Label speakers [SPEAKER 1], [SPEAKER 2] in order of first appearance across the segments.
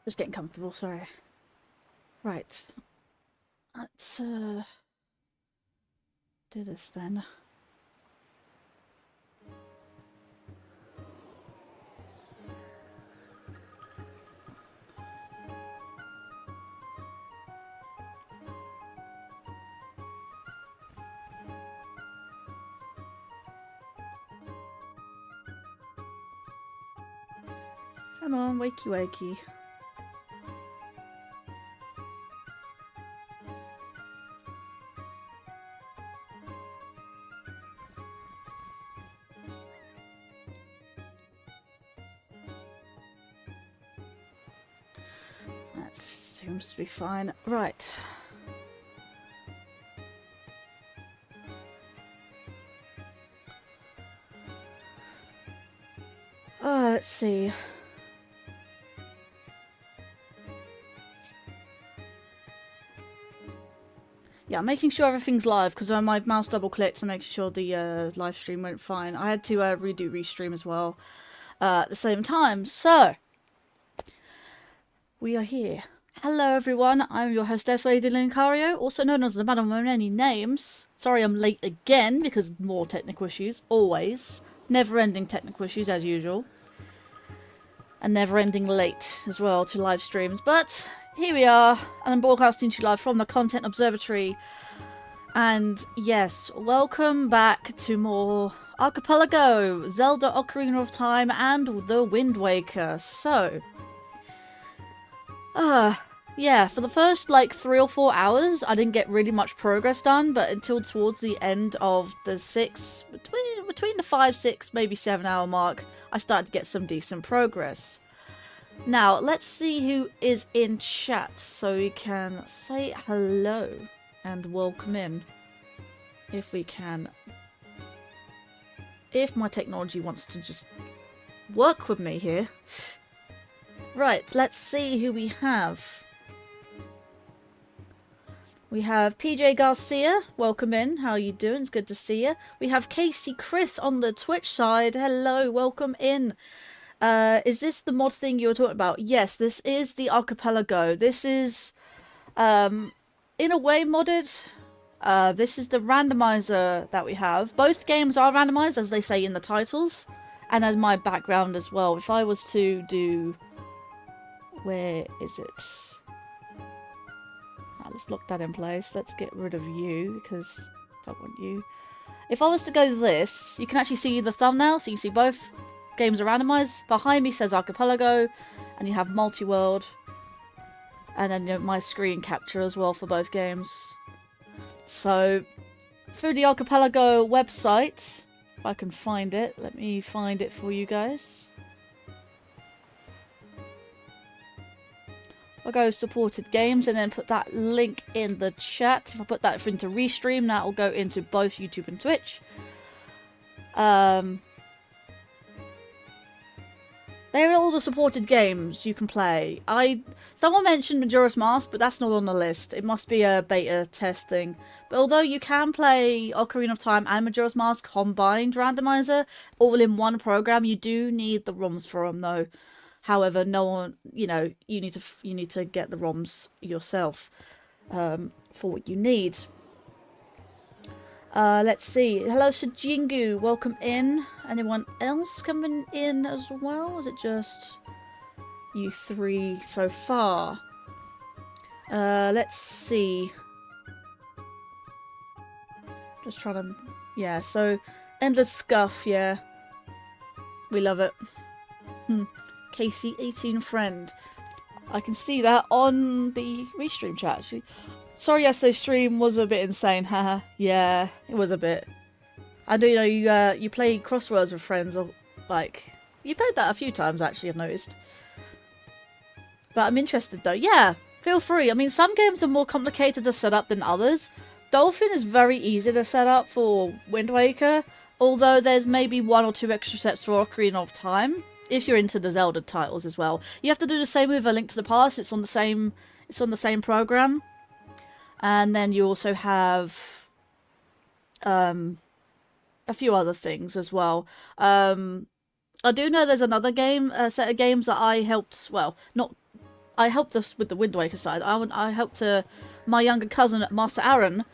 [SPEAKER 1] Just getting comfortable, sorry. Right. Let's do this then. Come on, wakey wakey. That seems to be fine. Right. Let's see. Yeah, I'm making sure everything's live because my mouse double clicked to make sure the live stream went fine. I had to redo restream as well at the same time. So, we are here. Hello everyone, I'm your hostess Lady Linkario, also known as the Madam of Many Names. Sorry I'm late again because more technical issues, always. Never-ending technical issues as usual. And never-ending late as well to live streams, but here we are, and I'm broadcasting to you live from the Content Observatory. And yes, welcome back to more Archipelago, Zelda Ocarina of Time, and the Wind Waker. So, yeah, for the first like 3 or 4 hours, I didn't get really much progress done, but until towards the end of the between the 5, 6, maybe 7 hour mark, I started to get some decent progress. Now, let's see who is in chat so we can say hello and welcome in. If we can. If my technology wants to just work with me here. Right, let's see who we have. We have PJ Garcia, welcome in. How are you doing? It's good to see you. We have Casey Chris on the Twitch side. Hello, welcome in. Is this the mod thing you were talking about? Yes, this is the Archipelago. This is, in a way, modded. This is the randomizer that we have. Both games are randomized, as they say in the titles, and as my background as well. If I was to do... Where is it? Let's lock that in place. Let's get rid of you, because I don't want you. If I was to go this, you can actually see the thumbnail, so you can see both games are randomized. Behind me says Archipelago, and you have Multi-World, and then my screen capture as well for both games. So, through the Archipelago website, if I can find it, let me find it for you guys. I'll go supported games and then put that link in the chat. If I put that into Restream, that will go into both YouTube and Twitch. They're all the supported games you can play. Someone mentioned Majora's Mask, but that's not on the list. It must be a beta testing. But although you can play Ocarina of Time and Majora's Mask combined randomizer all in one program, you do need the ROMs for them though. However, no one, you need to get the ROMs yourself for what you need. Let's see. Hello, Sajingu. Welcome in. Anyone else coming in as well? Is it just you three so far? Let's see. Just trying to... Yeah, so Endless Scuff, yeah. We love it. KC18 friend. I can see that on the Restream chat, actually. Sorry, yesterday's stream was a bit insane, haha. Yeah, it was a bit. I do you play Crosswords with friends, or like you played that a few times actually, I've noticed. But I'm interested though. Yeah, feel free. I mean, some games are more complicated to set up than others. Dolphin is very easy to set up for Wind Waker, although there's maybe 1 or 2 extra steps for Ocarina of Time. If you're into the Zelda titles as well, you have to do the same with A Link to the Past. It's on the same program, and then you also have a few other things as well. I do know there's another game, a set of games that I helped. Well, not I helped us with the Wind Waker side. I helped my younger cousin, Master Aaron,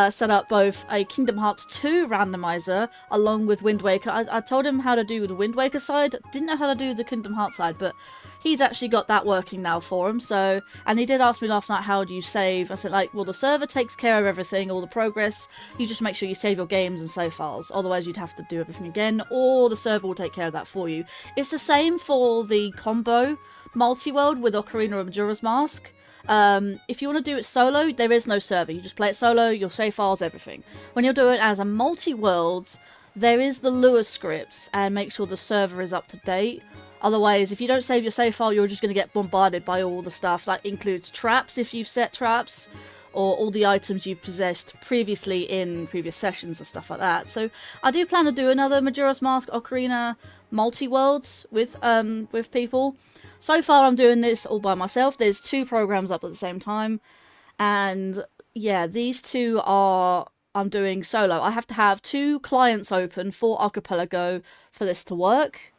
[SPEAKER 1] set up both a Kingdom Hearts 2 randomizer along with Wind Waker. I told him how to do the Wind Waker side, didn't know how to do the Kingdom Hearts side, but he's actually got that working now for him. So, and he did ask me last night, how do you save? I said, like, well, the server takes care of everything, all the progress. You just make sure you save your games and save files. Otherwise, you'd have to do everything again, or the server will take care of that for you. It's the same for the combo multi-world with Ocarina of Majora's Mask. If you want to do it solo, there is no server. You just play it solo, you'll save files, everything. When you're doing it as a multi-world, there is the Lua scripts, and make sure the server is up to date. Otherwise, if you don't save your save file, you're just going to get bombarded by all the stuff. That includes traps, if you've set traps, or all the items you've possessed previously in previous sessions and stuff like that. So I do plan to do another Majora's Mask Ocarina multi-worlds with people. So far, I'm doing this all by myself. There's 2 programs up at the same time. And yeah, these 2 I'm doing solo. I have to have 2 clients open for Archipelago for this to work.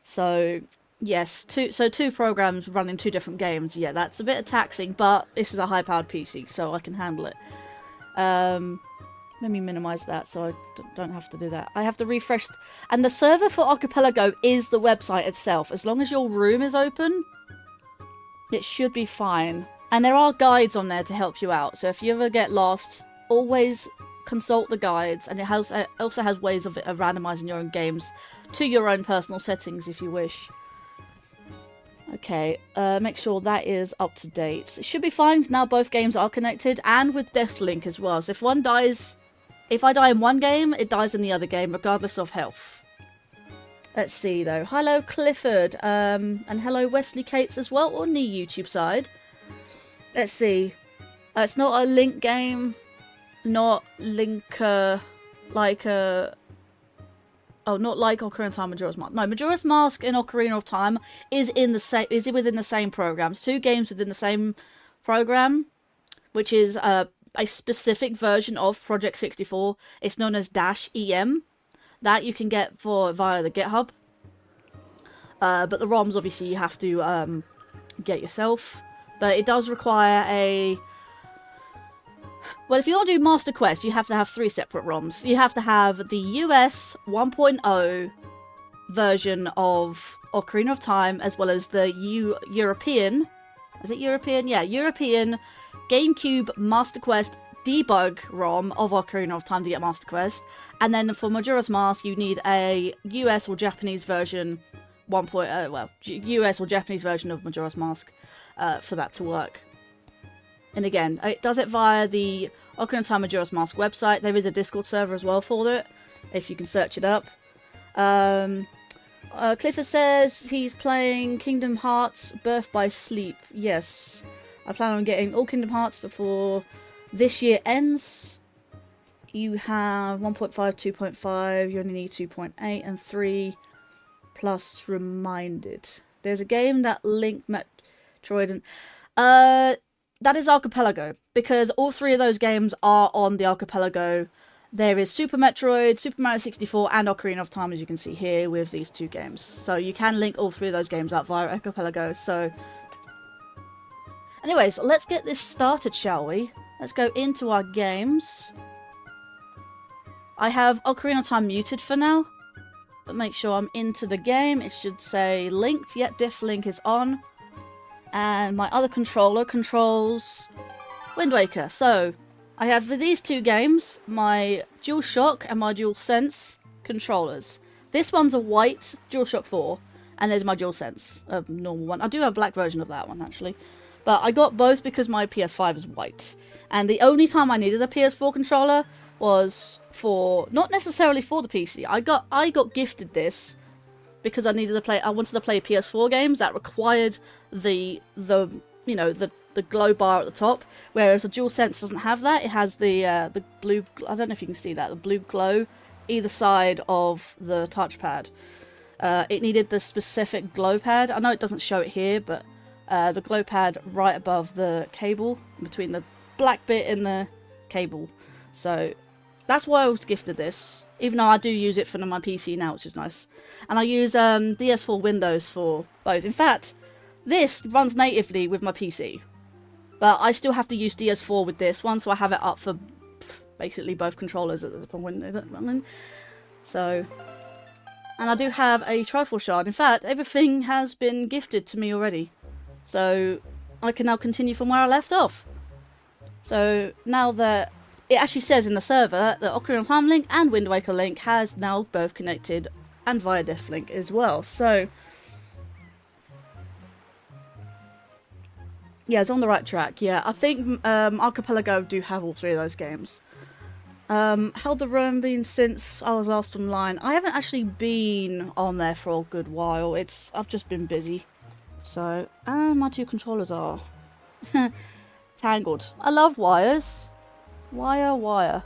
[SPEAKER 1] So yes, 2 programs running 2 different games. Yeah, that's a bit taxing, but this is a high-powered PC, so I can handle it. Let me minimize that so I don't have to do that. I have to refresh. And the server for Archipelago is the website itself. As long as your room is open, it should be fine. And there are guides on there to help you out. So if you ever get lost, always consult the guides. And it also has ways of randomizing your own games to your own personal settings if you wish. Okay, make sure that is up to date. It should be fine. Now both games are connected, and with Deathlink as well. So if one dies... If I die in one game, it dies in the other game, regardless of health. Let's see, though. Hello, Clifford. And hello, Wesley Cates as well, on the YouTube side. Let's see. It's not a Link game. Not Linker... Like a... Oh, not like Ocarina of Time, Majora's Mask. No, Majora's Mask and Ocarina of Time is within the same programs. 2 games within the same program, which is... a specific version of Project 64. It's known as -EM. That you can get via the GitHub. But the ROMs, obviously, you have to get yourself. But it does require a... Well, if you want to do Master Quest, you have to have 3 separate ROMs. You have to have the US 1.0 version of Ocarina of Time, as well as the European... Is it European? Yeah, European... GameCube Master Quest debug ROM of Ocarina of Time to get Master Quest, and then for Majora's Mask you need a US or Japanese version, US or Japanese version of Majora's Mask for that to work. And again, it does it via the Ocarina of Time Majora's Mask website. There is a Discord server as well for it, if you can search it up. Clifford says he's playing Kingdom Hearts Birth by Sleep. Yes, I plan on getting all Kingdom Hearts before this year ends. You have 1.5, 2.5, you only need 2.8 and 3 plus Reminded. There's a game that Link Metroid and that is Archipelago, because all three of those games are on the Archipelago. There is Super Metroid, Super Mario 64 and Ocarina of Time, as you can see here with these two games. So you can link all three of those games up via Archipelago. So anyways, let's get this started, shall we? Let's go into our games. I have Ocarina of Time muted for now, but make sure I'm into the game. It should say linked, yet diff link is on. And my other controller controls Wind Waker. So I have for these two games my DualShock and my DualSense controllers. This one's a white DualShock 4, and there's my DualSense, a normal one. I do have a black version of that one actually, but I got both because my PS5 is white. And the only time I needed a PS4 controller was for, not necessarily for the PC. I got gifted this because I wanted to play PS4 games that required the glow bar at the top, whereas the DualSense doesn't have that. It has the blue, I don't know if you can see that, the blue glow either side of the touchpad. It needed the specific glow pad. I know it doesn't show it here, but the glow pad right above the cable, between the black bit and the cable. So that's why I was gifted this, even though I do use it for my PC now, which is nice. And I use DS4 Windows for both. In fact, this runs natively with my PC, but I still have to use DS4 with this one, so I have it up for basically both controllers at the point. So, and I do have a Triforce Shard. In fact, everything has been gifted to me already, so I can now continue from where I left off. So now that it actually says in the server that Ocarina of Time link and Wind Waker link has now both connected, and via diff link as well. So yeah, it's on the right track. Yeah, I think Archipelago do have all three of those games. Held the room been since I was last online. I haven't actually been on there for a good while. I've just been busy. So, and my two controllers are tangled. I love wires. Wire.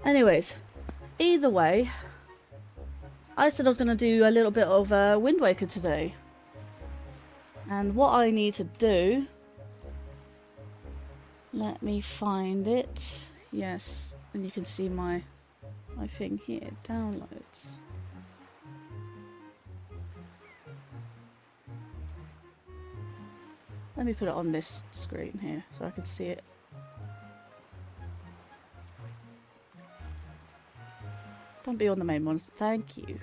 [SPEAKER 1] Anyways, either way, I said I was going to do a little bit of Wind Waker today. And what I need to do, let me find it. Yes, and you can see my thing here, downloads. Let me put it on this screen here so I can see it. Don't be on the main one, thank you.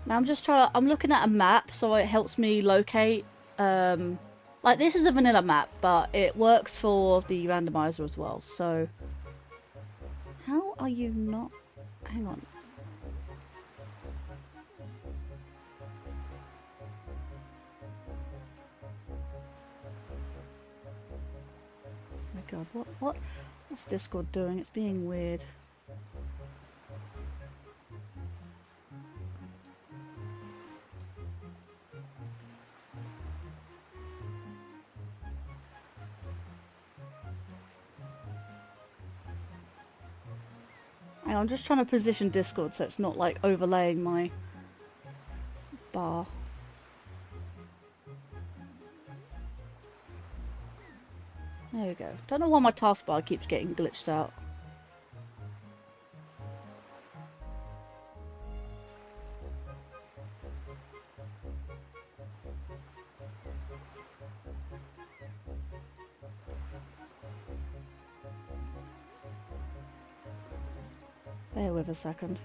[SPEAKER 1] Now I'm looking at a map so it helps me locate, like this is a vanilla map, but it works for the randomizer as well, so. How are you not, hang on. God, what's Discord doing? It's being weird. Hang on, I'm just trying to position Discord so it's not like overlaying my bar. There we go. Don't know why my taskbar keeps getting glitched out. Bear with a second.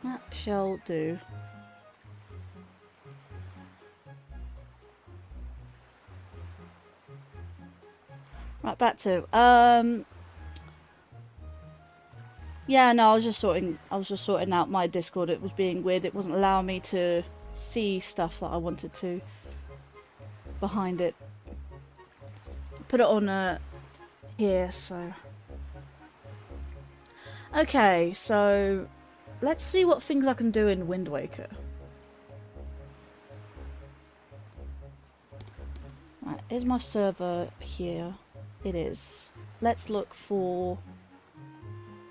[SPEAKER 1] That shall do. Right, back to yeah, no, I was just sorting out my Discord. It was being weird. It wasn't allowing me to see stuff that I wanted to behind it. Put it on here, so okay, so let's see what things I can do in Wind Waker. Right, is my server here? It is. Let's look for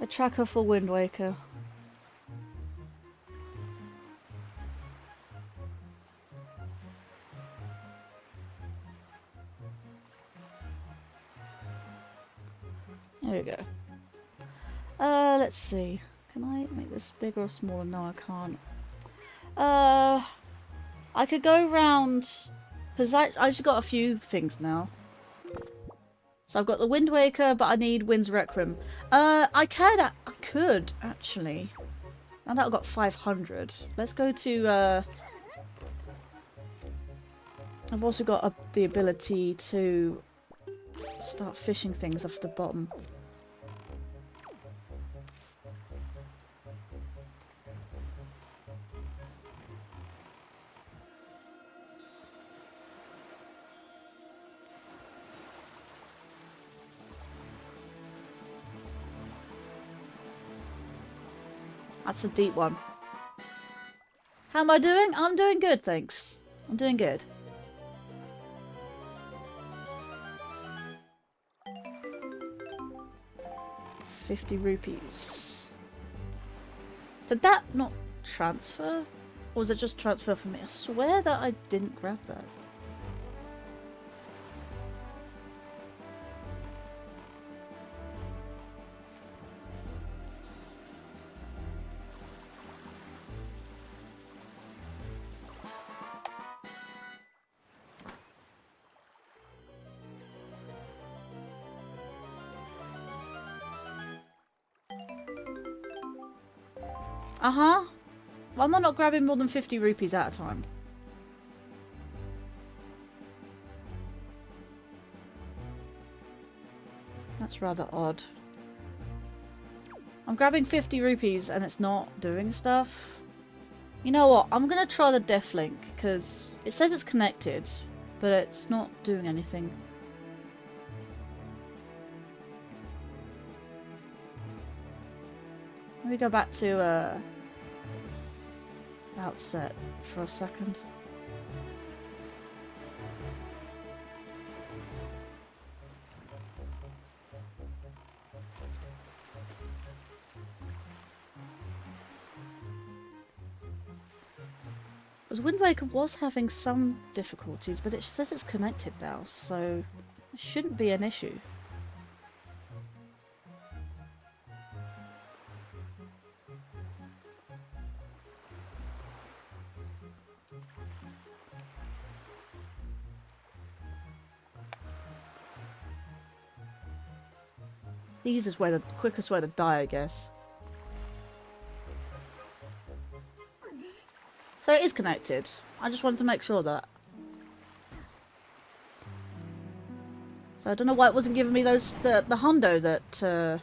[SPEAKER 1] a tracker for Wind Waker. There we go. Let's see. Can I make this bigger or smaller? No, I can't. I could go round, because I just got a few things now. So I've got the Wind Waker, but I need Wind's Requiem. I could actually. Now that I've got 500. Let's go to, I've also got the ability to start fishing things off the bottom. That's a deep one. How am I doing? I'm doing good, thanks. I'm doing good. ₹50. Did that not transfer? Or was it just transfer for me? I swear that I didn't grab that. Uh-huh. Why am I not grabbing more than ₹50 at a time? That's rather odd. I'm grabbing ₹50 and it's not doing stuff. You know what? I'm gonna try the Death Link because it says it's connected, but it's not doing anything. Let me go back to Outset for a second. Because Wind Waker was having some difficulties, but it says it's connected now, so it shouldn't be an issue. The easiest way, the quickest way to die, I guess. So it is connected. I just wanted to make sure that. So I don't know why it wasn't giving me those the hundo that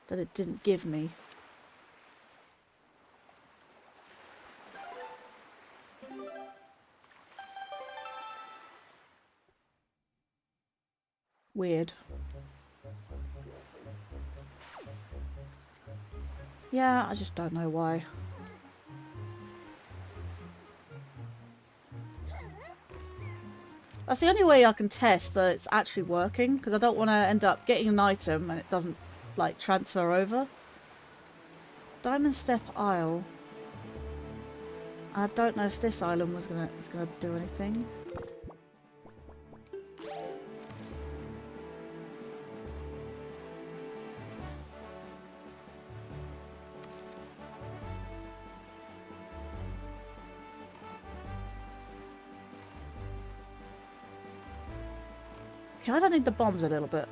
[SPEAKER 1] that it didn't give me. Weird. Yeah, I just don't know why. That's the only way I can test that it's actually working, because I don't want to end up getting an item and it doesn't, like, transfer over. Diamond Step Isle. I don't know if this island is gonna do anything. Okay, I don't need the bombs a little bit.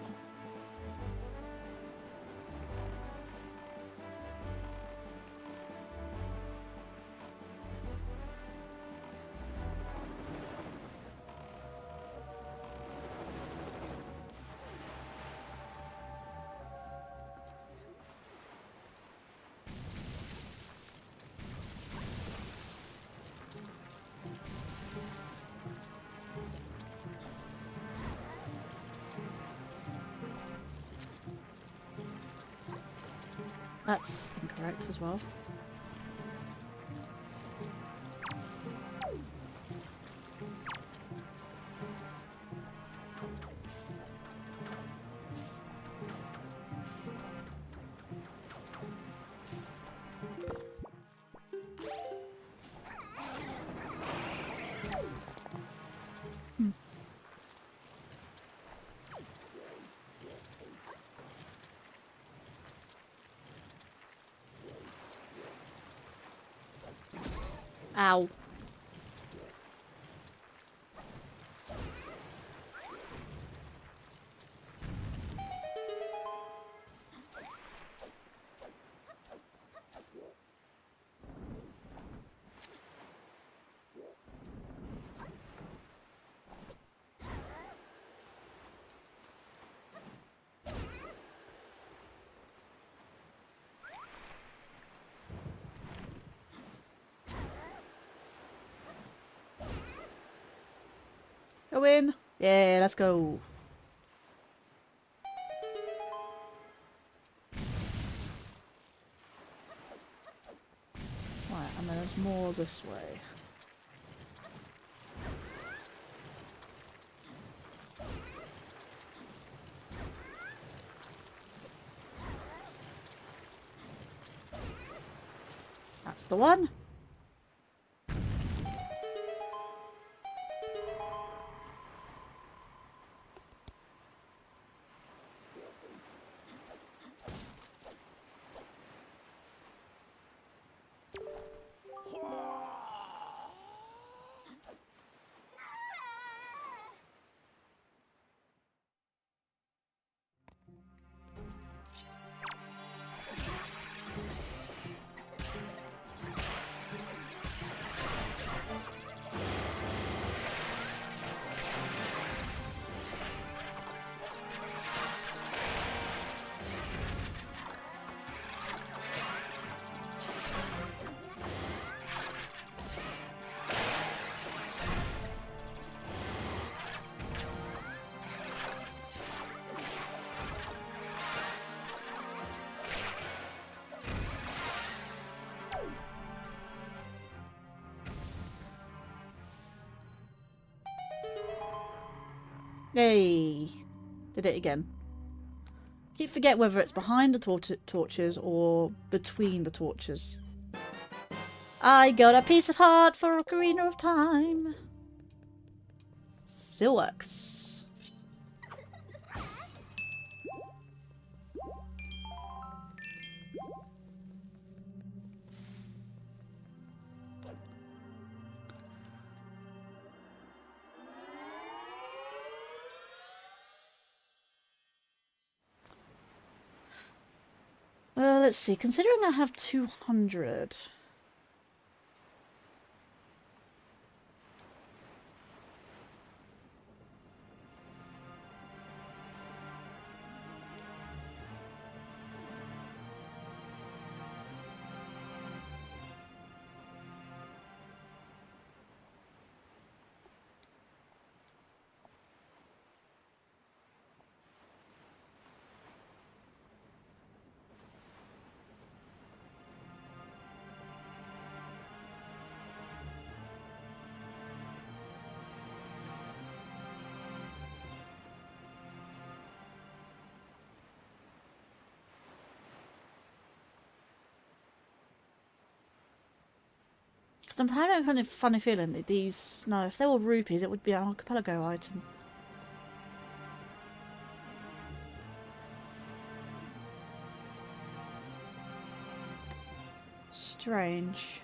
[SPEAKER 1] That's incorrect as well. Ow. Go in. Yeah, let's go. Right, and then there's more this way. That's the one. Yay! Did it again. Keep forget whether it's behind the torches or between the torches. I got a piece of heart for Ocarina of Time. Still works. Let's see. Considering I have 200... Because I'm having a kind of funny feeling that these... No, if they were rupees, it would be an archipelago item. Strange.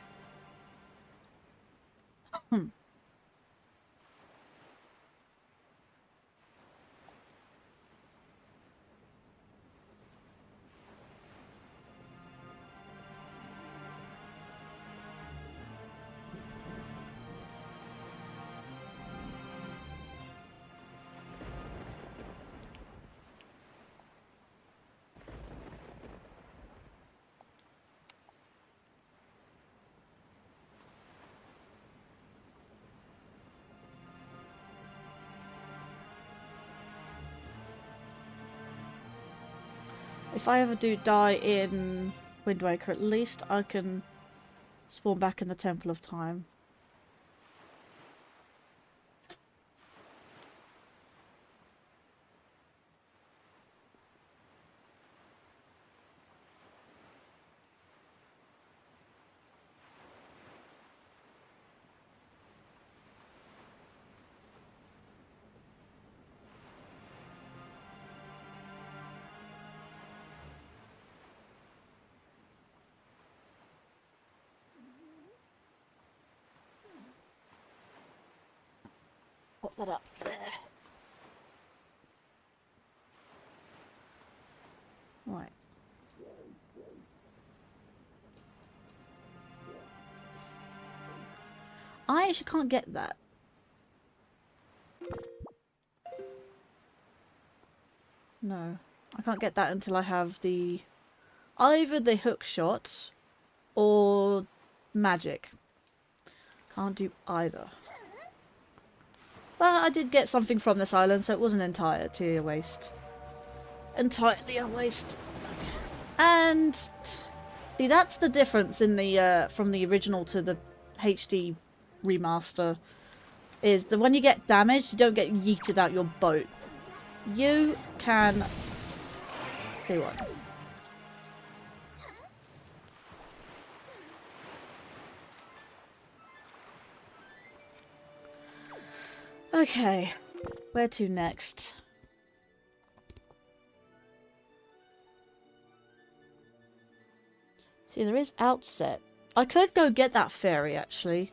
[SPEAKER 1] If I ever do die in Wind Waker, at least I can spawn back in the Temple of Time. Put that up there. Right. I actually can't get that. No. I can't get that until I have the... either the hook shot or magic. Can't do either. But I did get something from this island, so it wasn't entirely a waste. Entirely a waste. Okay. And see, that's the difference in the from the original to the HD remaster. Is that when you get damaged, you don't get yeeted out your boat. You can do one. Okay, where to next? See, there is Outset. I could go get that fairy, actually.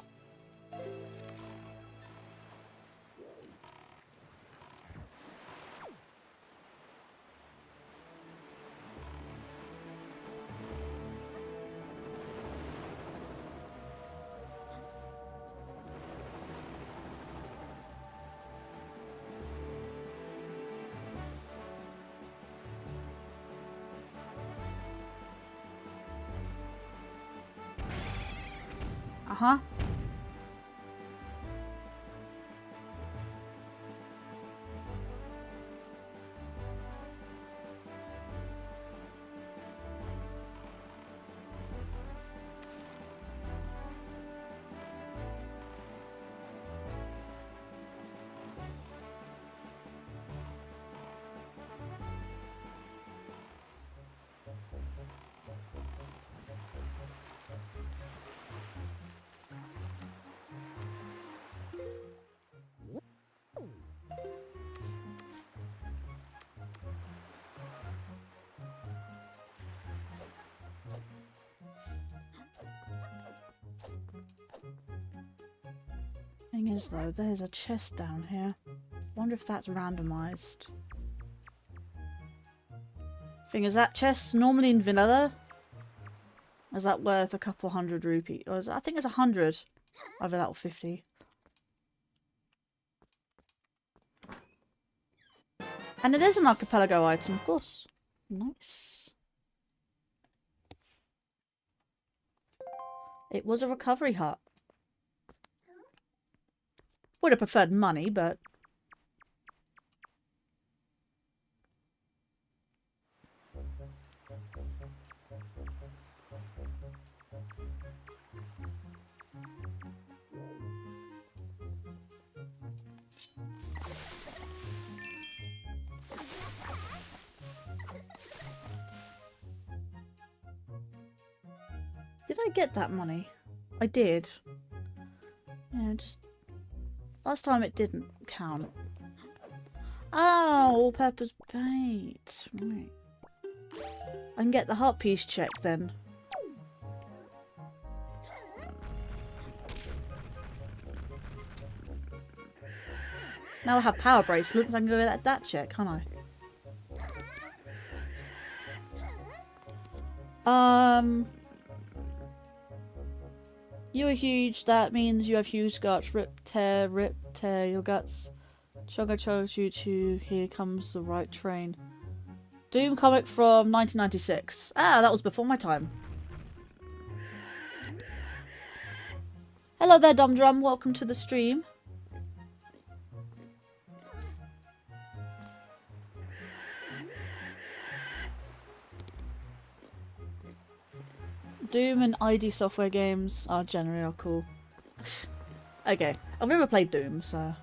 [SPEAKER 1] Uh-huh. Thing is though, there's a chest down here. Wonder if that's randomised. Thing is, that chest's normally in vanilla. Is that worth a couple hundred rupees? Or is it, I think it's 100. Either that or 50. And it is an archipelago item, of course. Nice. It was a recovery hut. Would have preferred money, but... Did I get that money? I did. Yeah, just... Last time it didn't count. Oh, all-purpose bait. Right. I can get the heart piece check then. Now I have power bracelets, I can go get that check, can't I? You are huge, that means you have huge guts. Rip, tear, your guts. Chugga chugga choo choo, here comes the right train. Doom comic from 1996. Ah, that was before my time. Hello there, Dum Drum, welcome to the stream. Doom and ID Software games are generally cool. Okay, I've never played Doom, so...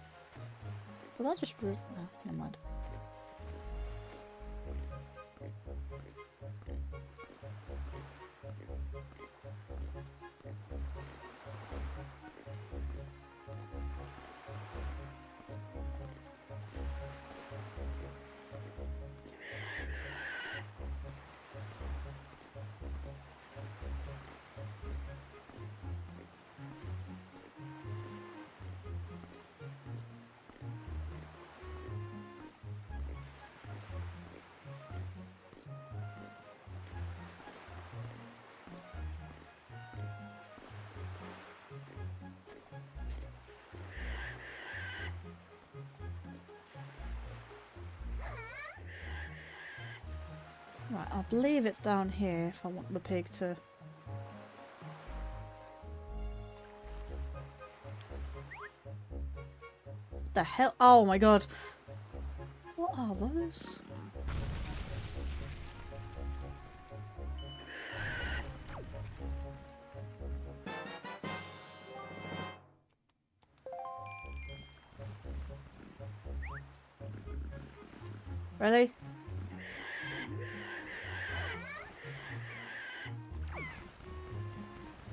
[SPEAKER 1] Did I just... No, never mind. Right, I believe it's down here if I want the pig to... What the hell? Oh my god. What are those? Really?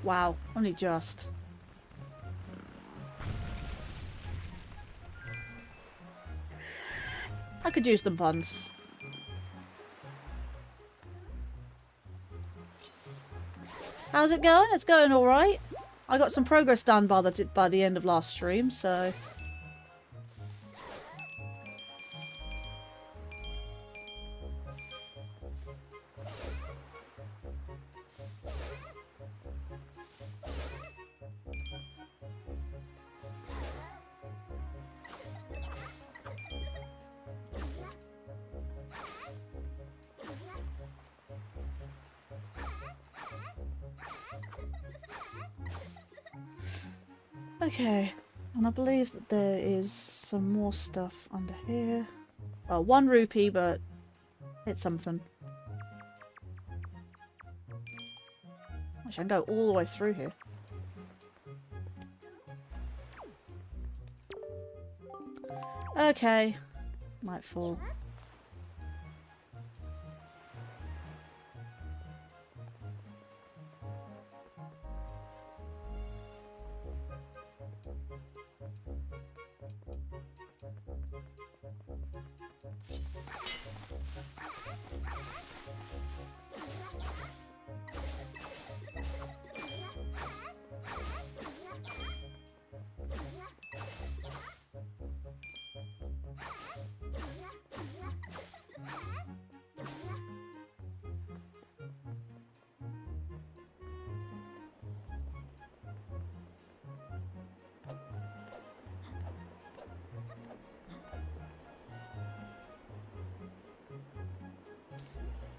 [SPEAKER 1] Wow, only just. I could use them funds. How's it going? It's going alright. I got some progress done by the end of last stream, so... Okay, and I believe that there is some more stuff under here. Well, 1 rupee, but it's something. Actually, I can go all the way through here. Okay, might fall.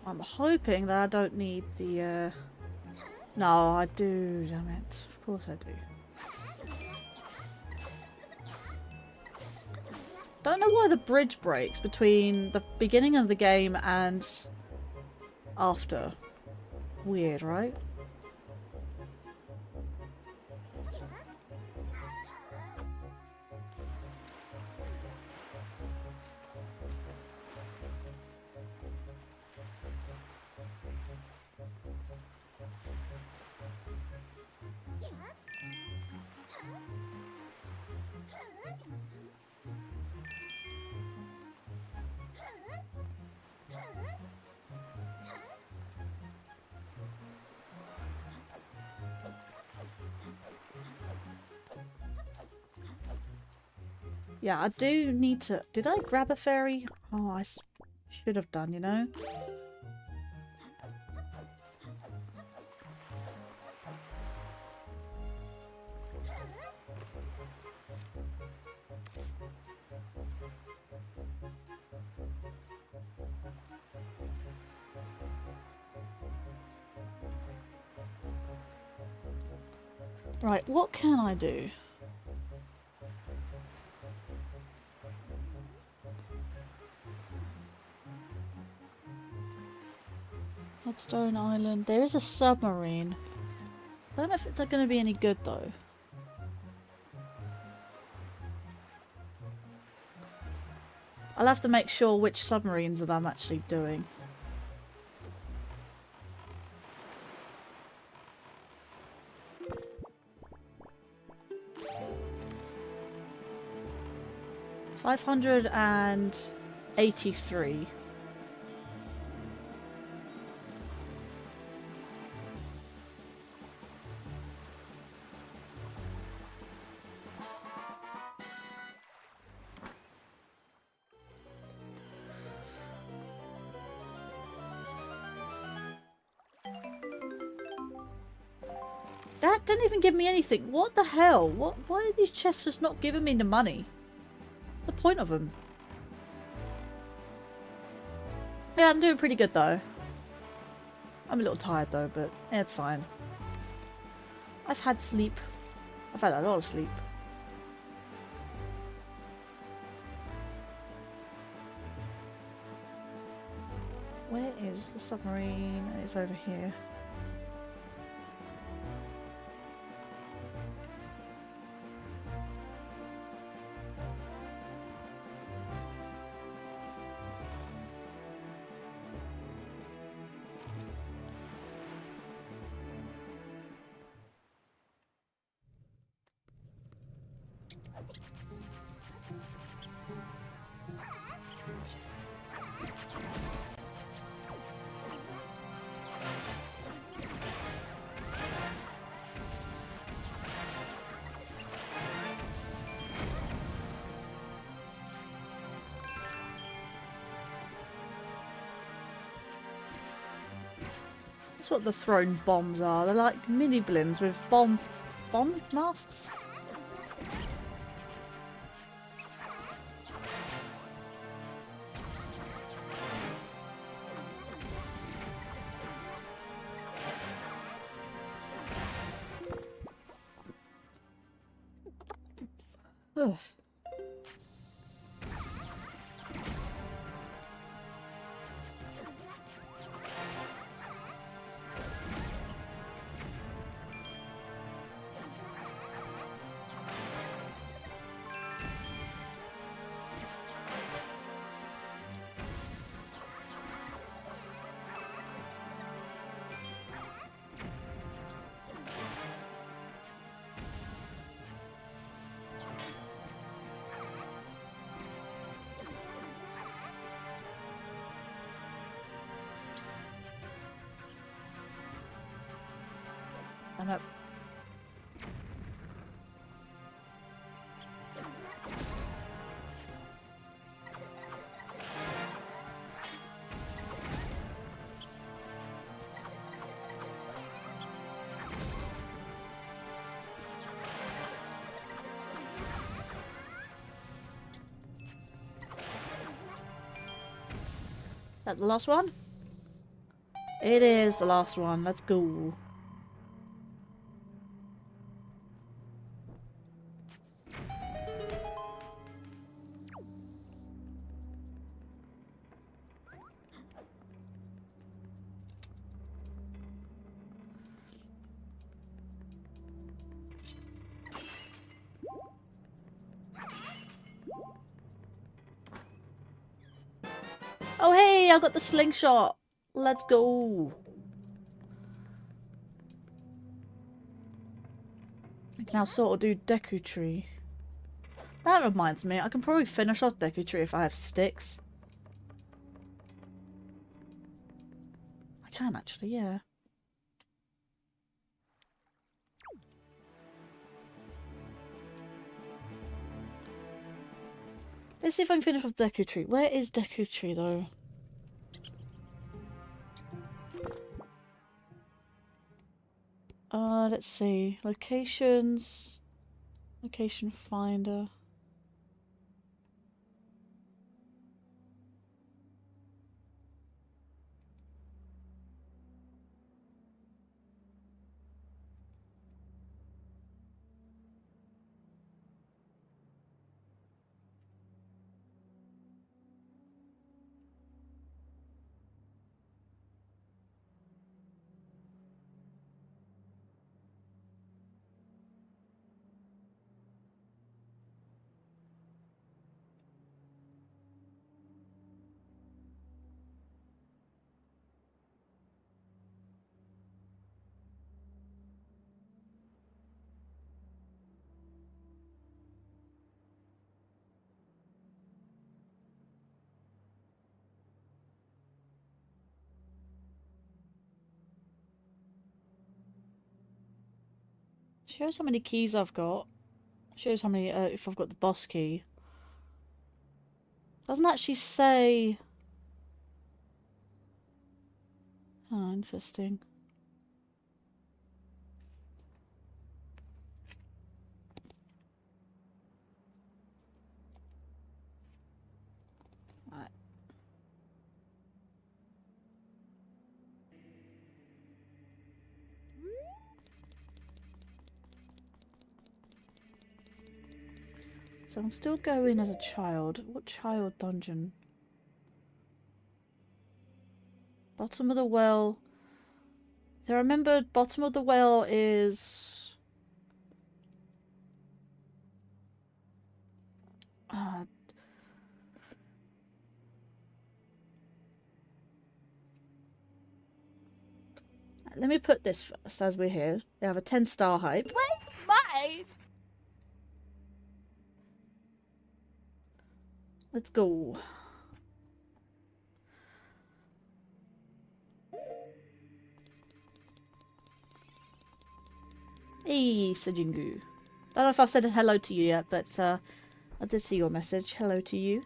[SPEAKER 1] I'm hoping that I don't need the, No, I do, damn it. Of course I do. Don't know why the bridge breaks between the beginning of the game and after. Weird, right? Yeah, I do need to... Did I grab a fairy? Oh, I should have done, you know? Right, what can I do? Mudstone Island. There is a submarine. Don't know if it's going to be any good though. I'll have to make sure which submarines that I'm actually doing. $583. That didn't even give me anything. What the hell? Why are these chests just not giving me the money? What's the point of them? Yeah, I'm doing pretty good though. I'm a little tired though, but yeah, it's fine. I've had sleep. I've had a lot of sleep. Where is the submarine? It's over here. That's what the thrown bombs are. They're like mini blins with bomb masks. Ugh. I'm up. That the last one? It is the last one. Let's go. Oh hey, I got the slingshot. Let's go. I can now sort of do Deku Tree. That reminds me, I can probably finish off Deku Tree if I have sticks. I can actually, yeah. Let's see if I can finish off Deku Tree. Where is Deku Tree though? Let's see. Locations. Location finder. Shows how many keys I've got. Shows how many, if I've got the boss key. Doesn't actually say... Oh, interesting. Right. So I'm still going as a child. What child dungeon? Bottom of the well. If I remember, bottom of the well is... let me put this first as we're here. They have a 10-star hype. Where's mine? Let's go. Hey, Sejingu. Don't know if I've said hello to you yet, but I did see your message. Hello to you.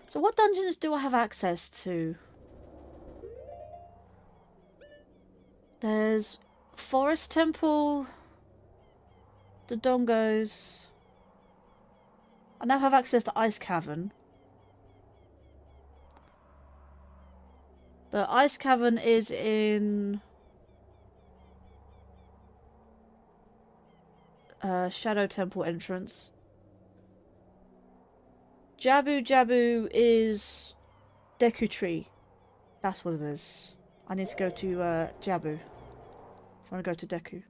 [SPEAKER 1] So what dungeons do I have access to? There's Forest Temple, the Dongos. I now have access to Ice Cavern. But Ice Cavern is in... Shadow Temple entrance. Jabu Jabu is Deku Tree. That's what it is. I need to go to Jabu. If I want to go to Deku.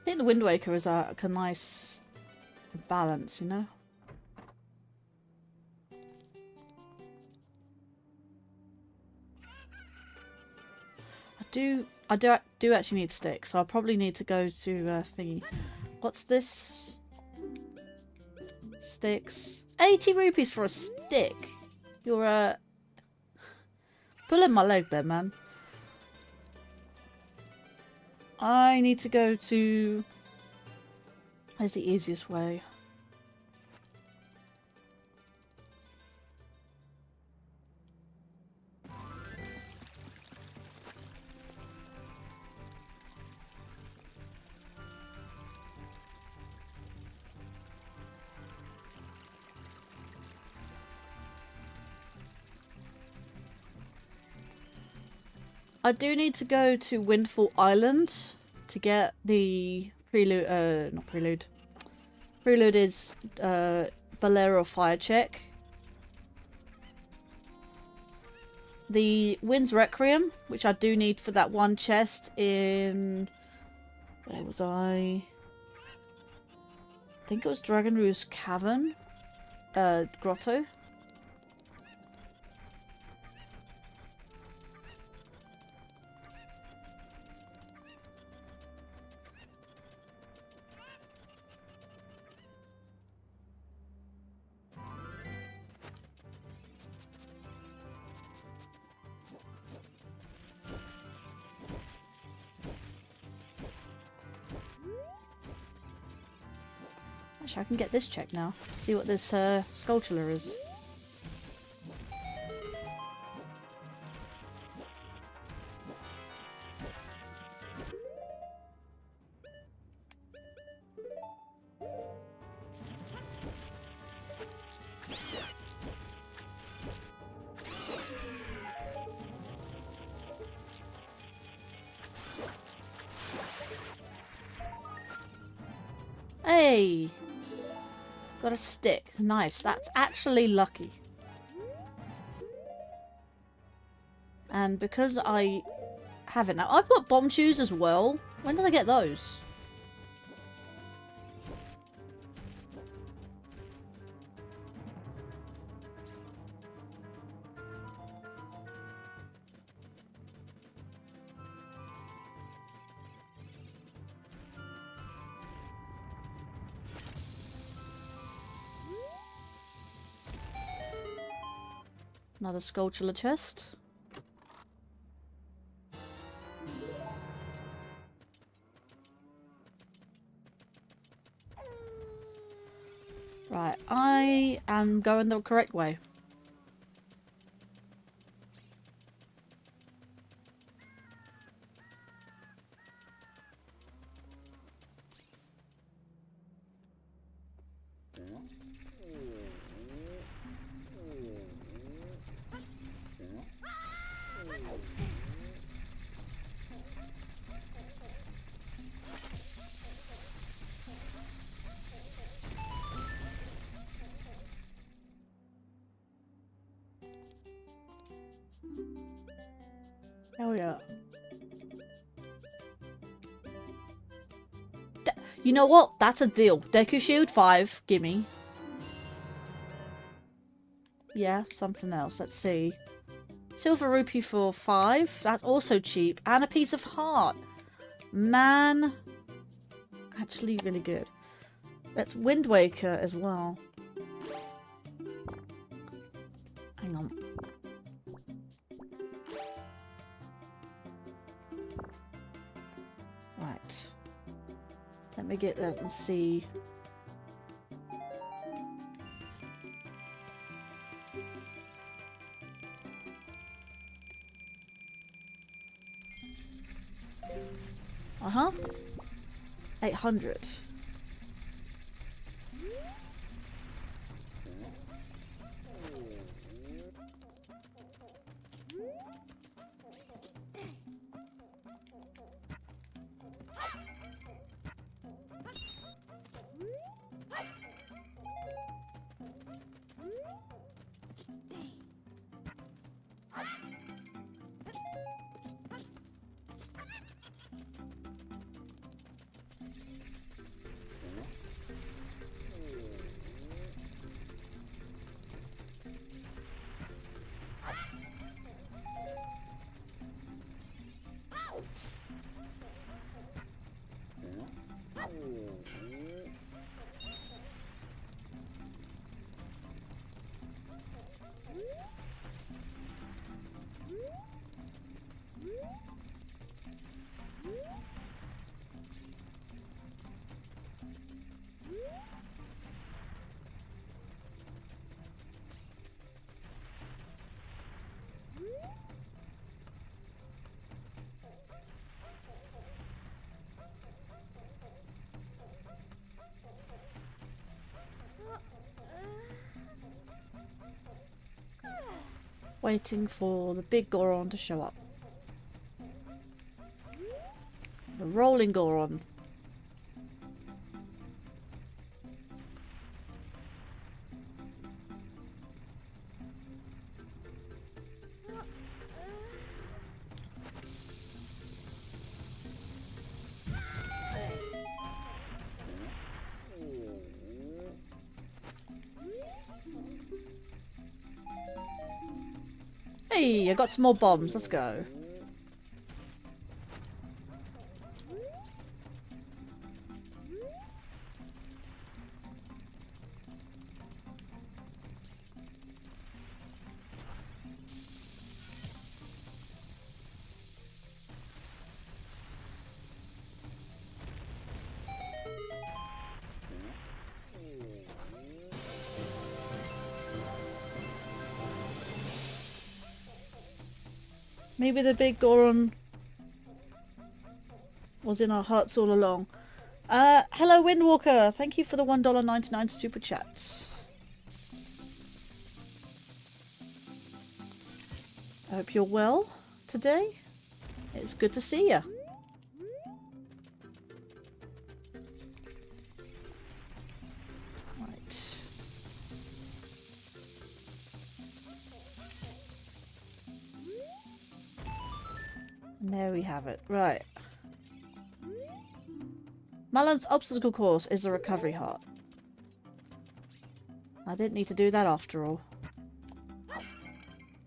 [SPEAKER 1] I think the Wind Waker is like a nice balance, you know? I do actually need sticks, so I probably need to go to thingy. What's this? Sticks. 80 rupees for a stick. You're pulling my leg there, man. I need to go to... Where's the easiest way? I do need to go to Windfall Island to get the prelude, not prelude. Prelude is Bolero Fire Check. The Wind's Requiem, which I do need for that one chest in... Where was I? I think it was Dragon Roost Cavern. Grotto. Actually, I can get this checked now. See what this Skulltula is. Hey! Got a stick. Nice. That's actually lucky. And because I have it now, I've got bomb shoes as well. When did I get those? Another Skulltula chest. Right, I am going the correct way. Hell yeah. You know what? That's a deal. Deku Shield 5, gimme. Yeah, something else. Let's see. Silver Rupee for 5. That's also cheap. And a piece of heart. Man. Actually really good. That's Wind Waker as well. Hang on. Right. Let me get that and see. Uh-huh. 800. Waiting for the big Goron to show up. The rolling Goron. Hey, I got some more bombs. Let's go. Maybe the big Goron was in our hearts all along. Hello Windwalker, thank you for the $1.99 super chat. I hope you're well today. It's good to see you. Right. And there we have it. Right. Malon's obstacle course is the recovery heart. I didn't need to do that after all.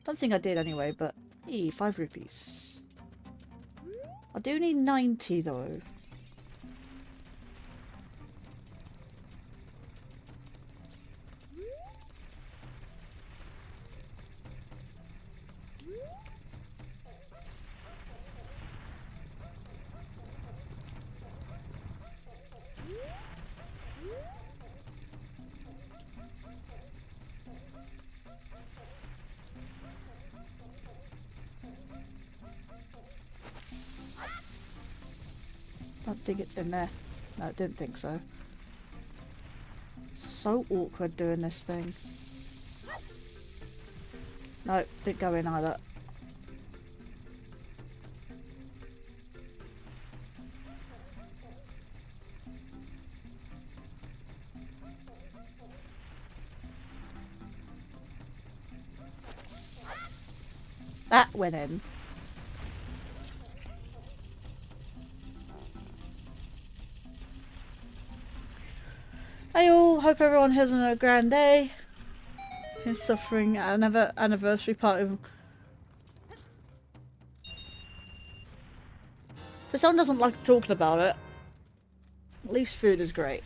[SPEAKER 1] Don't think I did anyway, but 5 rupees. I do need 90 though. Don't think it's in there. No, I didn't think so. So awkward doing this thing. No, didn't go in either. That went in. Hey all, hope everyone has a grand day. He's suffering another anniversary party. If someone doesn't like talking about it, at least food is great.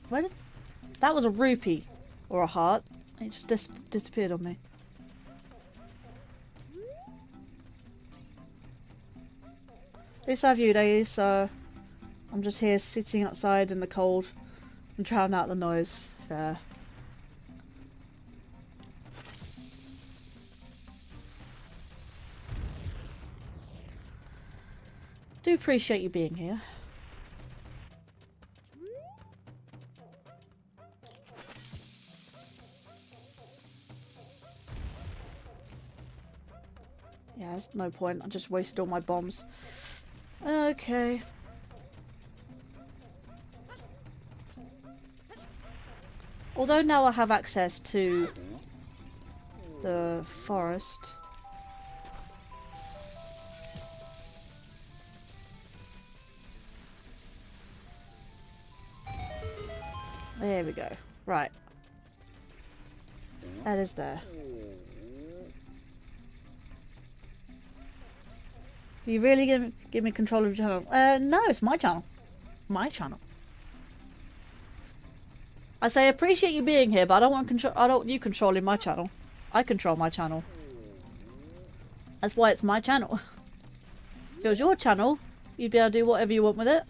[SPEAKER 1] Where did... That was a rupee. Or a heart. It just disappeared on me. At least I have you days, so... I'm just here sitting outside in the cold and drowning out the noise. Fair. Do appreciate you being here. Yeah, there's no point. I just wasted all my bombs. Okay. Although now I have access to the forest. There we go. Right. That is there. Are you really gonna give me control of your channel? No, it's my channel. My channel. I say I appreciate you being here, but I don't want control. I don't want you controlling my channel. I control my channel. That's why it's my channel. If it was your channel, you'd be able to do whatever you want with it.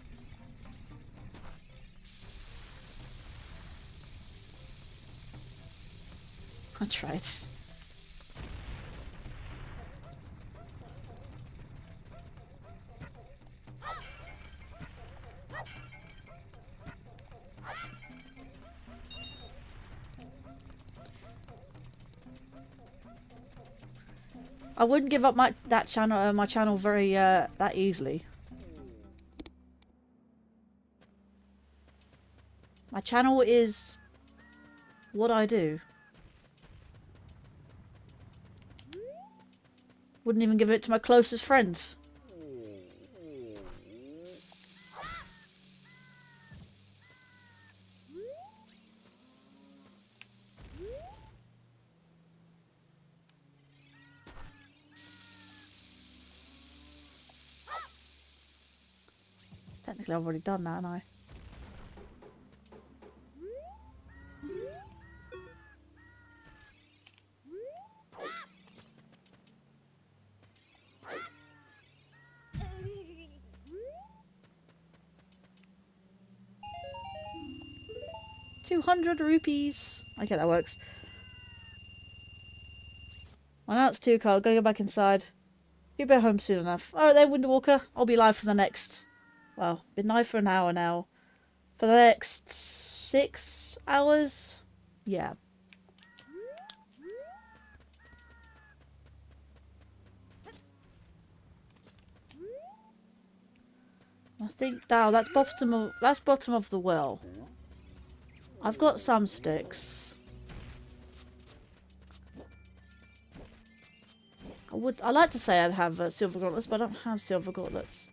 [SPEAKER 1] I tried. I wouldn't give up my channel very that easily. My channel is what I do. Wouldn't even give it to my closest friends. Technically, I've already done that, haven't I? ₹200. Okay, that works. Well, now it's 2 o'clock. Go back inside. You'll be home soon enough. Alright then, Windwalker. I'll be live for the next... Well, been live for an hour now. For the next 6 hours? Yeah. I think now that's bottom of the well. I've got some sticks. I'd like to say I'd have silver gauntlets, but I don't have silver gauntlets.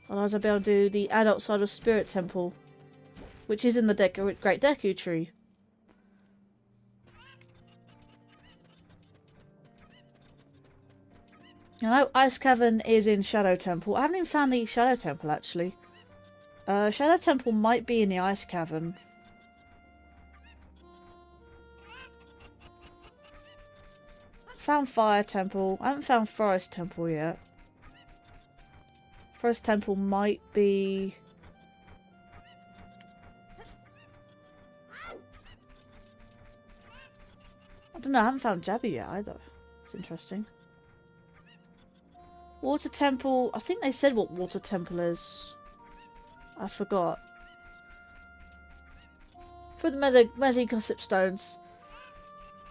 [SPEAKER 1] Otherwise I'll be able to do the adult side of Spirit Temple, which is in the Great Deku Tree. I know Ice Cavern is in Shadow Temple. I haven't even found the Shadow Temple, actually. Shadow Temple might be in the Ice Cavern. Found Fire Temple. I haven't found Forest Temple yet. Forest Temple might be... I don't know, I haven't found Jabby yet either. It's interesting. Water Temple. I think they said what Water Temple is. I forgot. For the Mezi Gossip Stones.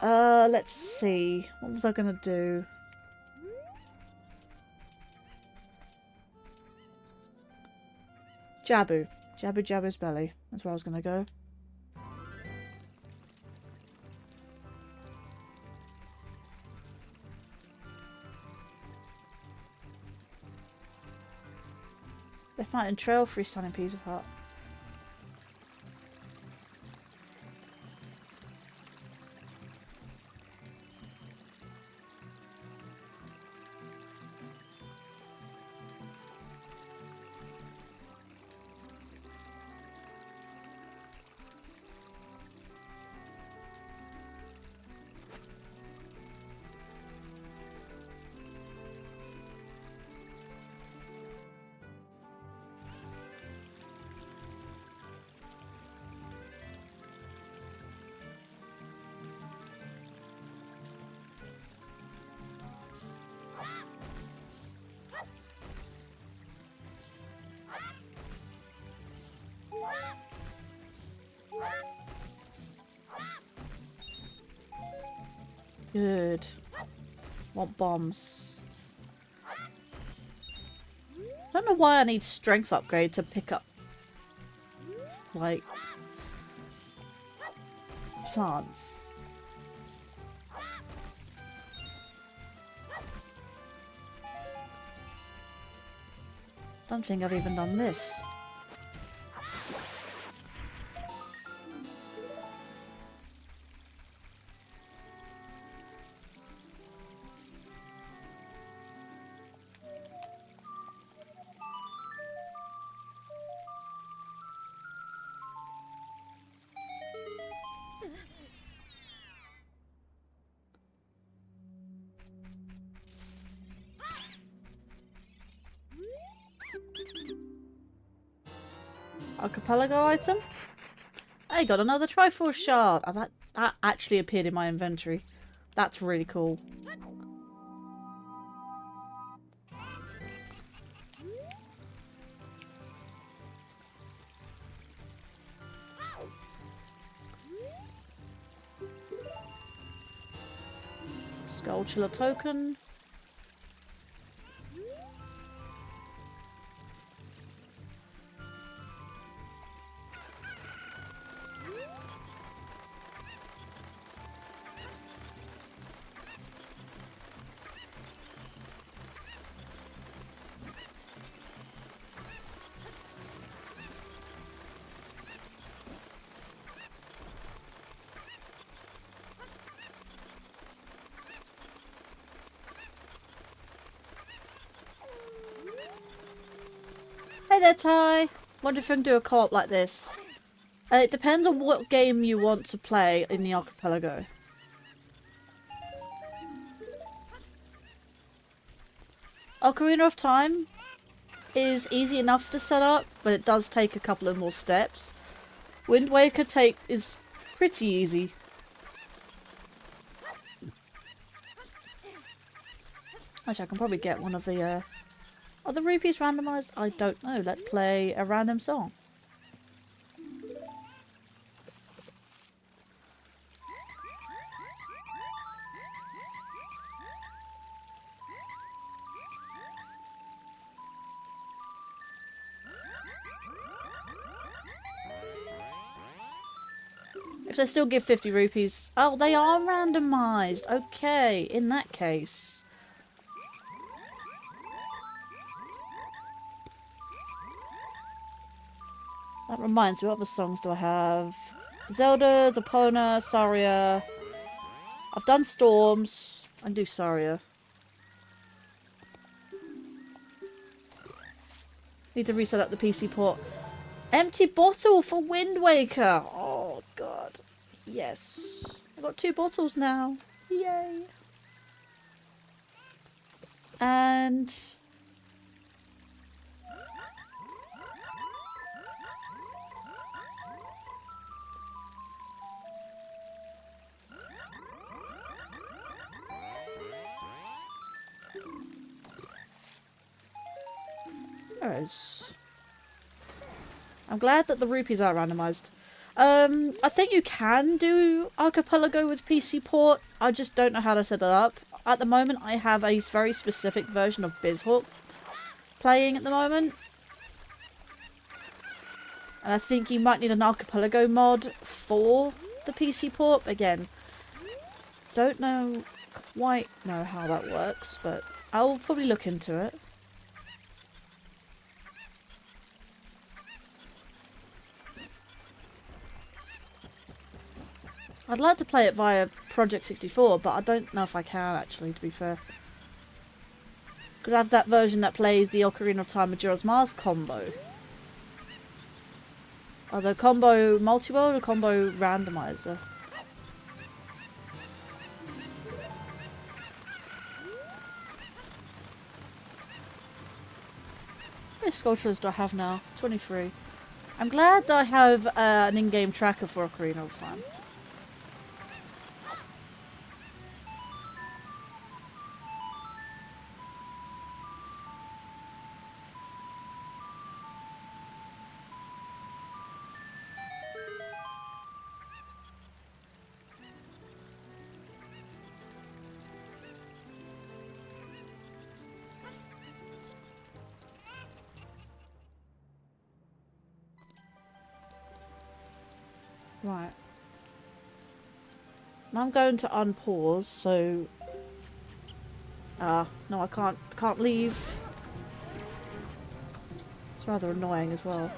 [SPEAKER 1] Let's see. What was I gonna do? Jabu. Jabu's belly. That's where I was gonna go. They find in trail 3 stunning peas apart. Good. Want bombs. I don't know why I need strength upgrade to pick up, like, plants. Don't think I've even done this. Archipelago item. I got another Triforce shard. Oh, that actually appeared in my inventory. That's really cool. Skull Chiller token. Hey there, Ty. Wonder if I can do a co-op like this. It depends on what game you want to play in the archipelago. Ocarina of Time is easy enough to set up, but it does take a couple of more steps. Wind Waker is pretty easy. Actually, I can probably get one of the... Are the rupees randomised? I don't know. Let's play a random song. If they still give 50 rupees... Oh, they are randomised. Okay, in that case. That reminds me, what other songs do I have? Zelda, Zapona, Saria. I've done Storms. I can do Saria. Need to reset up the PC port. Empty bottle for Wind Waker. Oh, God. Yes. I've got 2 bottles now. Yay. And... I'm glad that the rupees are randomised. I think you can do Archipelago with PC port. I just don't know how to set it up. At the moment, I have a very specific version of BizHook playing at the moment. And I think you might need an Archipelago mod for the PC port. Again, don't quite know how that works, but I'll probably look into it. I'd like to play it via Project 64, but I don't know if I can actually, to be fair. Because I have that version that plays the Ocarina of Time Majora's Mask combo. Either combo multi-world or combo randomizer. How many sculptures do I have now? 23. I'm glad that I have an in-game tracker for Ocarina of Time. Right. Now I'm going to unpause, so... no, I can't leave. It's rather annoying as well.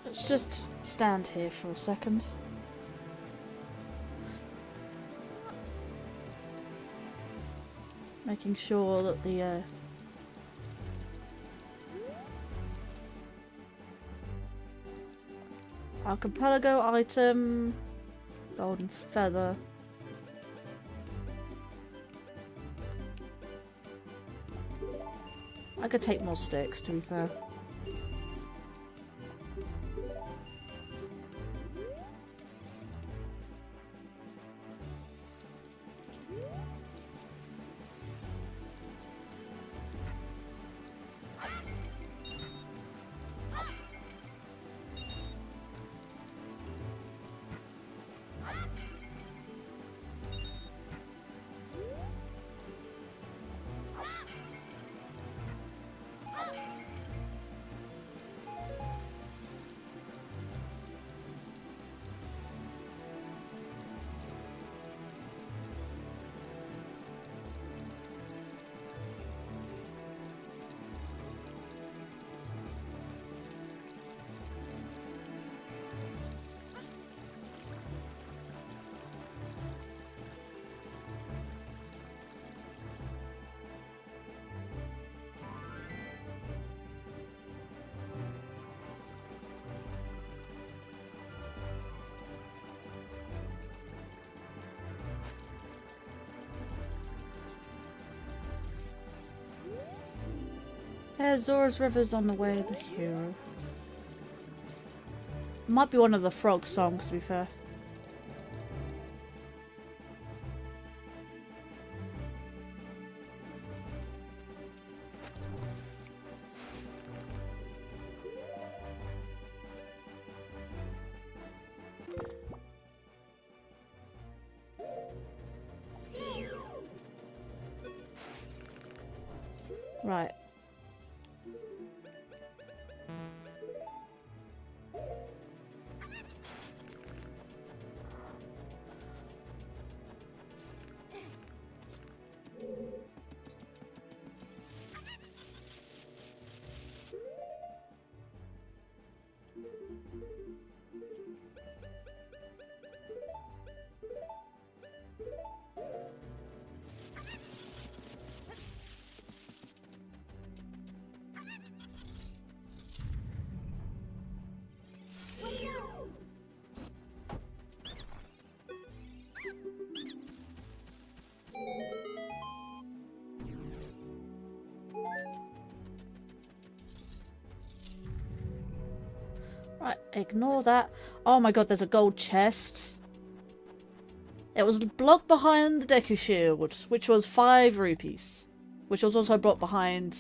[SPEAKER 1] Let's just stand here for a second. Making sure that the Archipelago item, golden feather. I could take more sticks, to be fair. There's Zora's River's on the way to the hero. Might be one of the frog songs, to be fair. Right. Right, ignore that. Oh my god, there's a gold chest. It was blocked behind the Deku Shield, which was 5 rupees. Which was also blocked behind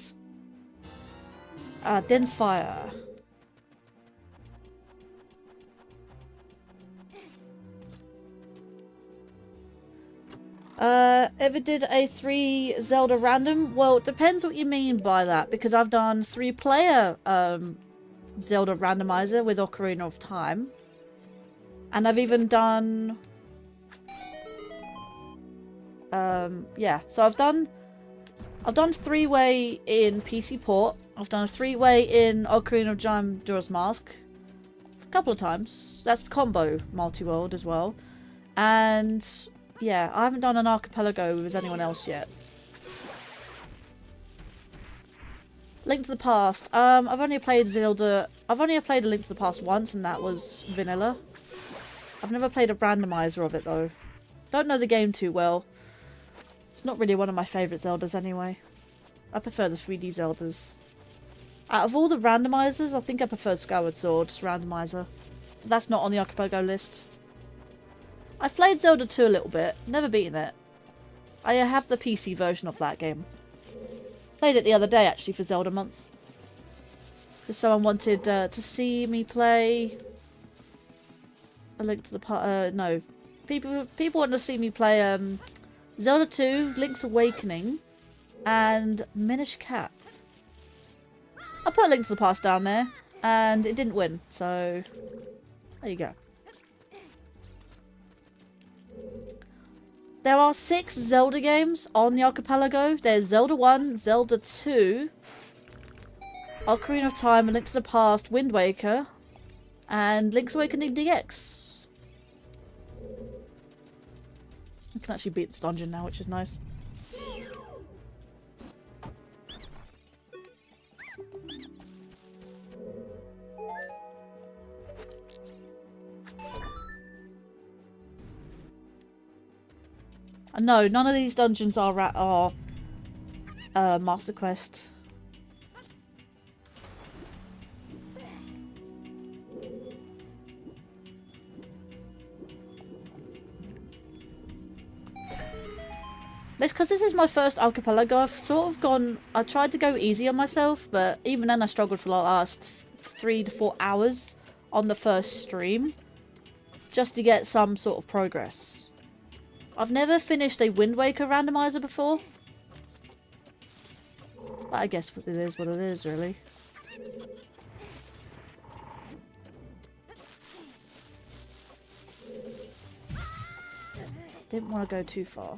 [SPEAKER 1] Dense Fire. Ever did a 3 Zelda random? Well, it depends what you mean by that, because I've done 3-player Zelda randomizer with Ocarina of Time. And I've even done yeah, so I've done 3-way in PC port. I've done a 3-way in Ocarina of Time Majora's Mask a couple of times. That's combo multi-world as well. And yeah, I haven't done an Archipelago with anyone else yet. Link to the Past. I've only played Zelda. I've only played a Link to the Past once, and that was vanilla. I've never played a randomizer of it though. Don't know the game too well. It's not really one of my favourite Zeldas anyway. I prefer the 3D Zeldas. Out of all the randomizers, I think I prefer Skyward Sword's randomizer. But that's not on the Archipelago list. I've played Zelda 2 a little bit. Never beaten it. I have the PC version of that game. Played it the other day actually for Zelda month. Just someone wanted to see me play a Link to the Past. No. People want to see me play Zelda 2, Link's Awakening, and Minish Cap. I put a Link to the Past down there, and it didn't win, so there you go. There are 6 Zelda games on the Archipelago. There's Zelda 1, Zelda 2, Ocarina of Time, A Link to the Past, Wind Waker, And Link's Awakening DX. I can actually beat this dungeon now, which is nice. No, none of these dungeons are Master Quest. That's because this is my first archipelago. I've sort of gone... I tried to go easy on myself, but even then I struggled for the last 3 to 4 hours on the first stream. Just to get some sort of progress. I've never finished a Wind Waker randomizer before. But I guess it is what it is, really. Didn't want to go too far.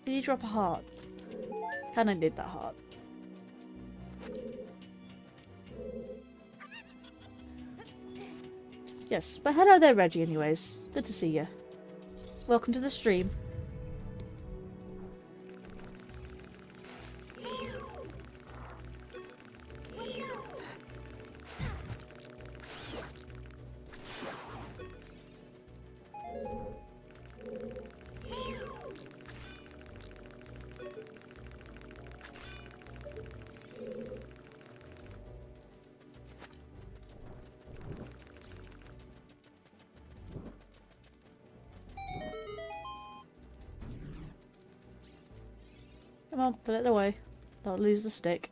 [SPEAKER 1] Did you drop a heart? Kinda need that heart. Yes, but hello there, Reggie, anyways. Good to see you. Welcome to the stream. Come on, put it away. Don't lose the stick.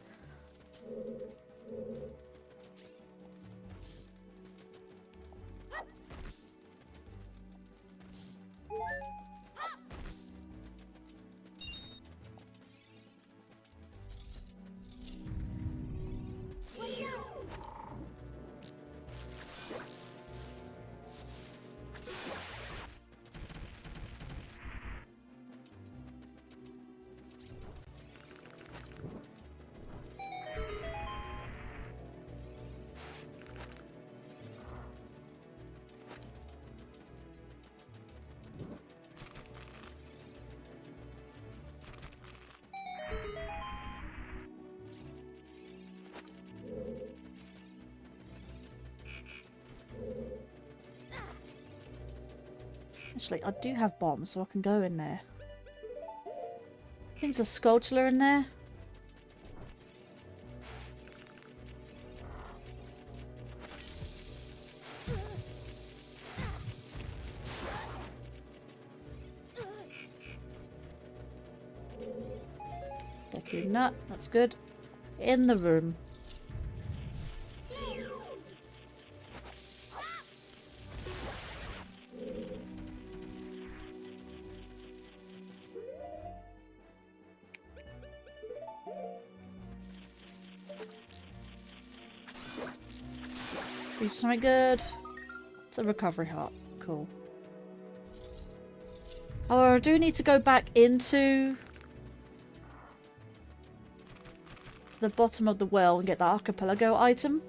[SPEAKER 1] Actually, I do have bombs, so I can go in there. I think there's a Sculpture in there. Deku Nut, that's good. In the room. Do something good. It's a recovery heart. Cool. However, I do need to go back into the bottom of the well and get the archipelago item.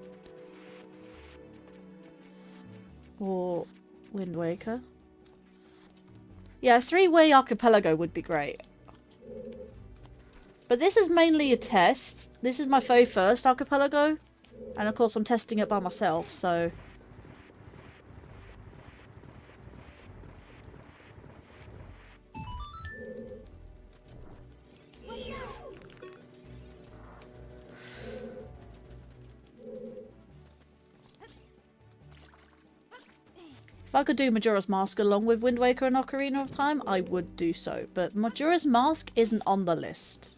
[SPEAKER 1] Or Wind Waker. Yeah, a 3-way archipelago would be great. But this is mainly a test. This is my very first archipelago. And of course I'm testing it by myself, so... If I could do Majora's Mask along with Wind Waker and Ocarina of Time, I would do so. But Majora's Mask isn't on the list.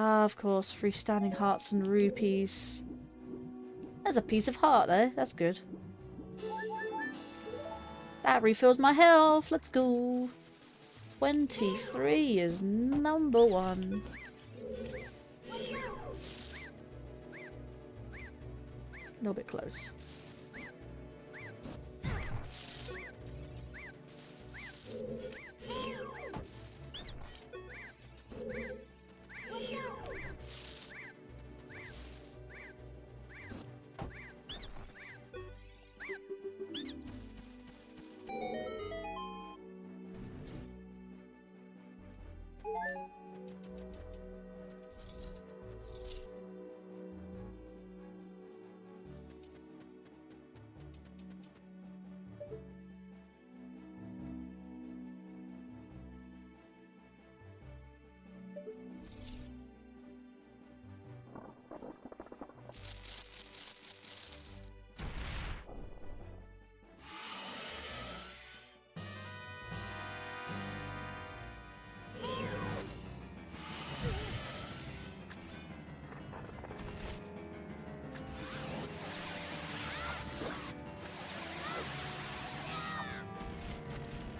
[SPEAKER 1] Ah, of course, freestanding hearts and rupees. There's a piece of heart there. That's good. That refills my health. Let's go. 23 is number 1. A little bit close.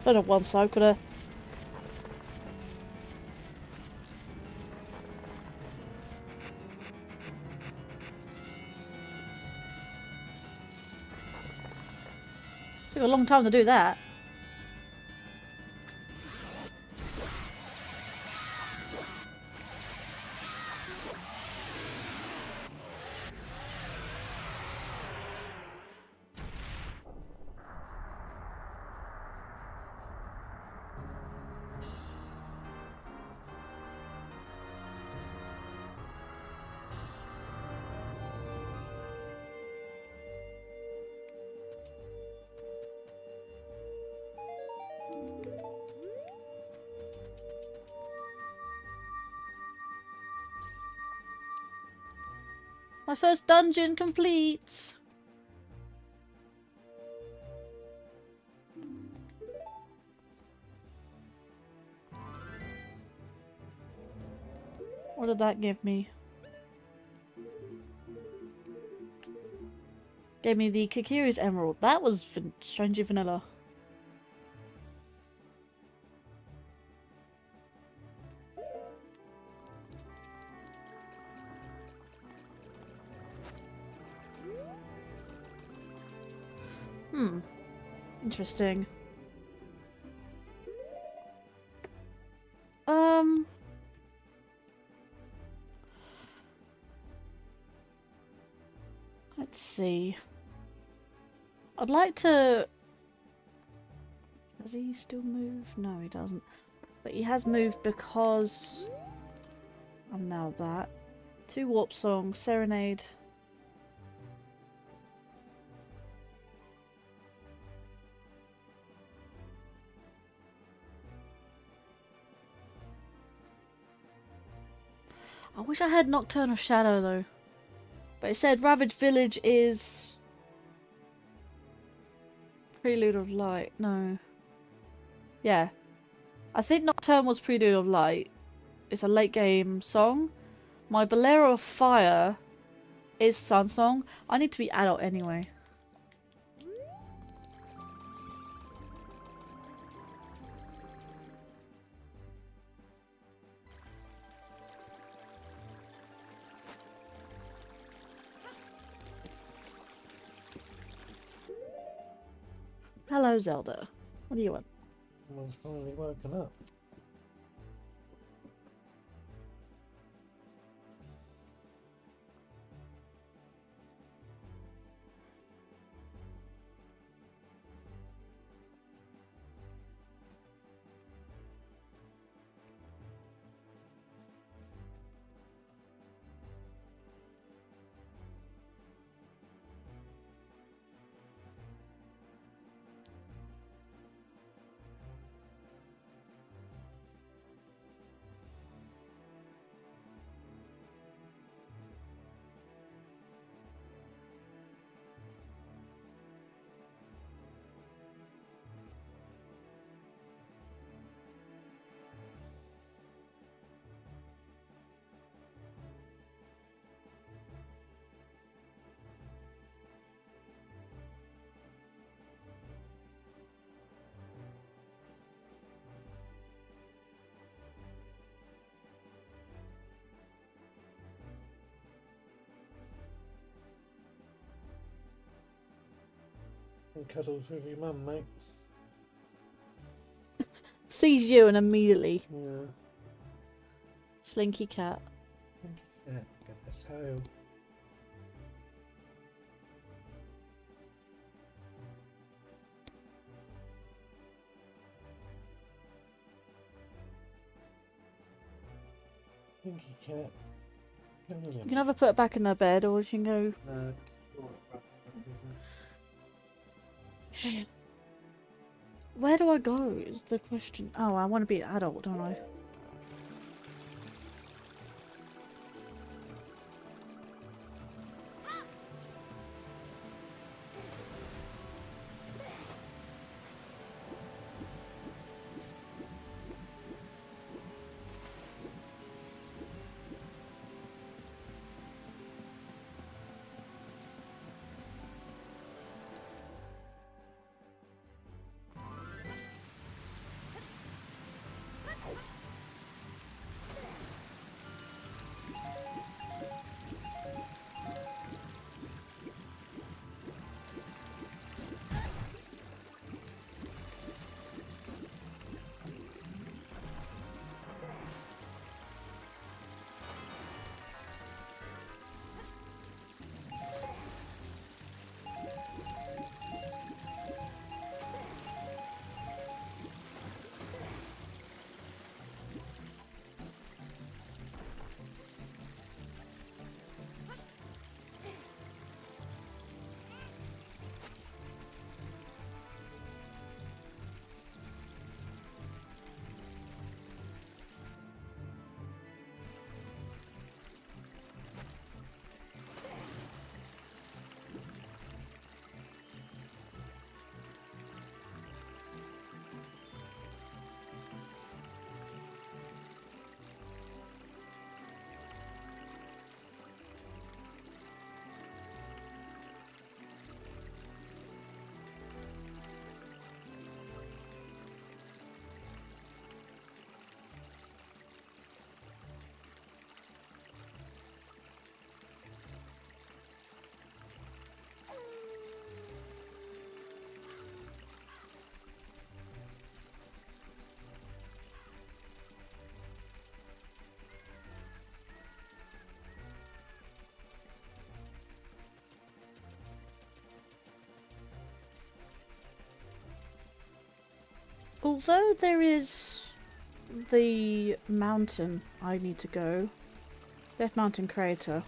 [SPEAKER 1] But at one side, could have. Took a long time to do that. My first dungeon complete! What did that give me? Gave me the Kokiri's Emerald. That was strangely vanilla. Interesting. Let's see. I'd like to... Does he still move? No, he doesn't. But he has moved because... I'm now that. 2 warp songs, Serenade. I wish I had Nocturnal Shadow though. But it said Ravaged Village is Prelude of Light. No. Yeah. I think Nocturne was Prelude of Light. It's a late game song. My Bolero of Fire is Sun Song. I need to be adult anyway. Hello, Zelda. What do you want?
[SPEAKER 2] Someone's finally woken up. And cuddles with your mum, mate.
[SPEAKER 1] Sees you and immediately.
[SPEAKER 2] Yeah.
[SPEAKER 1] Slinky cat.
[SPEAKER 2] Yeah, got the tail. Slinky cat.
[SPEAKER 1] You can either put it back in her bed or she can go.
[SPEAKER 2] No.
[SPEAKER 1] Okay. Where do I go is the question. Oh, I want to be an adult, don't I? Although there is the mountain I need to go, Death Mountain Crater.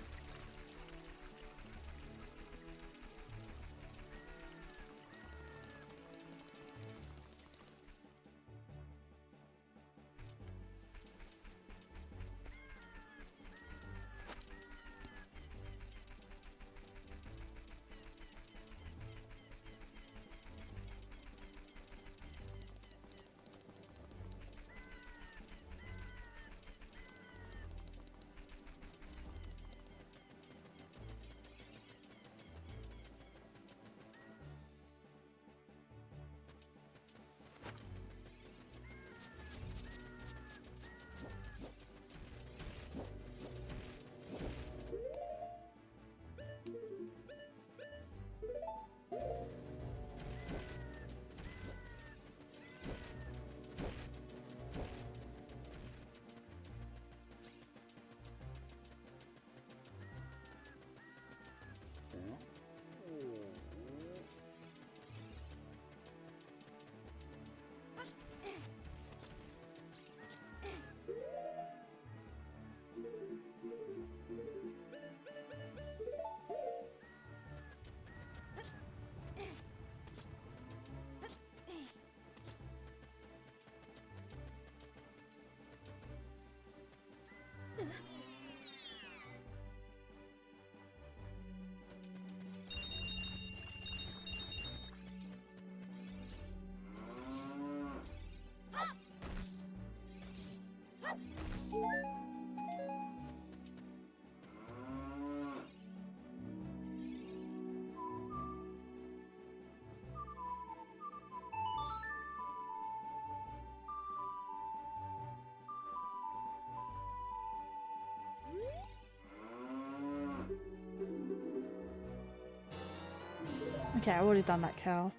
[SPEAKER 1] Okay, I've already done that cow.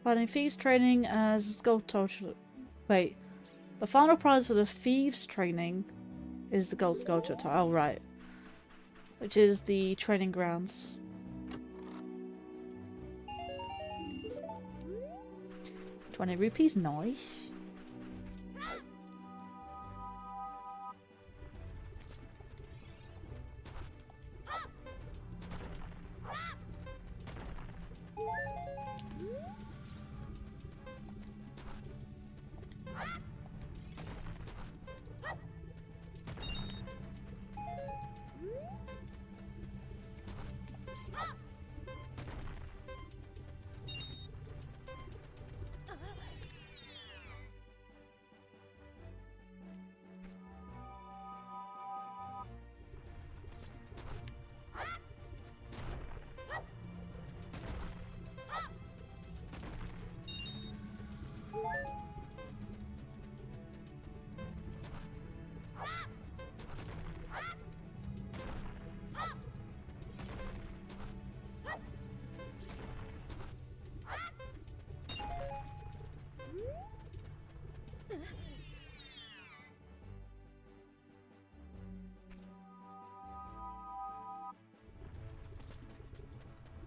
[SPEAKER 1] Finding thieves training as gold total. Wait, the final prize for the thieves training is the gold sculpture. Oh right, which is the training grounds. 20 rupees, nice.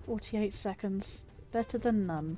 [SPEAKER 1] "48 seconds. Better than none."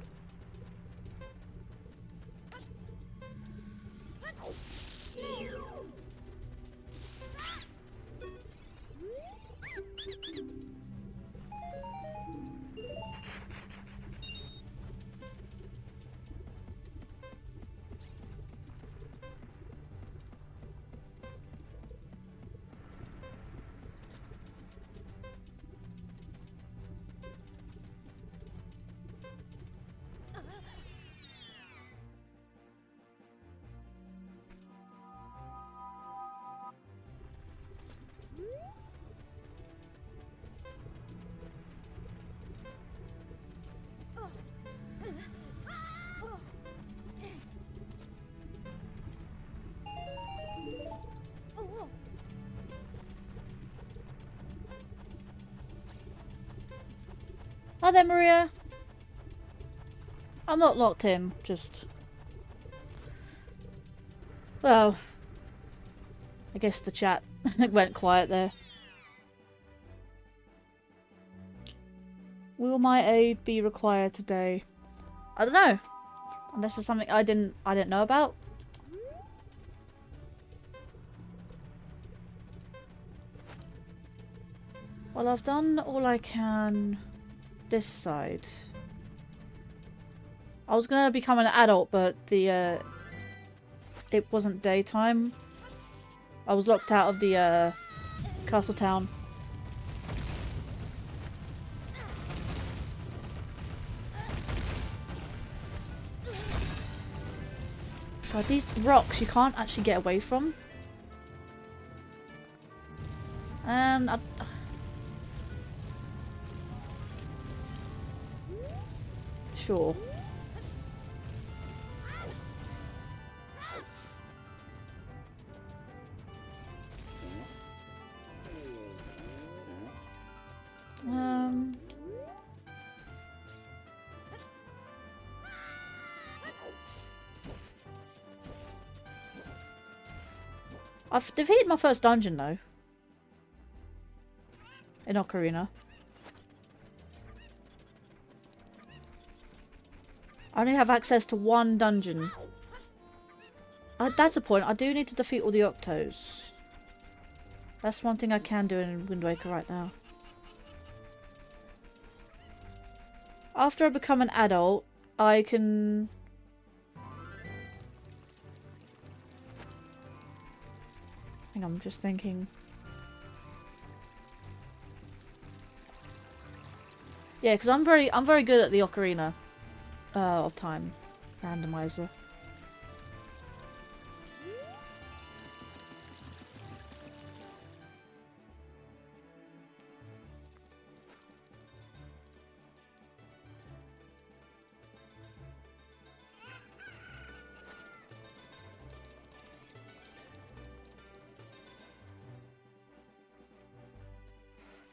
[SPEAKER 1] Hi there, Maria. I'm not locked in, just... Well... I guess the chat went quiet there. Will my aid be required today? I don't know. Unless it's something I didn't know about. Well, I've done all I can this side. I was gonna become an adult, but the it wasn't daytime. I was locked out of the castle town. God, these rocks you can't actually get away from. And sure. I've defeated my first dungeon though. In Ocarina. I only have access to one dungeon. That's the point. I do need to defeat all the Octos. That's one thing I can do in Wind Waker right now. After I become an adult, I can... Hang on, I'm just thinking. Yeah, because I'm very good at the Ocarina of Time randomizer.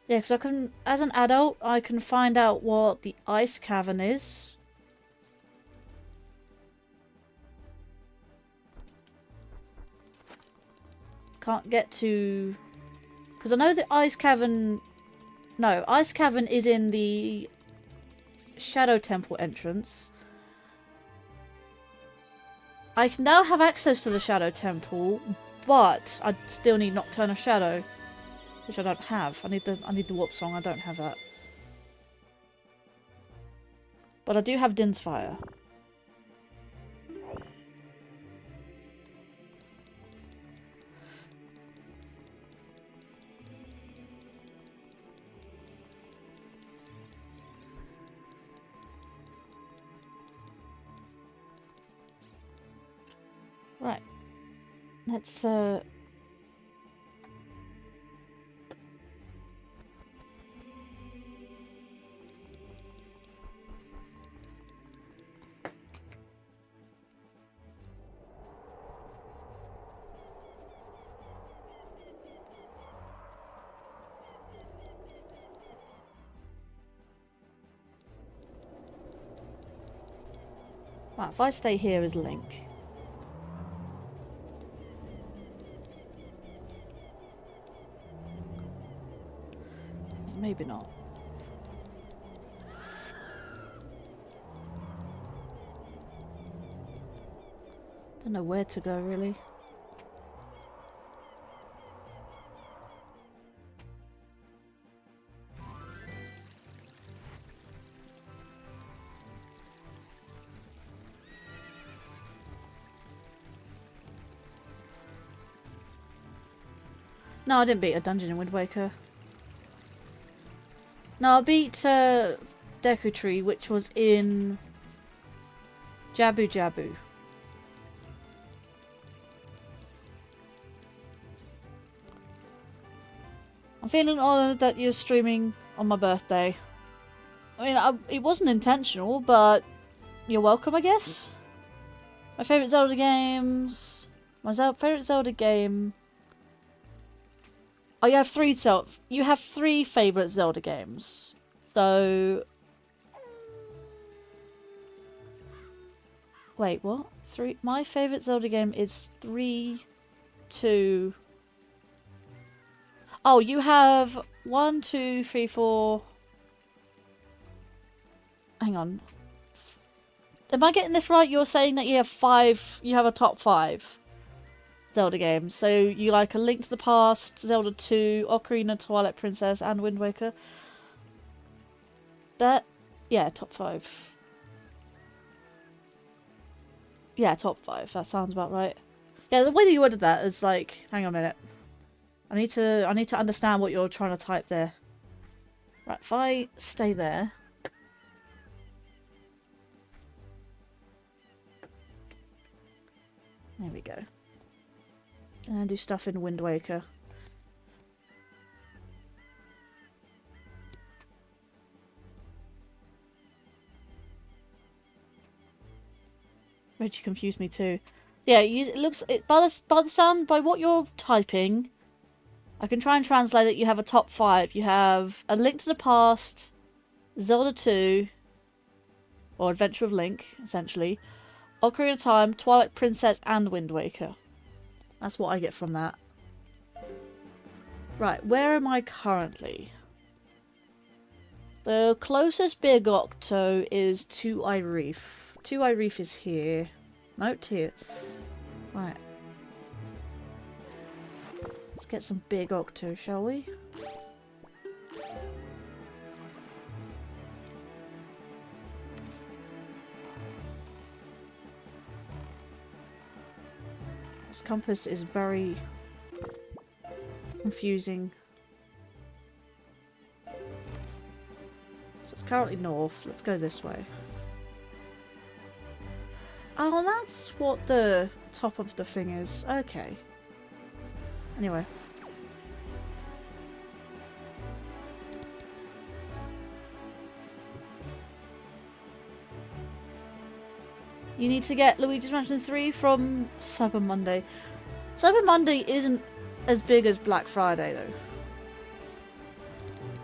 [SPEAKER 1] Yeah, because I can, as an adult, I can find out what the ice cavern is. Can't get to... Because I know the ice cavern... No, ice cavern is in the Shadow Temple entrance. I can now have access to the Shadow Temple, but I still need Nocturne of Shadow. Which I don't have. I need the warp song. I don't have that. But I do have Din's Fire. Right. Let's Right, if I stay here as Link. Maybe not. Don't know where to go, really. No, I didn't beat a dungeon in Wind Waker. No, I beat Deku Tree, which was in Jabu Jabu. I'm feeling honoured that you're streaming on my birthday. I mean, it wasn't intentional, but you're welcome, I guess. My favourite Zelda games... My favourite Zelda game... Oh, you have three favourite Zelda games. So... Wait, what? My favourite Zelda game is 3, 2... Oh, you have 1, 2, 3, 4... Hang on. Am I getting this right? You're saying that you have 5... You have a top 5 Zelda games. So you like A Link to the Past, Zelda 2, Ocarina, Twilight Princess, and Wind Waker. Yeah, top 5. Yeah, top 5. That sounds about right. Yeah, the way that you worded that is like... Hang on a minute. I need to understand what you're trying to type there. Right, if I stay there... There we go. And I do stuff in Wind Waker. Reggie confused me too. Yeah, it looks by the sound, by what you're typing, I can try and translate it. You have a top 5. You have A Link to the Past, Zelda 2, or Adventure of Link, essentially. Ocarina of Time, Twilight Princess, and Wind Waker. That's what I get from that. Right, where am I currently? The closest big octo is to Reef. To Reef is here. No, it's here. Right. Let's get some big octo, shall we? This compass is very confusing. So it's currently north. Let's go this way. Oh, that's what the top of the thing is. Okay. Anyway. You need to get Luigi's Mansion 3 from Cyber Monday. Cyber Monday isn't as big as Black Friday, though.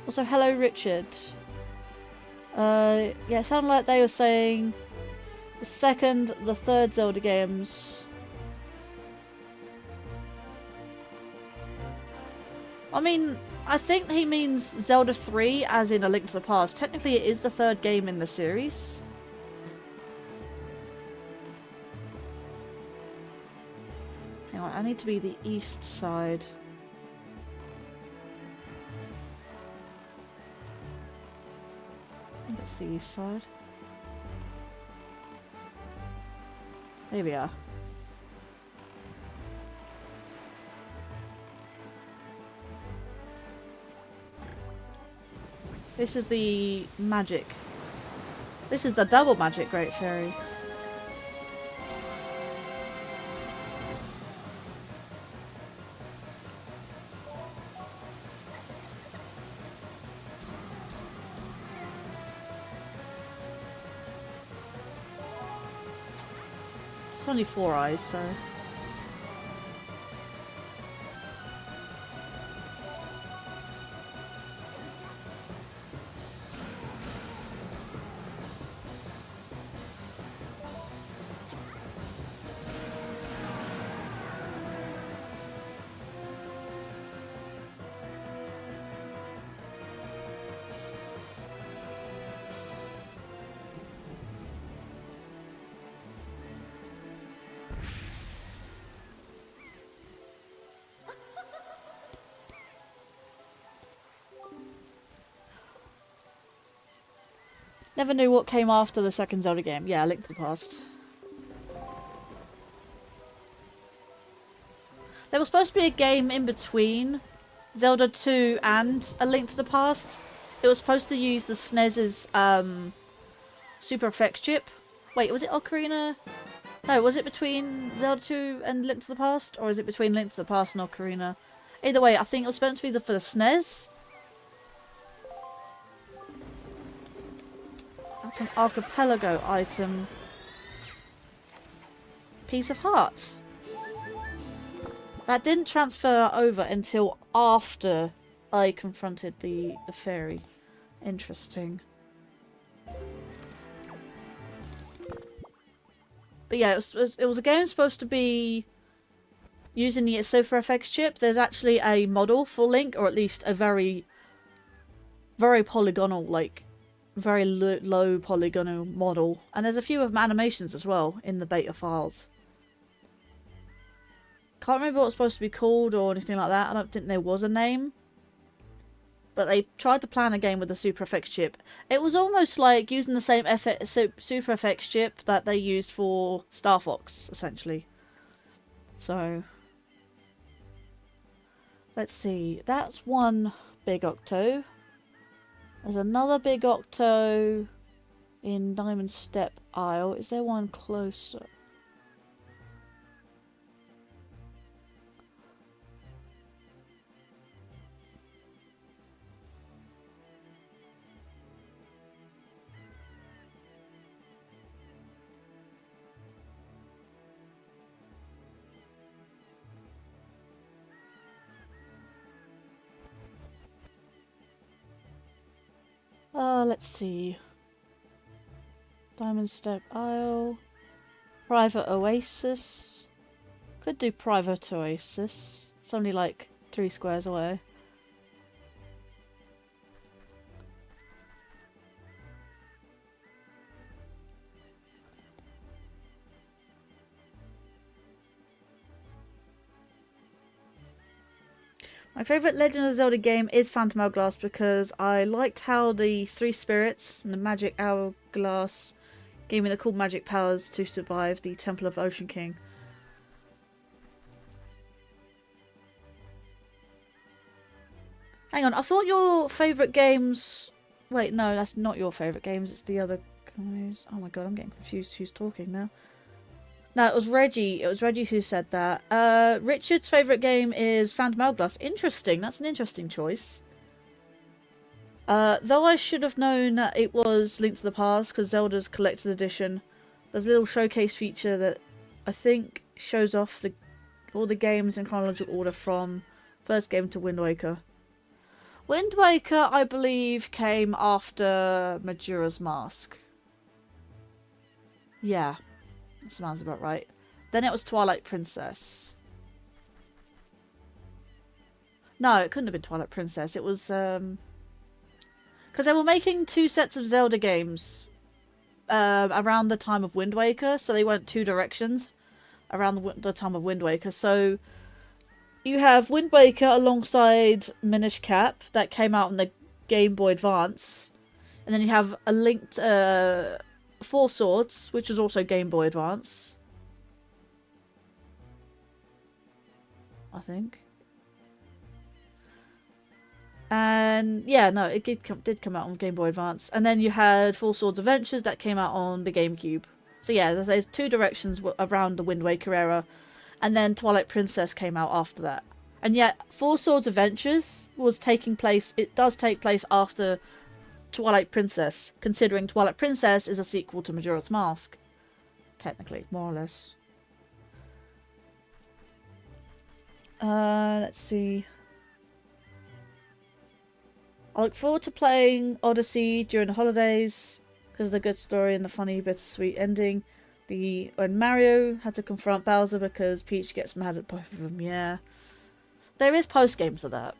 [SPEAKER 1] Also, hello, Richard. Yeah, it sounded like they were saying the second, the third Zelda games. I mean, I think he means Zelda 3 as in A Link to the Past. Technically, it is the third game in the series. Hang on, I need to be the east side. I think it's the east side. Here we are. This is the magic. This is the double magic Great Fairy. It's only 4 eyes, so... Never knew what came after the second Zelda game. Yeah, A Link to the Past. There was supposed to be a game in between Zelda 2 and A Link to the Past. It was supposed to use the SNES's Super Effects chip. Wait, was it Ocarina? No, was it between Zelda 2 and Link to the Past? Or is it between Link to the Past and Ocarina? Either way, I think it was supposed to be for the SNES. That's an archipelago item. Piece of heart. That didn't transfer over until after I confronted the fairy. Interesting. But yeah, it was a game supposed to be using the Super FX chip. There's actually a model for Link, or at least a very polygonal, like, very low polygonal model. And there's a few of them animations as well in the beta files. Can't remember what it's supposed to be called or anything like that. I don't think there was a name. But they tried to plan a game with the Super FX chip. It was almost like using the same Super FX chip that they used for Star Fox, essentially. So, let's see. That's one big octo. There's another big octo in Diamond Step Isle. Is there one closer? Let's see. Diamond Step Isle. Private Oasis. Could do Private Oasis. It's only like 3 squares away. My favourite Legend of Zelda game is Phantom Hourglass because I liked how the three spirits and the magic hourglass gave me the cool magic powers to survive the Temple of Ocean King. Hang on, I thought your favourite games... Wait, no, that's not your favourite games, it's the other guys. Oh my god, I'm getting confused who's talking now. No, it was Reggie. It was Reggie who said that. Richard's favourite game is Phantom Hourglass. Interesting. That's an interesting choice. Though I should have known that it was Link to the Past because Zelda's Collector's Edition. There's a little showcase feature that I think shows off all the games in chronological order from first game to Wind Waker. Wind Waker, I believe, came after Majora's Mask. Yeah. That sounds about right. Then it was Twilight Princess. No, it couldn't have been Twilight Princess. It was, because they were making two sets of Zelda games around the time of Wind Waker, so they went two directions around the time of Wind Waker. So you have Wind Waker alongside Minish Cap that came out on the Game Boy Advance, and then you have a linked Four Swords, which was also Game Boy Advance, I think. And yeah, no, it did come out on Game Boy Advance. And then you had Four Swords Adventures that came out on the GameCube. So yeah, there's two directions around the Wind Waker era. And then Twilight Princess came out after that. And yet, Four Swords Adventures was taking place... It does take place after Twilight Princess, considering Twilight Princess is a sequel to Majora's Mask. Technically, more or less. Let's see. I look forward to playing Odyssey during the holidays because of the good story and the funny bittersweet ending. When Mario had to confront Bowser because Peach gets mad at both of them, yeah. There is post-games of that.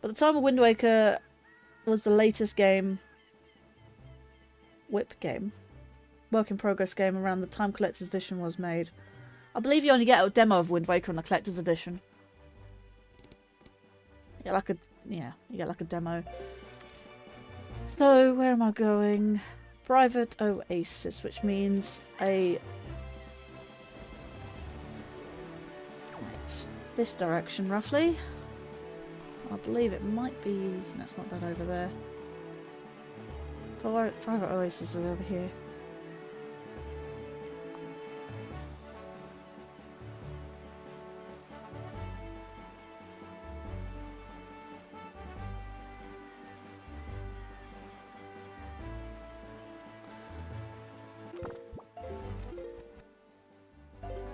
[SPEAKER 1] But the time of Wind Waker was the latest game, WIP game, work in progress game around the time Collector's Edition was made. I believe you only get a demo of Wind Waker on the Collector's Edition. You get like a demo. So, where am I going? Private Oasis, which means this direction, roughly. I believe it might be... That's not that over there. Private Oasis is over here.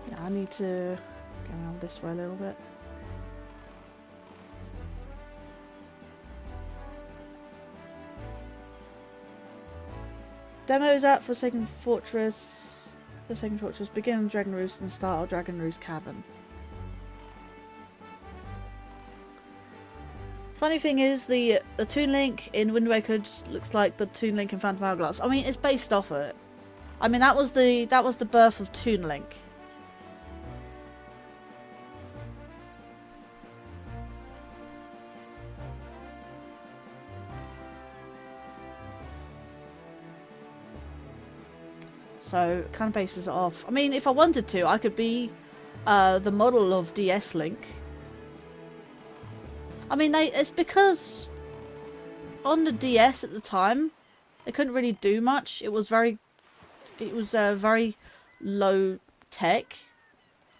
[SPEAKER 1] Yeah, I need to go around this way a little bit. Demos out for Second Fortress. The Second Fortress, beginning of Dragon Roost and start of Dragon Roost Cavern. Funny thing is, the Toon Link in Wind Waker just looks like the Toon Link in Phantom Hourglass. I mean, it's based off it. I mean, that was the birth of Toon Link. So, kind of bases it off. I mean, if I wanted to, I could be the model of DS Link. I mean, it's because on the DS at the time, they couldn't really do much. It was very low tech,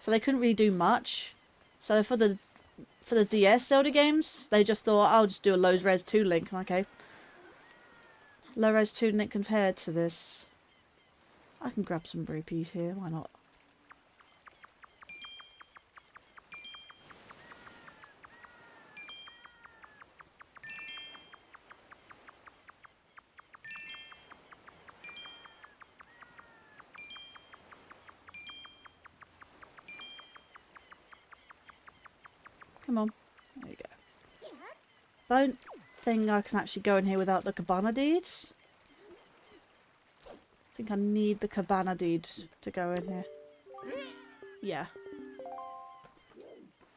[SPEAKER 1] so they couldn't really do much. So for the DS Zelda games, they just thought, I'll just do a low res 2 Link. Okay, low res 2 Link compared to this. I can grab some rupees here, why not? Come on. There you go. Don't think I can actually go in here without the Cabana Deed. I think I need the Cabana Deed to go in here. Yeah.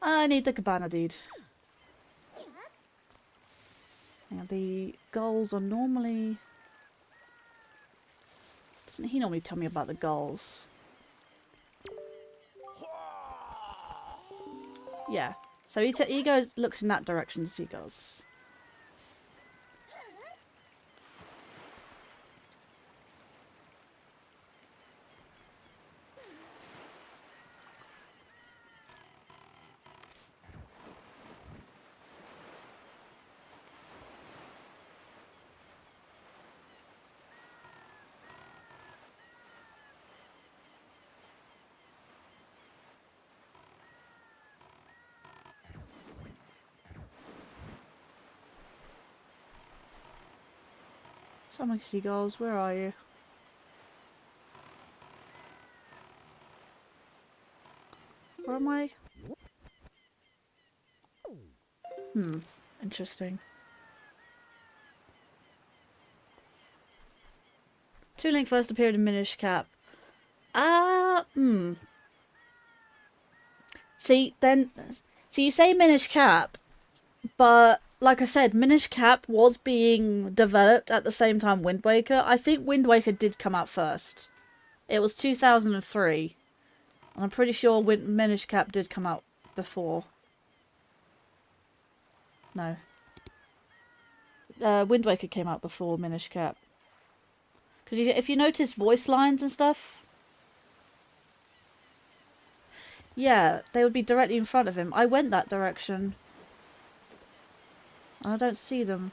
[SPEAKER 1] I need the cabana deed. Now the goals are normally... Doesn't he normally tell me about the goals? Yeah. So he goes, looks in that direction as he goes. So many seagulls, where are you? Where am I? Interesting. Two Link first appeared in Minish Cap. See, you say Minish Cap, but like I said, Minish Cap was being developed at the same time Wind Waker. I think Wind Waker did come out first. It was 2003. And I'm pretty sure Minish Cap did come out before. No. Wind Waker came out before Minish Cap. Because if you notice voice lines and stuff... Yeah, they would be directly in front of him. I went that direction. And I don't see them.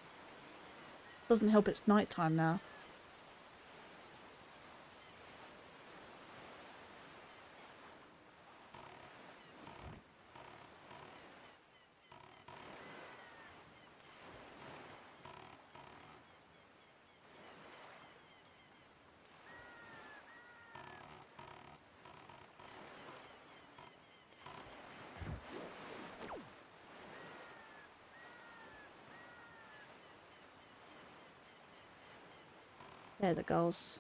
[SPEAKER 1] Doesn't help it's nighttime now. There the goals.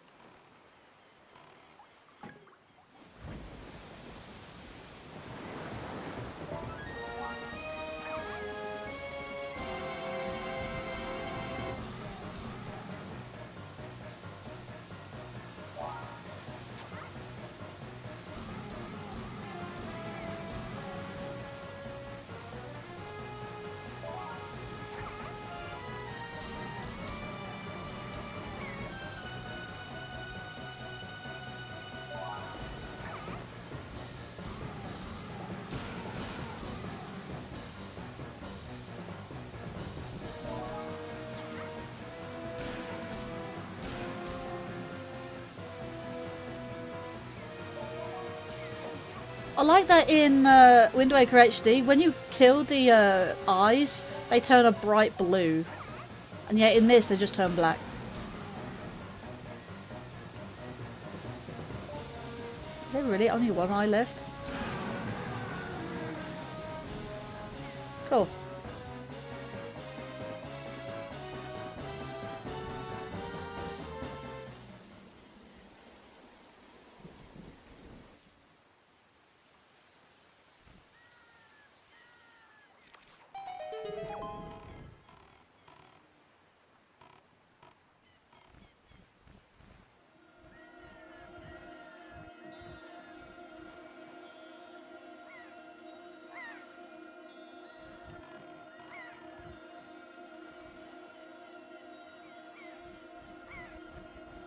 [SPEAKER 1] I like that in Wind Waker HD, when you kill the eyes, they turn a bright blue. And yet in this, they just turn black. Is there really only one eye left? Cool.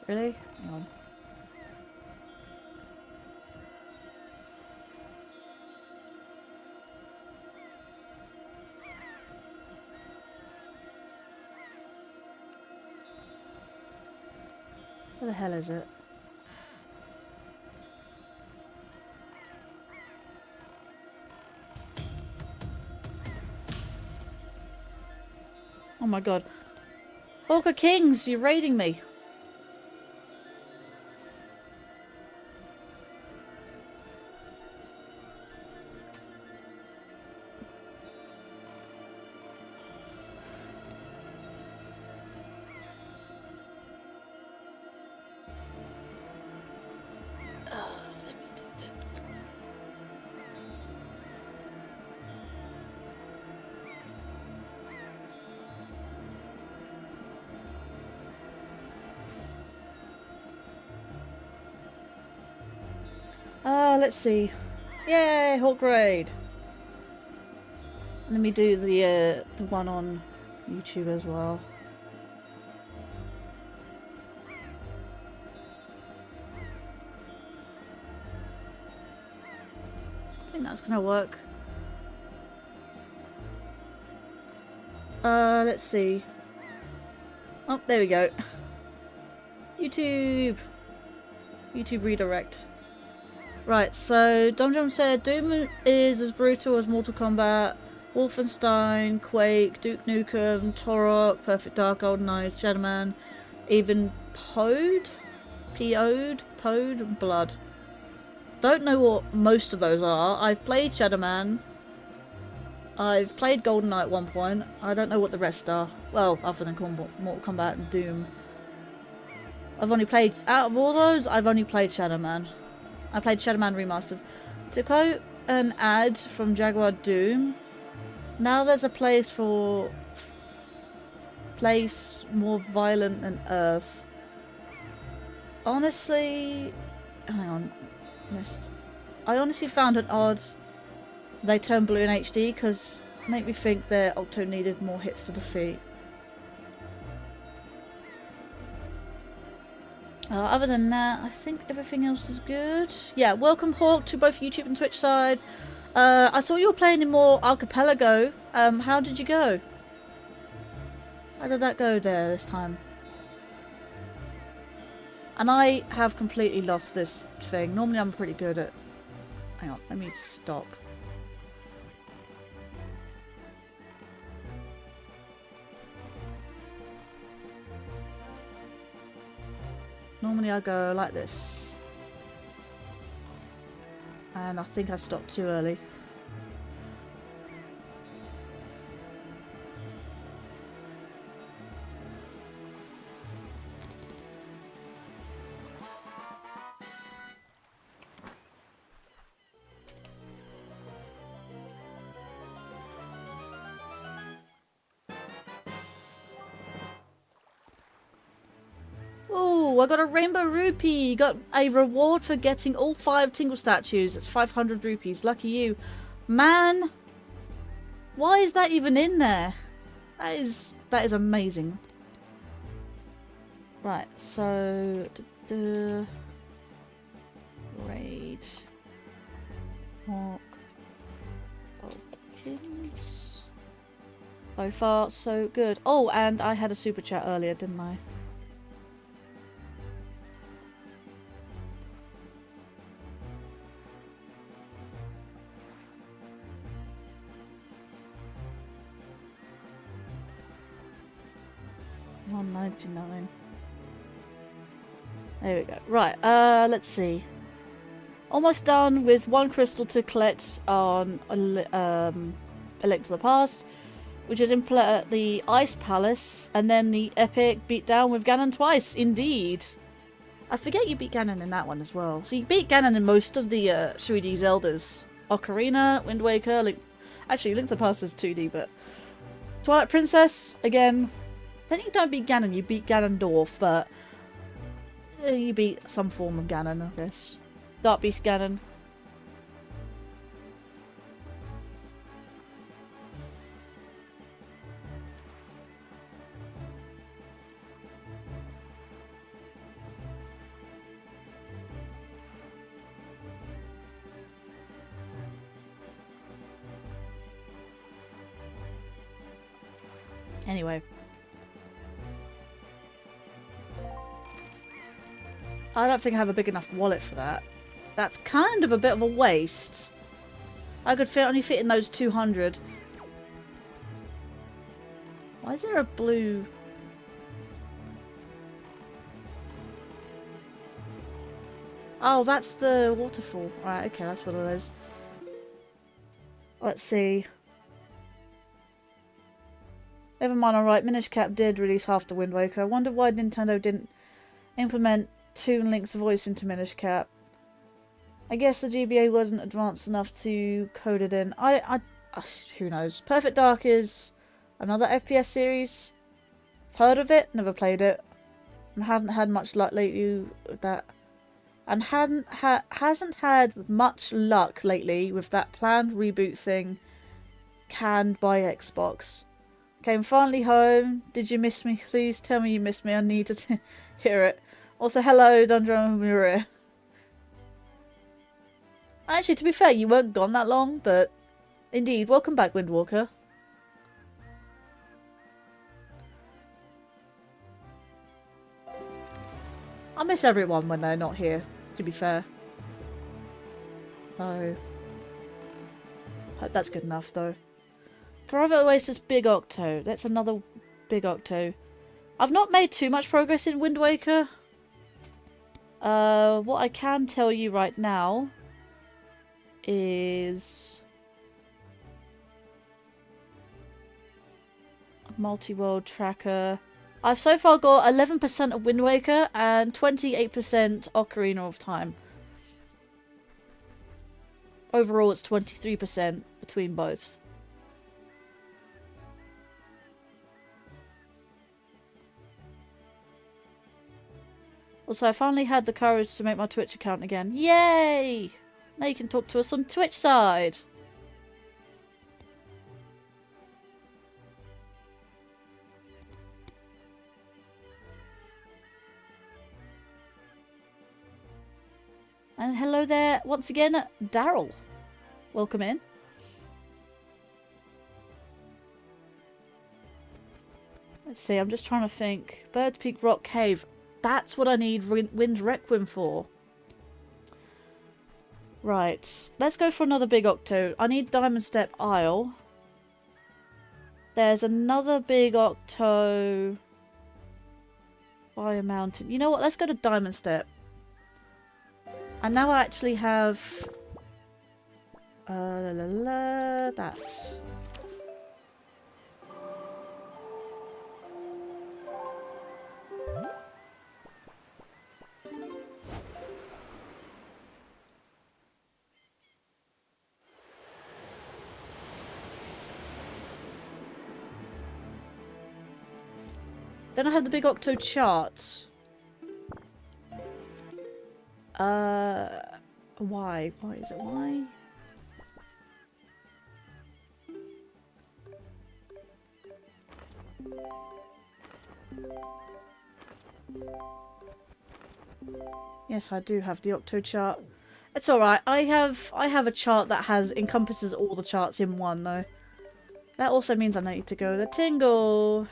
[SPEAKER 1] Really? Hang on. Where the hell is it? Oh my god. Orca Kings, you're raiding me. Let's see. Yay, Hawk Raid. Let me do the one on YouTube as well. I think that's gonna work. Let's see. Oh, there we go. YouTube redirect. Right, so Dom said Doom is as brutal as Mortal Kombat, Wolfenstein, Quake, Duke Nukem, Torok, Perfect Dark, GoldenEye, Shadowman, even Pode, and Blood. Don't know what most of those are. I've played Shadowman. I've played GoldenEye at one point. I don't know what the rest are. Well, other than Mortal Kombat and Doom. I've only played, out of all those, I've only played Shadowman. I played Shadowman Remastered. To quote an ad from Jaguar Doom, now there's a place more violent than Earth. Honestly, hang on, missed. I honestly found it odd they turned blue in HD because make me think their Octo needed more hits to defeat. Other than that, I think everything else is good. Yeah, welcome Hawk to both YouTube and Twitch side. I saw you were playing in more Archipelago. How did you go? How did that go there this time? And I have completely lost this thing. Normally I'm pretty good at... Hang on, let me stop. Normally I go like this. And I think I stopped too early. Oh, I got a rainbow rupee. Got a reward for getting all 5 tingle statues. It's 500 rupees. Lucky you. Man, why is that even in there? That is amazing. Right, so raid Hawk Kings. So far, so good. Oh, and I had a super chat earlier, didn't I? $1.99. There we go. Right, let's see. Almost done with 1 crystal to collect on A Link to the Past, which is in the Ice Palace, and then the epic beatdown with Ganon twice. Indeed. I forget you beat Ganon in that one as well. So you beat Ganon in most of the 3D Zeldas. Ocarina, Wind Waker, Actually, Link to the Past is 2D, but... Twilight Princess, again... I think you don't beat Ganon, you beat Ganondorf, but you beat some form of Ganon, I guess. Dark Beast Ganon. Anyway. I don't think I have a big enough wallet for that. That's kind of a bit of a waste. I could only fit in those 200. Why is there a blue... Oh, that's the waterfall. Right, okay, that's what it is. Let's see. Never mind, alright. Minish Cap did release half the Wind Waker. I wonder why Nintendo didn't implement Toon Link's voice into Minish Cap. I guess the GBA wasn't advanced enough to code it in. Who knows? Perfect Dark is another FPS series. I've heard of it, never played it. I haven't had much luck lately with that. and hasn't had much luck lately with that planned reboot thing canned by Xbox. Okay, I'm finally home. Did you miss me? Please tell me you missed me. I need to hear it. Also, hello, Dundrum Murir. Actually, to be fair, you weren't gone that long, but indeed, welcome back, Windwalker. I miss everyone when they're not here, to be fair. So, hope that's good enough, though. Private Oasis Big Octo. That's another Big Octo. I've not made too much progress in Wind Waker. What I can tell you right now is multi-world tracker. I've so far got 11% of Wind Waker and 28% Ocarina of Time. Overall, it's 23% between both. Also, I finally had the courage to make my Twitch account again. Yay! Now you can talk to us on Twitch side. And hello there, once again, Daryl. Welcome in. Let's see, I'm just trying to think. Bird Peak Rock Cave. That's what I need Wind Requiem for. Right, let's go for another Big Octo. I need Diamond Step Isle. There's another Big Octo. Fire Mountain. You know what, let's go to Diamond Step. And now I actually have... that. Then I have the Big Octo chart. Why? Why is it why? Yes, I do have the Octo chart. It's alright. I have a chart that encompasses all the charts in one though. That also means I need to go the Tingle.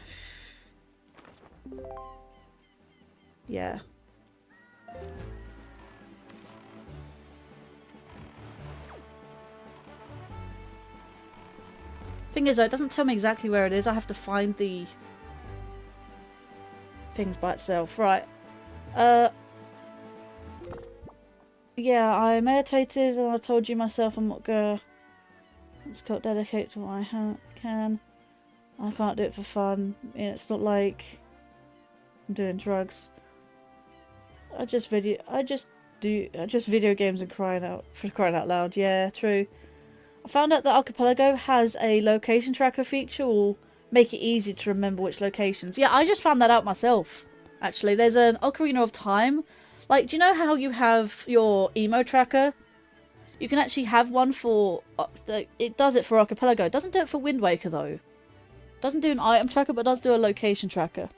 [SPEAKER 1] Yeah. Thing is though, it doesn't tell me exactly where it is. I have to find the things by itself. Right. Yeah, I meditated and I told you myself I'm not gonna... It's got dedicate to what I can. I can't do it for fun. It's not like I'm doing drugs. I just video games and crying out loud. Yeah, true. I found out that Archipelago has a location tracker feature will make it easy to remember which locations. Yeah, I just found that out myself. Actually, there's an Ocarina of Time. Like, do you know how you have your emo tracker? You can actually have one for... it does it for Archipelago. It doesn't do it for Wind Waker, though. Doesn't do an item tracker, but does do a location tracker.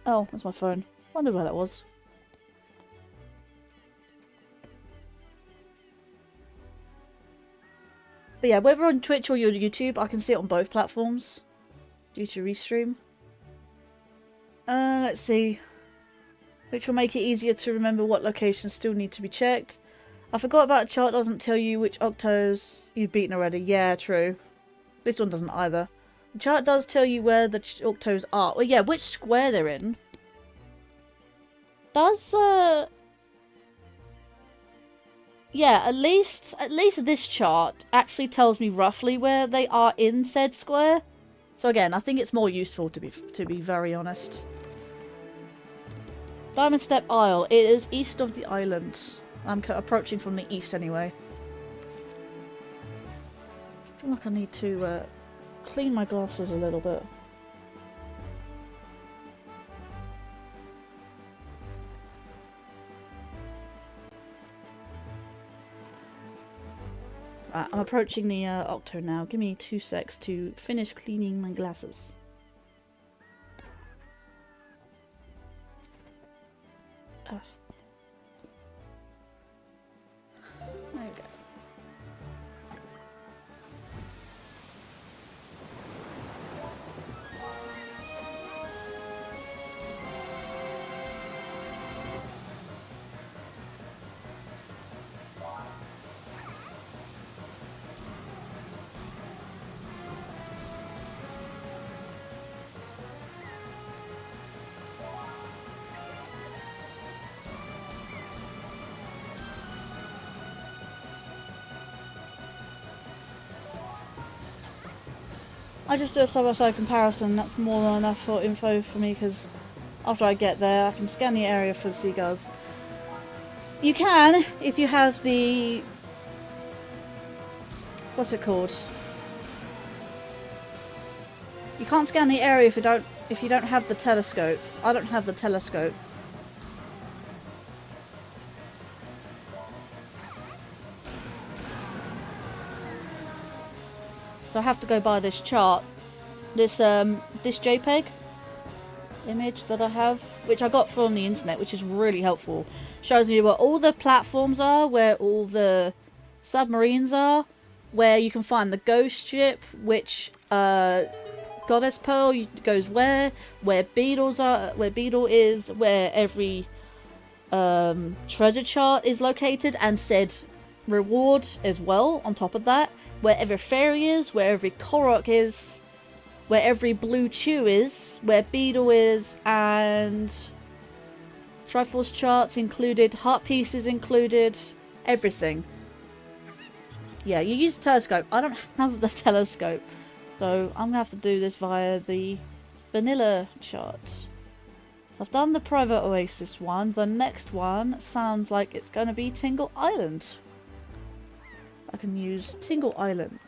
[SPEAKER 1] Oh, that's my phone. Wonder where that was. But yeah, whether on Twitch or your YouTube, I can see it on both platforms. Due to Restream. Let's see. Which will make it easier to remember what locations still need to be checked. I forgot about a chart doesn't tell you which Octos you've beaten already. Yeah, true. This one doesn't either. The chart does tell you where the Octos are. Well, yeah, which square they're in. Does, yeah, at least this chart actually tells me roughly where they are in said square. So again, I think it's more useful to be very honest. Diamond Step Isle. It is east of the island. I'm approaching from the east anyway. I feel like I need to clean my glasses a little bit. Right, I'm approaching the Octo now. Give me 2 secs to finish cleaning my glasses. Ugh. There we go. I just do a side-by-side comparison. That's more than enough for info for me, because after I get there I can scan the area for seagulls. You can, if you have the... what's it called? You can't scan the area if you don't have the telescope. I don't have the telescope. So I have to go by this chart, this JPEG image that I have, which I got from the internet, which is really helpful. Shows me where all the platforms are, where all the submarines are, where you can find the ghost ship, which Goddess Pearl goes where Beetles are, where Beetle is, where every treasure chart is located, and said reward as well on top of that, where every fairy is, where every Korok is, where every blue chew is, where Beetle is, and Triforce charts included, heart pieces included, everything. Yeah, you use the telescope. I don't have the telescope, so I'm gonna have to do this via the vanilla chart. So I've done the private oasis one. The next one sounds like it's gonna be Tingle Island. I can use Tingle Island.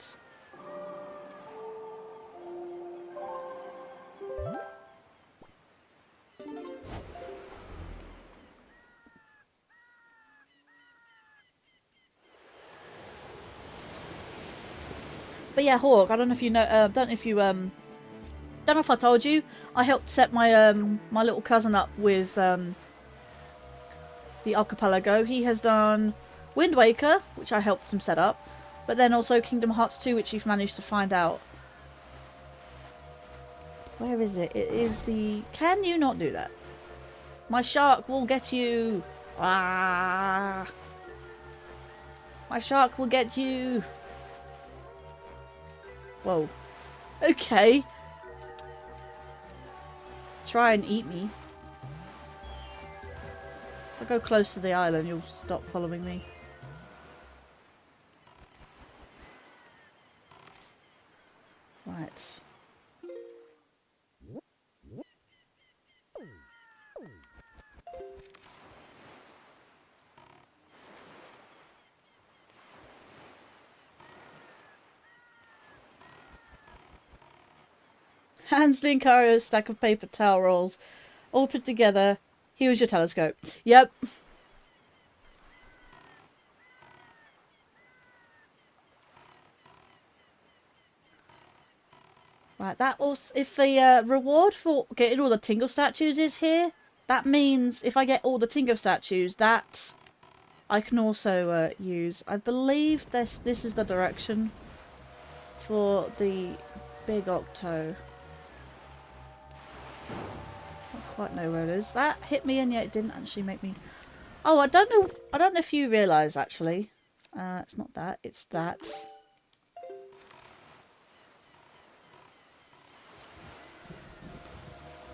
[SPEAKER 1] But yeah, Hawk, I don't know if you know, don't know if I told you, I helped set my my little cousin up with the Archipelago. He has done Wind Waker, which I helped him set up, but then also Kingdom Hearts 2, which you've managed to find out. Where is it? It is the... Can you not do that? My shark will get you! Ah! My shark will get you! Whoa. Okay. Try and eat me. If I go close to the island, you'll stop following me. Right. Hans Linkario's stack of paper towel rolls, all put together. Here was your telescope. Yep. Right, that also, if the reward for getting all the Tingle statues is here, that means if I get all the Tingle statues, that I can also use. I believe this is the direction for the big Octo. Don't quite know where it is. That hit me, and yet it didn't actually make me. Oh, I don't know if you realise actually. It's not that. It's that.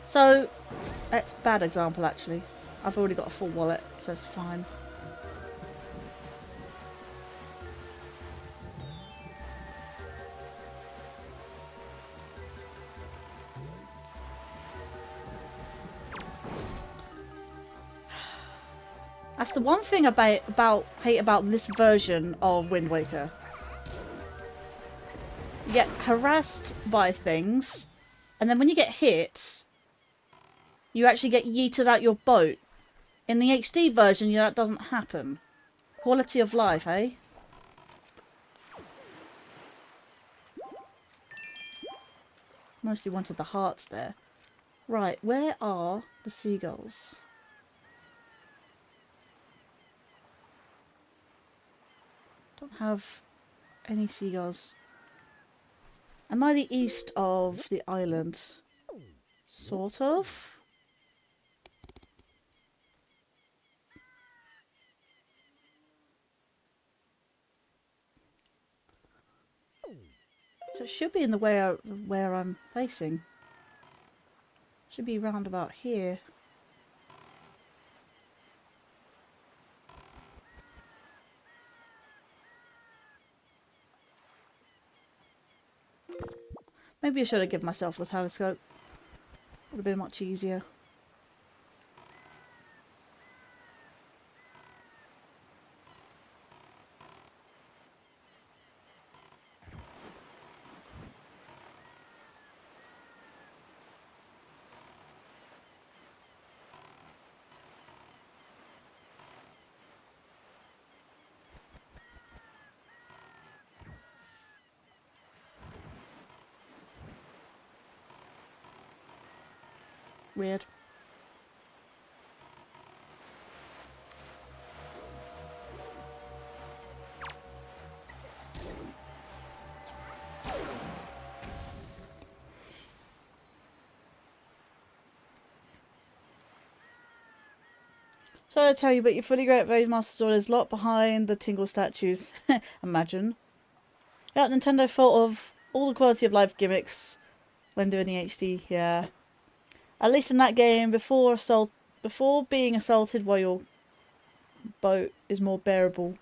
[SPEAKER 1] So, that's a bad example actually. I've already got a full wallet, so it's fine. That's the one thing I hate about this version of Wind Waker. You get harassed by things, and then when you get hit, you actually get yeeted out your boat. In the HD version, that doesn't happen. Quality of life, eh? Mostly wanted the hearts there. Right, where are the seagulls? Don't have any seagulls. Am I the east of the island? Sort of. So it should be in the way where I'm facing. Should be round about here. Maybe I should have given myself the telescope. Would have been much easier. Weird. So I tell you, but your fully great Blade Master Sword is locked behind the Tingle statues. Imagine. Yeah, Nintendo thought of all the quality of life gimmicks when doing the HD. Yeah. At least in that game, before being assaulted while your boat is more bearable.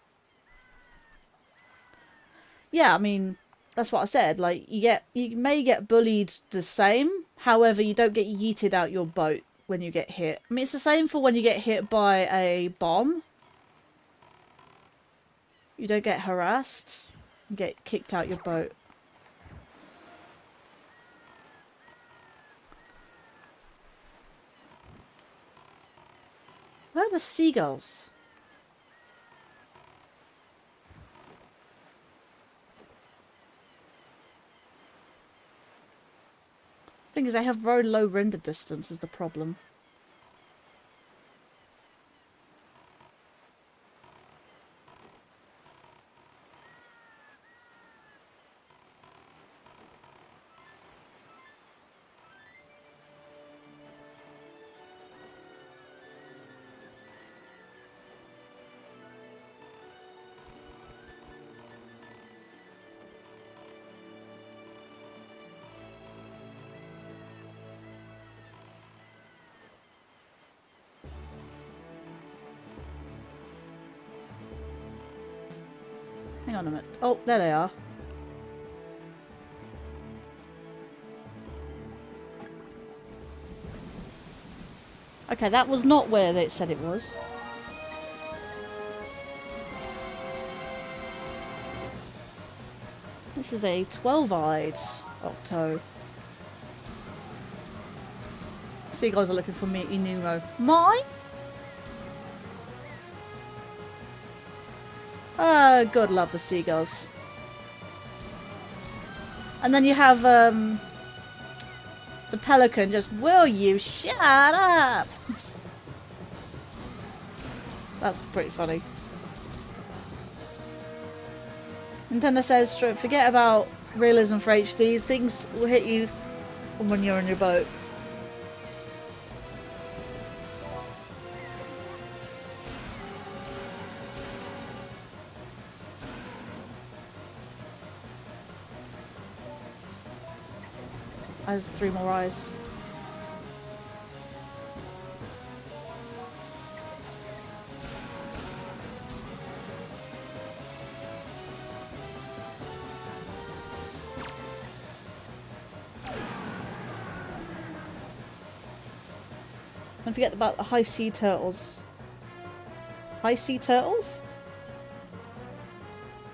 [SPEAKER 1] Yeah, I mean, that's what I said. Like, you may get bullied the same. However, you don't get yeeted out your boat when you get hit. I mean, it's the same for when you get hit by a bomb. You don't get harassed. You get kicked out your boat. Where are the seagulls? Thing is, they have very low render distance is the problem. Hang on a minute. Oh, there they are. Okay, that was not where they said it was. This is a 12-eyed Octo. Seagulls are looking for me, Inumo. Mine? Oh, God love the seagulls. And then you have the pelican just, will you shut up? That's pretty funny. Nintendo says, forget about realism for HD. Things will hit you from when you're in your boat. Has 3 more eyes. Don't forget about the high sea turtles. High sea turtles?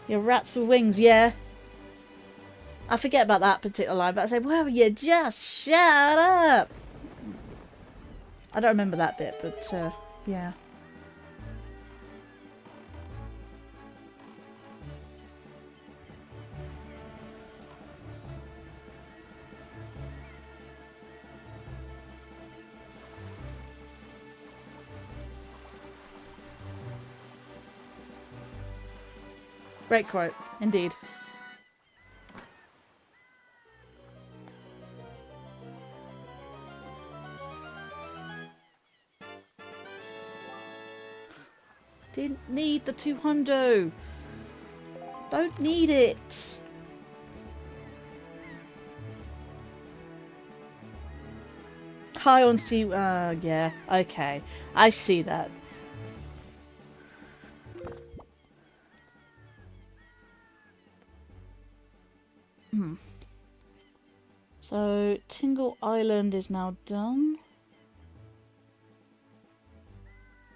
[SPEAKER 1] Your rats with wings, yeah. I forget about that particular line, but I say, well, you just shut up. I don't remember that bit, but yeah. Great quote, indeed. Didn't need the 200. Don't need it. High on sea. Yeah. Okay. I see that. So, Tingle Island is now done.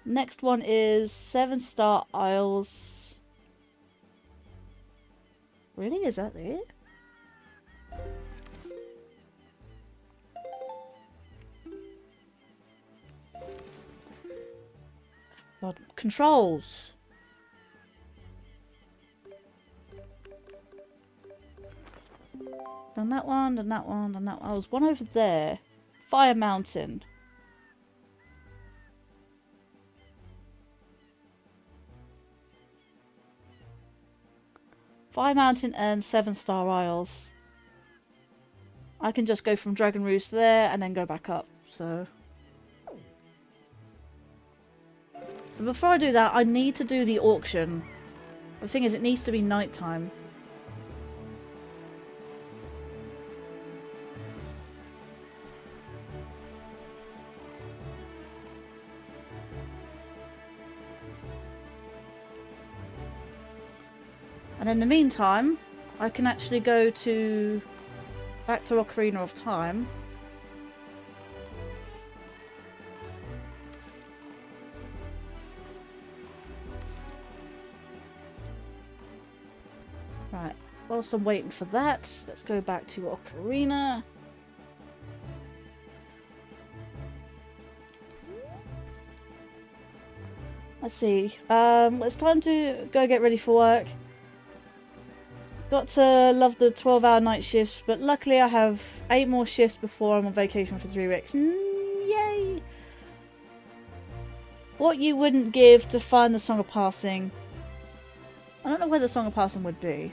[SPEAKER 1] Next one is 7-Star Isles. Really? Is that it? God. Controls. Done that one, done that one, done that one. Oh, there's one over there. Fire Mountain. Fire Mountain and 7-Star Isles. I can just go from Dragon Roost there and then go back up, so... But before I do that, I need to do the auction. The thing is, it needs to be nighttime. And in the meantime, I can actually go to back to Ocarina of Time. Right, whilst I'm waiting for that, let's go back to Ocarina. Let's see. It's time to go get ready for work. Got to love the 12-hour night shifts, but luckily I have 8 more shifts before I'm on vacation for 3 weeks. Yay! What you wouldn't give to find the Song of Passing. I don't know where the Song of Passing would be.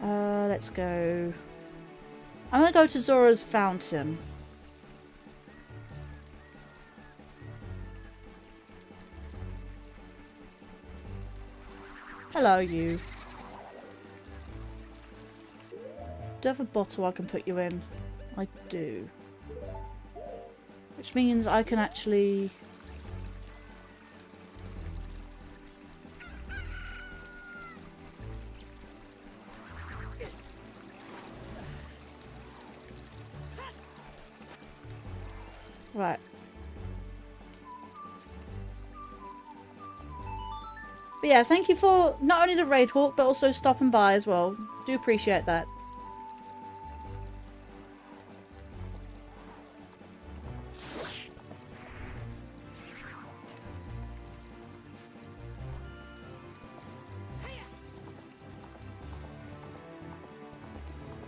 [SPEAKER 1] Let's go. I'm gonna go to Zora's Fountain. Hello, you. Do I have a bottle I can put you in? I do. Which means I can actually... Right. But yeah, thank you for not only the raid hawk, but also stopping by as well. Do appreciate that.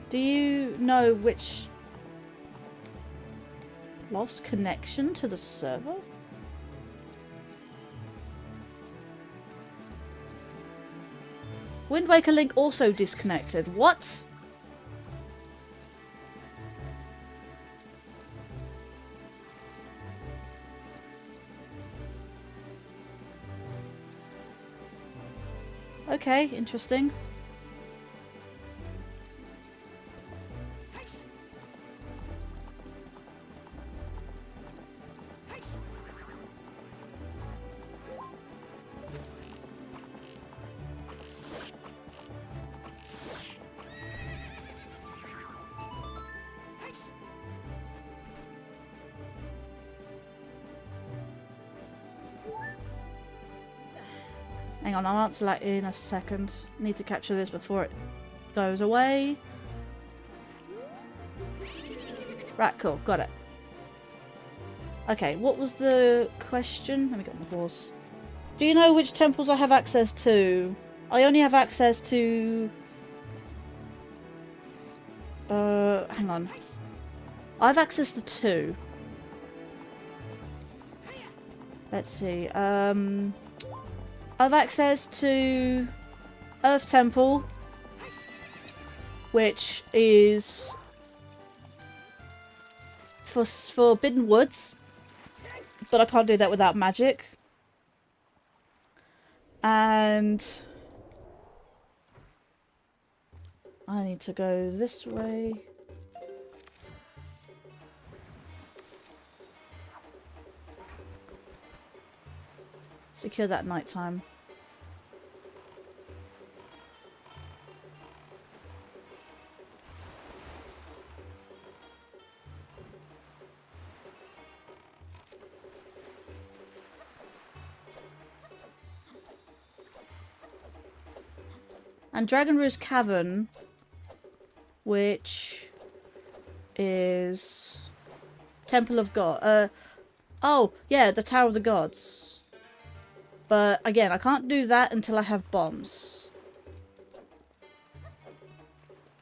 [SPEAKER 1] Do you know which... Lost connection to the server? Wind Waker Link also disconnected. What? Okay, interesting. Hang on, I'll answer that in a second. Need to capture this before it goes away. Right, cool, got it. Okay, what was the question? Let me get on the horse. Do you know which temples I have access to? I only have access to... hang on. I have access to 2. Let's see. I have access to Earth Temple, which is for Forbidden Woods, but I can't do that without magic. And I need to go this way. Secure that nighttime. And Dragon Roost Cavern, which is Temple of God. Oh, yeah, the Tower of the Gods. But again, I can't do that until I have bombs.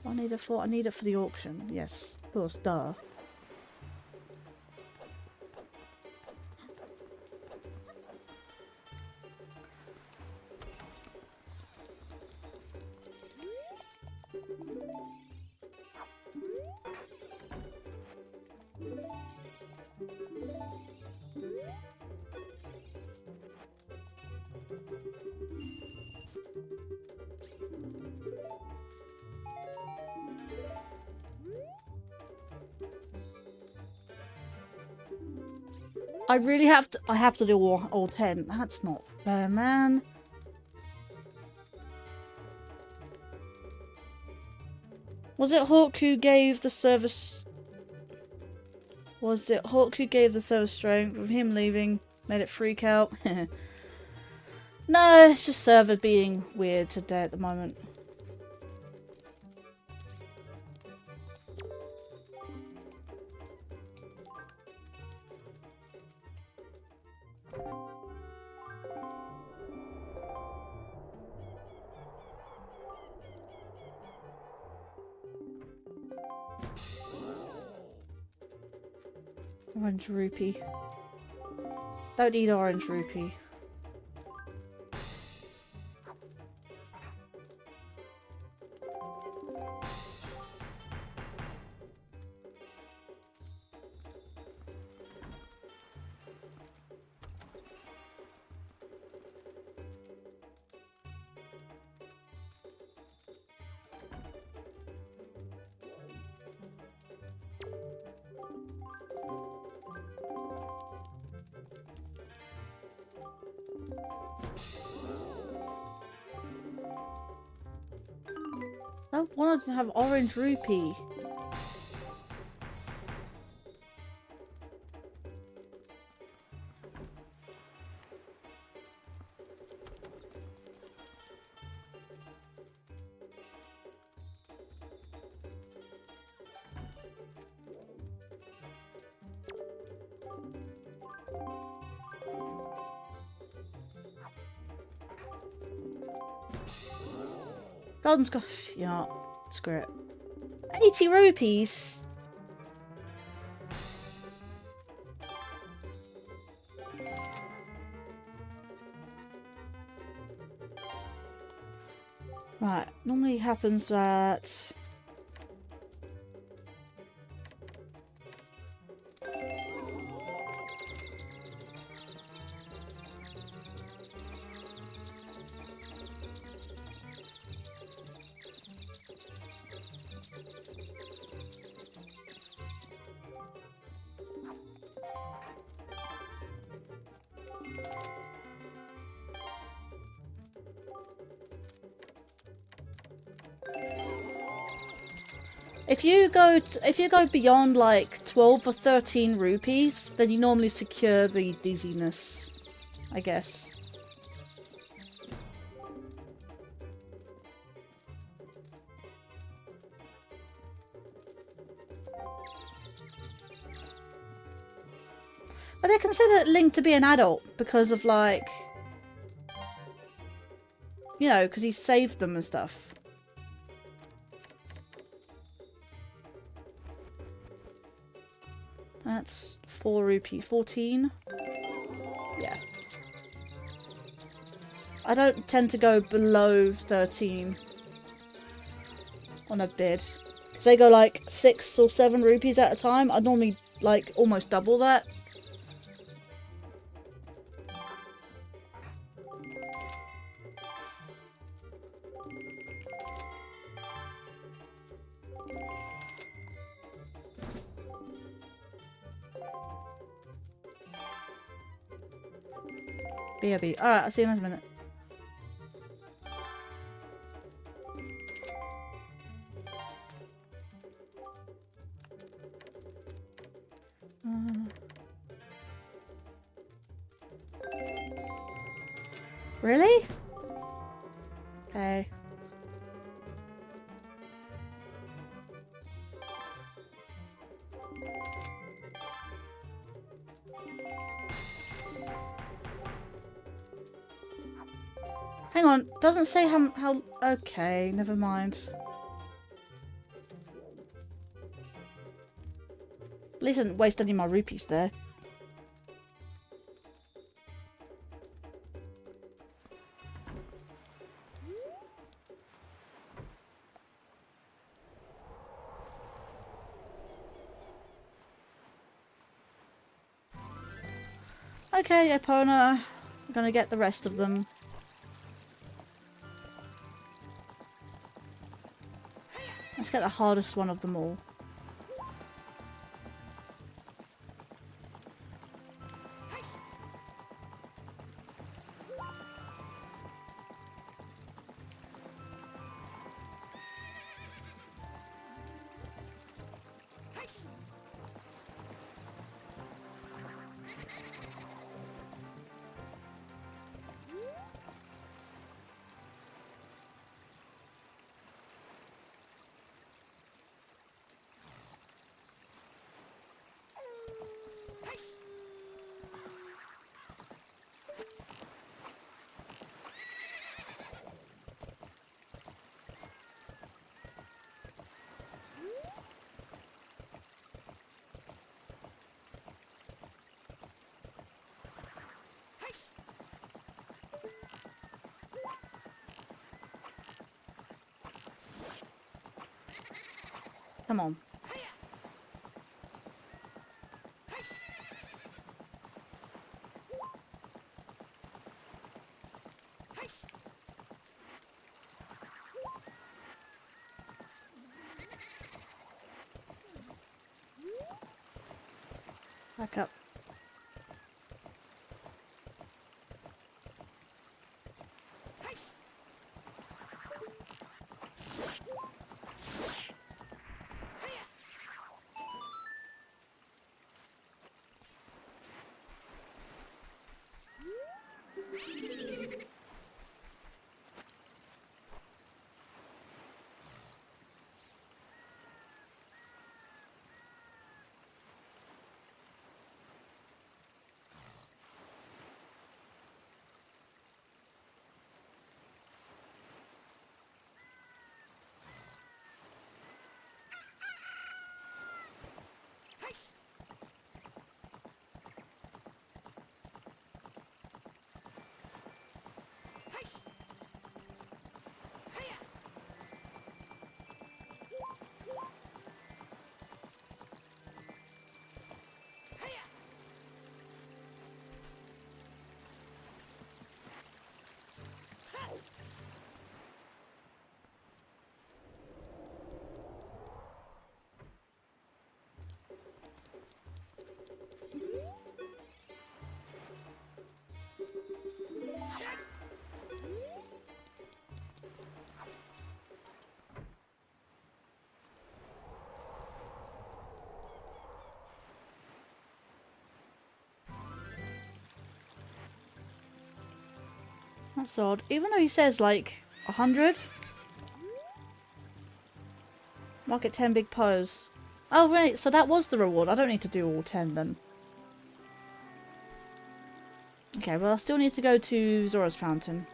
[SPEAKER 1] What I need it for? I need it for the auction. Yes, of course, duh. I really have to. I have to do all 10. That's not fair, man. Was it Hawk who gave the service? Was it Hawk who gave the service strength? With him leaving, made it freak out. No, it's just server being weird today at the moment. Orange rupee. Don't need orange rupee. I wanted to have orange rupee. Golden Scoff. Yeah, screw it. 80 rupees. Right, normally happens that if you go beyond like 12 or 13 rupees, then you normally secure the dizziness, I guess. But they consider Link to be an adult because of like, you know, because he saved them and stuff. That's 4 rupee, 14. Yeah. I don't tend to go below 13 on a bid. Because they go like 6 or 7 rupees at a time. I normally like almost double that. BRB. Alright, I'll see you in a minute. Really? Okay. Hang on, doesn't say how... Okay, never mind. At least I didn't waste any of my rupees there. Okay, Epona. I'm gonna get the rest of them. Let's get the hardest one of them all. Come on. Back up. That's odd. Even though he says like 100. Market 10 big pose. Oh right, so that was the reward. I don't need to do all 10 then. Okay, well I still need to go to Zora's Fountain.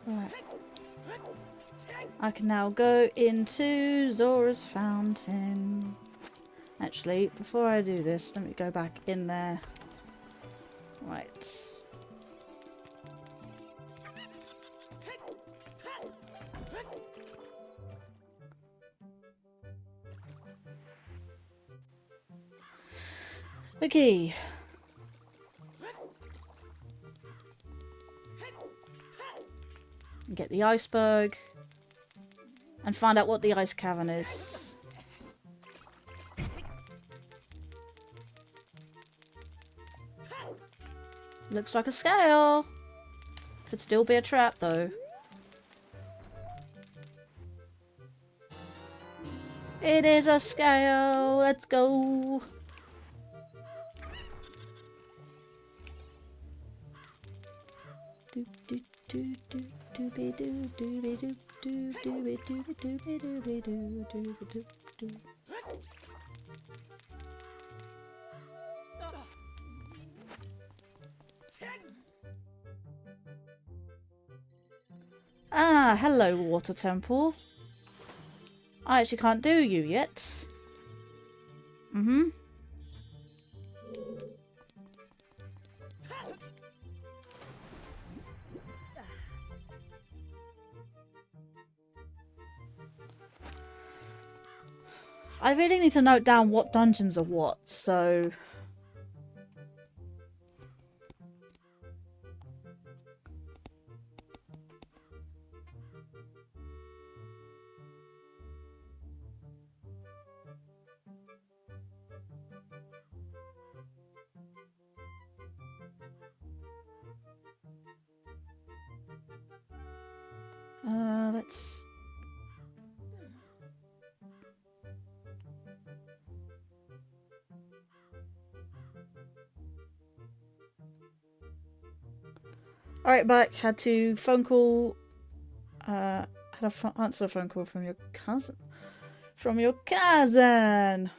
[SPEAKER 1] Right. I can now go into Zora's Fountain. Actually, before I do this, let me go back in there. Right. Okay. Get the iceberg. And find out what the ice cavern is. Looks like a scale. Could still be a trap though. It is a scale. Let's go. Do do do do do be do do be do do do be do do be do be do do be do do. Ah, hello, water temple. I actually can't do you yet. Mm-hmm. I really need to note down what dungeons are what, so... let's... Alright, back. Had to phone call... had to answer a phone call from your cousin. From your cousin!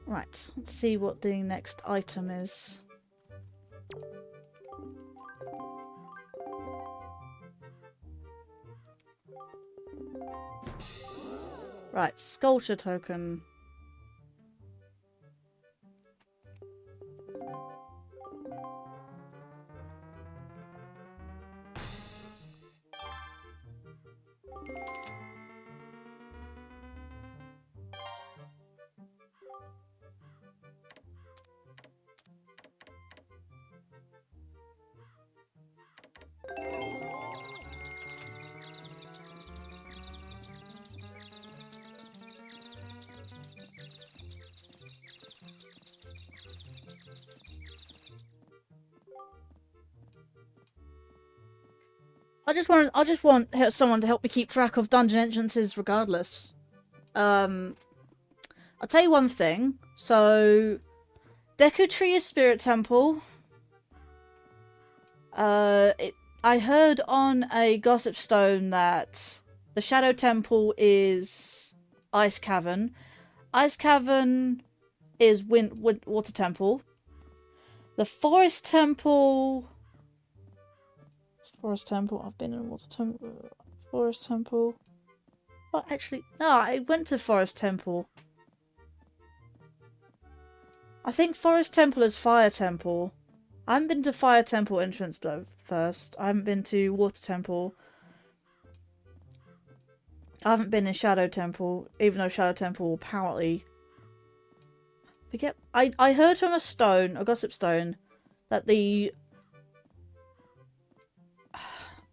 [SPEAKER 1] Right, let's see what the next item is. Right, sculpture token. I just want someone to help me keep track of dungeon entrances regardless. I'll tell you one thing. So, Deku Tree is Spirit Temple. I heard on a Gossip Stone that the Shadow Temple is Ice Cavern. Ice Cavern is Water Temple. The Forest Temple... Forest Temple. I've been in Water Temple. Forest Temple. Well, actually, no, I went to Forest Temple. I think Forest Temple is Fire Temple. I haven't been to Fire Temple entrance though first. I haven't been to Water Temple. I haven't been in Shadow Temple, even though Shadow Temple apparently... I heard from a Gossip Stone, that the...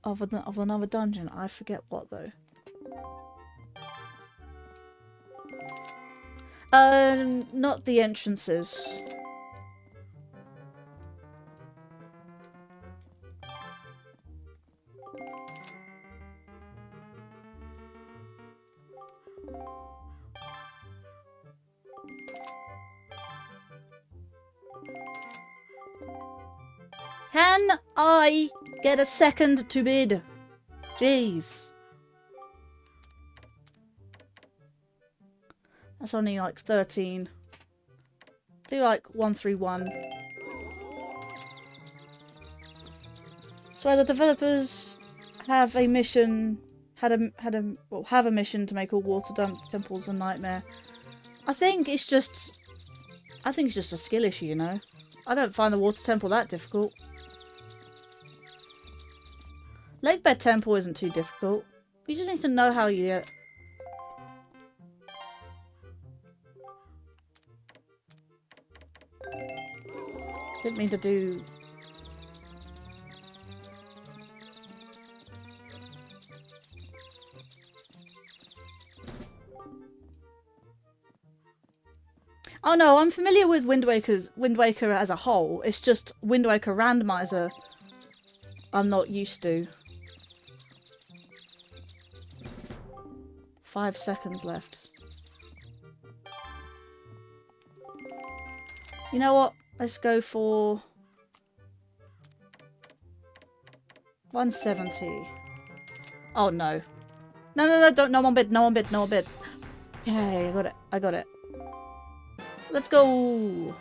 [SPEAKER 1] of another dungeon. I forget what though. Not the entrances. Can I get a second to bid? Jeez. That's only like 13. Do like 131. So the developers have a mission, have a mission to make all water temples a nightmare. I think it's just a skill issue, you know. I don't find the water temple that difficult. Lakebed temple isn't too difficult. You just need to know how you get. Didn't mean to do. Oh no, I'm familiar with Wind Waker as a whole. It's just Wind Waker Randomiser I'm not used to. 5 seconds left. You know what? Let's go for 170. Oh no. No, don't, no one bid, no one bid, no one bid. Okay, I got it, I got it. Let's go!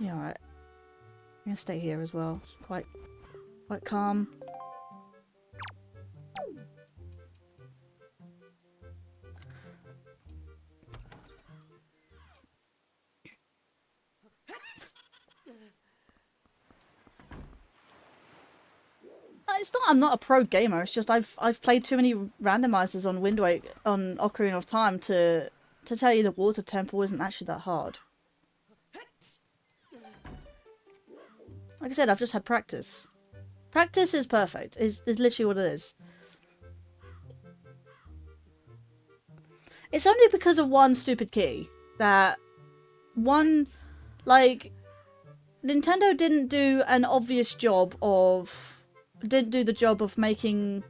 [SPEAKER 1] Yeah, alright. I'm gonna stay here as well. It's quite calm. It's not I'm not a pro gamer, it's just I've played too many randomizers on on Ocarina of Time to tell you the water temple isn't actually that hard. Like I said, I've just had practice. Practice is perfect. Is literally what it is. It's only because of one stupid key that like Nintendo didn't do an obvious job of making.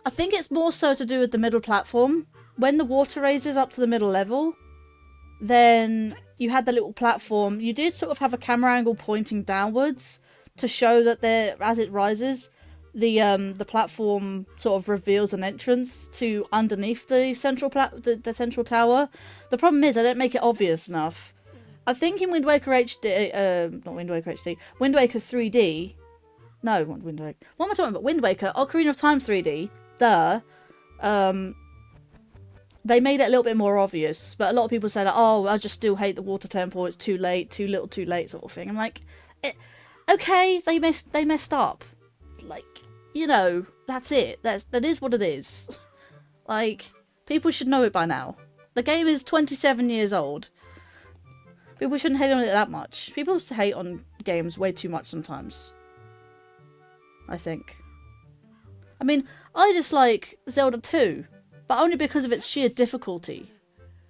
[SPEAKER 1] I think it's more so to do with the middle platform. When the water raises up to the middle level, then you had the little platform. You did sort of have a camera angle pointing downwards to show that as it rises, the platform sort of reveals an entrance to underneath the central the central tower. The problem is I don't make it obvious enough. I think in Wind Waker HD, not Wind Waker HD, Wind Waker 3D. No, not Wind Waker. What am I talking about? Wind Waker, Ocarina of Time 3D. They made it a little bit more obvious, but a lot of people say like, "Oh, I just still hate the water temple. It's too late, too little, too late," sort of thing. I'm like, okay, they messed up. Like, you know, that's it. That is what it is. Like, people should know it by now. The game is 27 years old. People shouldn't hate on it that much. People hate on games way too much sometimes, I think. I mean, I dislike Zelda 2, but only because of its sheer difficulty.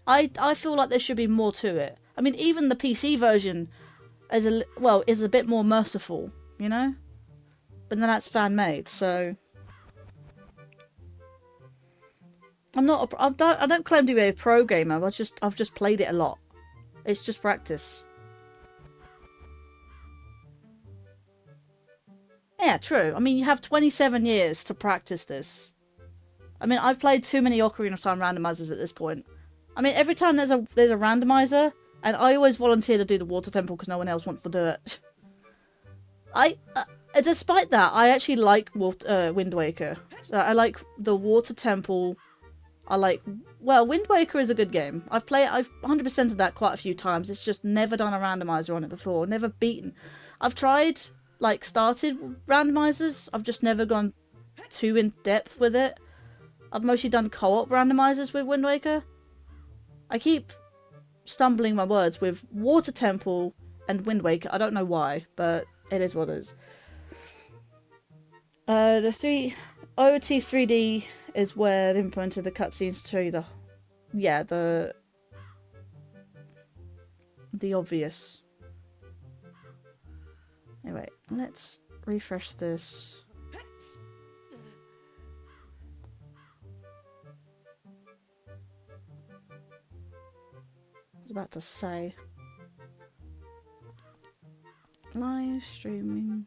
[SPEAKER 1] I feel like there should be more to it. I mean, even the PC version is a bit more merciful, you know? But then that's fan-made, so I don't claim to be a pro gamer. I've just played it a lot. It's just practice. Yeah, true. I mean, you have 27 years to practice this. I mean, I've played too many Ocarina of Time randomizers at this point. I mean, every time there's a randomizer, and I always volunteer to do the water temple because no one else wants to do it. Despite that, I actually like Wind Waker. So I like the water temple. Wind Waker is a good game. I've 100%ed that quite a few times. It's just never done a randomizer on it before. Never beaten. I've tried, started randomizers. I've just never gone too in depth with it. I've mostly done co-op randomizers with Wind Waker. I keep stumbling my words with Water Temple and Wind Waker. I don't know why, but it is what it is. The OoT 3D is where they implemented the cutscenes to show you the obvious. Anyway, let's refresh this. I was about to say. Live streaming.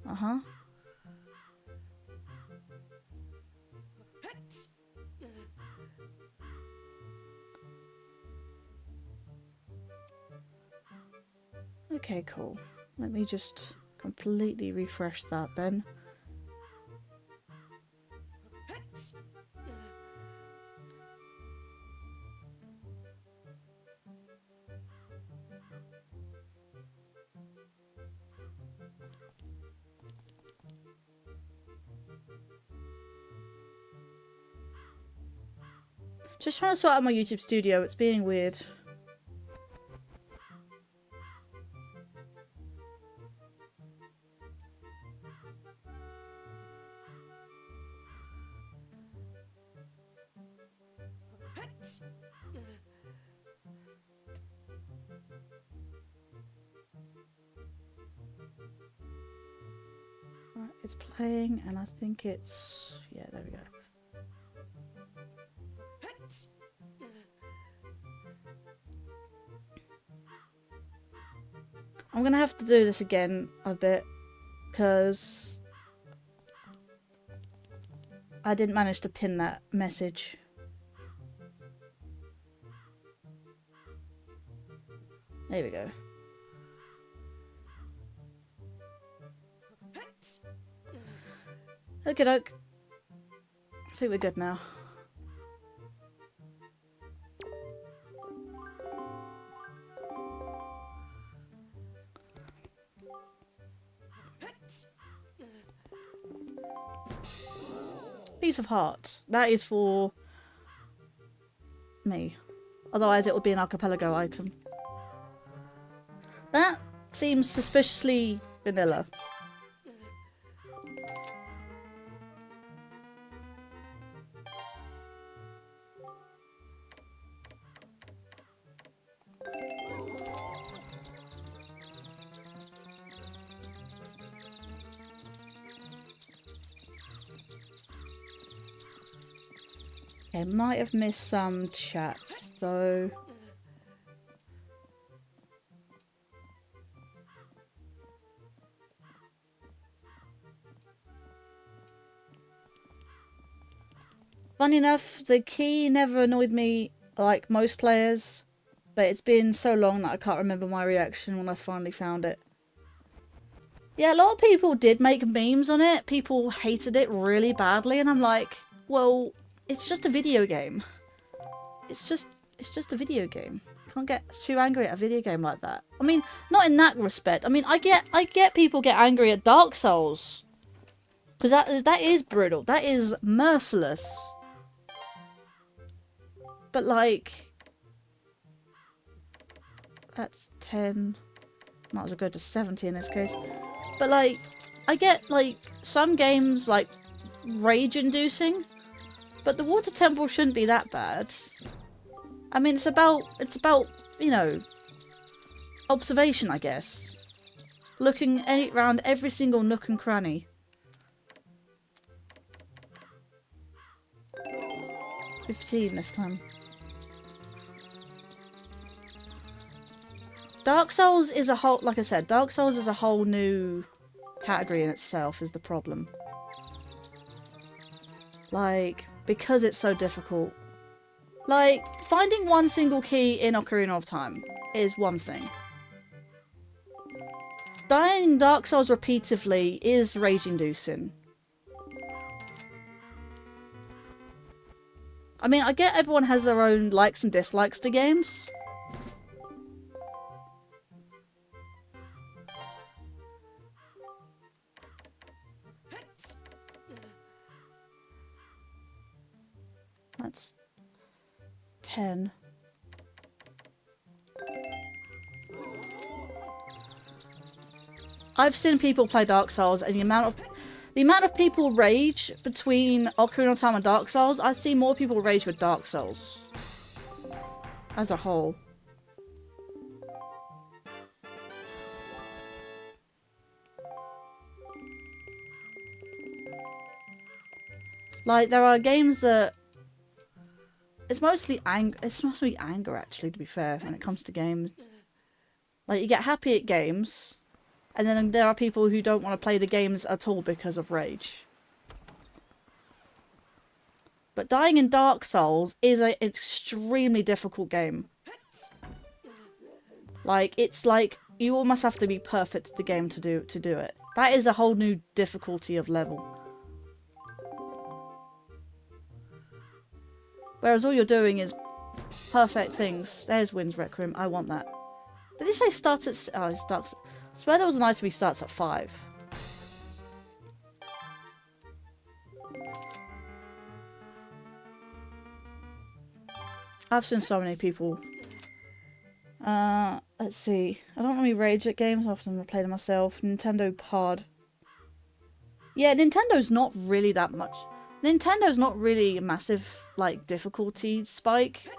[SPEAKER 1] Uh-huh. Okay, cool. Let me just completely refresh that then. Just trying to sort out my YouTube studio, it's being weird. Right, it's playing and I think it's... yeah, there we go. I'm gonna have to do this again a bit because I didn't manage to pin that message. There we go. Okie doke. I think we're good now. Piece of heart. That is for me. Otherwise it would be an archipelago item. That seems suspiciously vanilla. Okay, might have missed some chats though. Funny enough, the key never annoyed me like most players, but it's been so long that I can't remember my reaction when I finally found it. Yeah, a lot of people did make memes on it. People hated it really badly, and I'm like, well, it's just a video game. It's just a video game. You can't get too angry at a video game like that. I mean, not in that respect. I mean, I get people get angry at Dark Souls. Because that is brutal. That is merciless. But like, that's 10. Might as well go to 70 in this case. But like, I get like some games like rage-inducing, but the water temple shouldn't be that bad. I mean, it's about you know, observation, I guess. Looking around every single nook and cranny. 15 this time. Dark Souls is a whole, like I said, Dark Souls is a whole new category in itself is the problem. Like, because it's so difficult. Like, finding one single key in Ocarina of Time is one thing. Dying in Dark Souls repeatedly is rage-inducing. I mean, I get everyone has their own likes and dislikes to games. That's 10. I've seen people play Dark Souls and the amount of The amount of people rage between Ocarina of Time and Dark Souls, I'd see more people rage with Dark Souls. As a whole. Like, there are games that... It's mostly anger, actually, to be fair, when it comes to games. Like, you get happy at games, and then there are people who don't want to play the games at all because of rage. But dying in Dark Souls is an extremely difficult game. Like, it's like, you almost have to be perfect at the game to do it. That is a whole new difficulty of level. Whereas all you're doing is perfect things. There's Wind's Requiem. I want that. Did he say starts at... Oh, it starts... I swear there was an item he starts at 5. I've seen so many people. Let's see. I don't really rage at games. I often play them myself. Nintendo Pod. Yeah, Nintendo's not really that much. Nintendo's not really a massive, like, difficulty spike.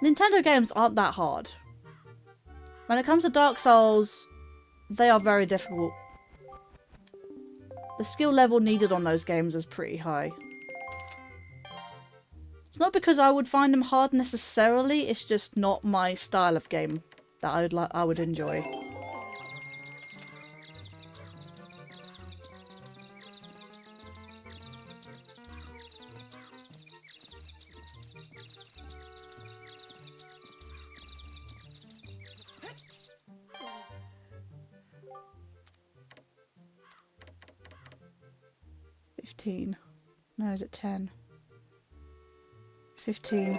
[SPEAKER 1] Nintendo games aren't that hard. When it comes to Dark Souls, they are very difficult. The skill level needed on those games is pretty high. It's not because I would find them hard necessarily, it's just not my style of game that I would enjoy. No, is it 10? 15.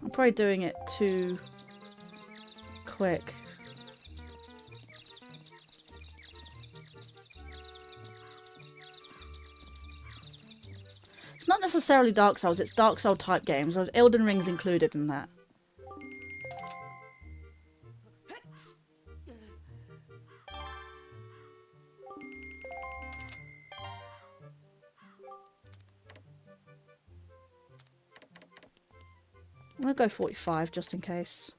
[SPEAKER 1] I'm probably doing it too quick. It's not necessarily Dark Souls, it's Dark Souls type games. Elden Ring's included in that. I'm gonna go 45 just in case.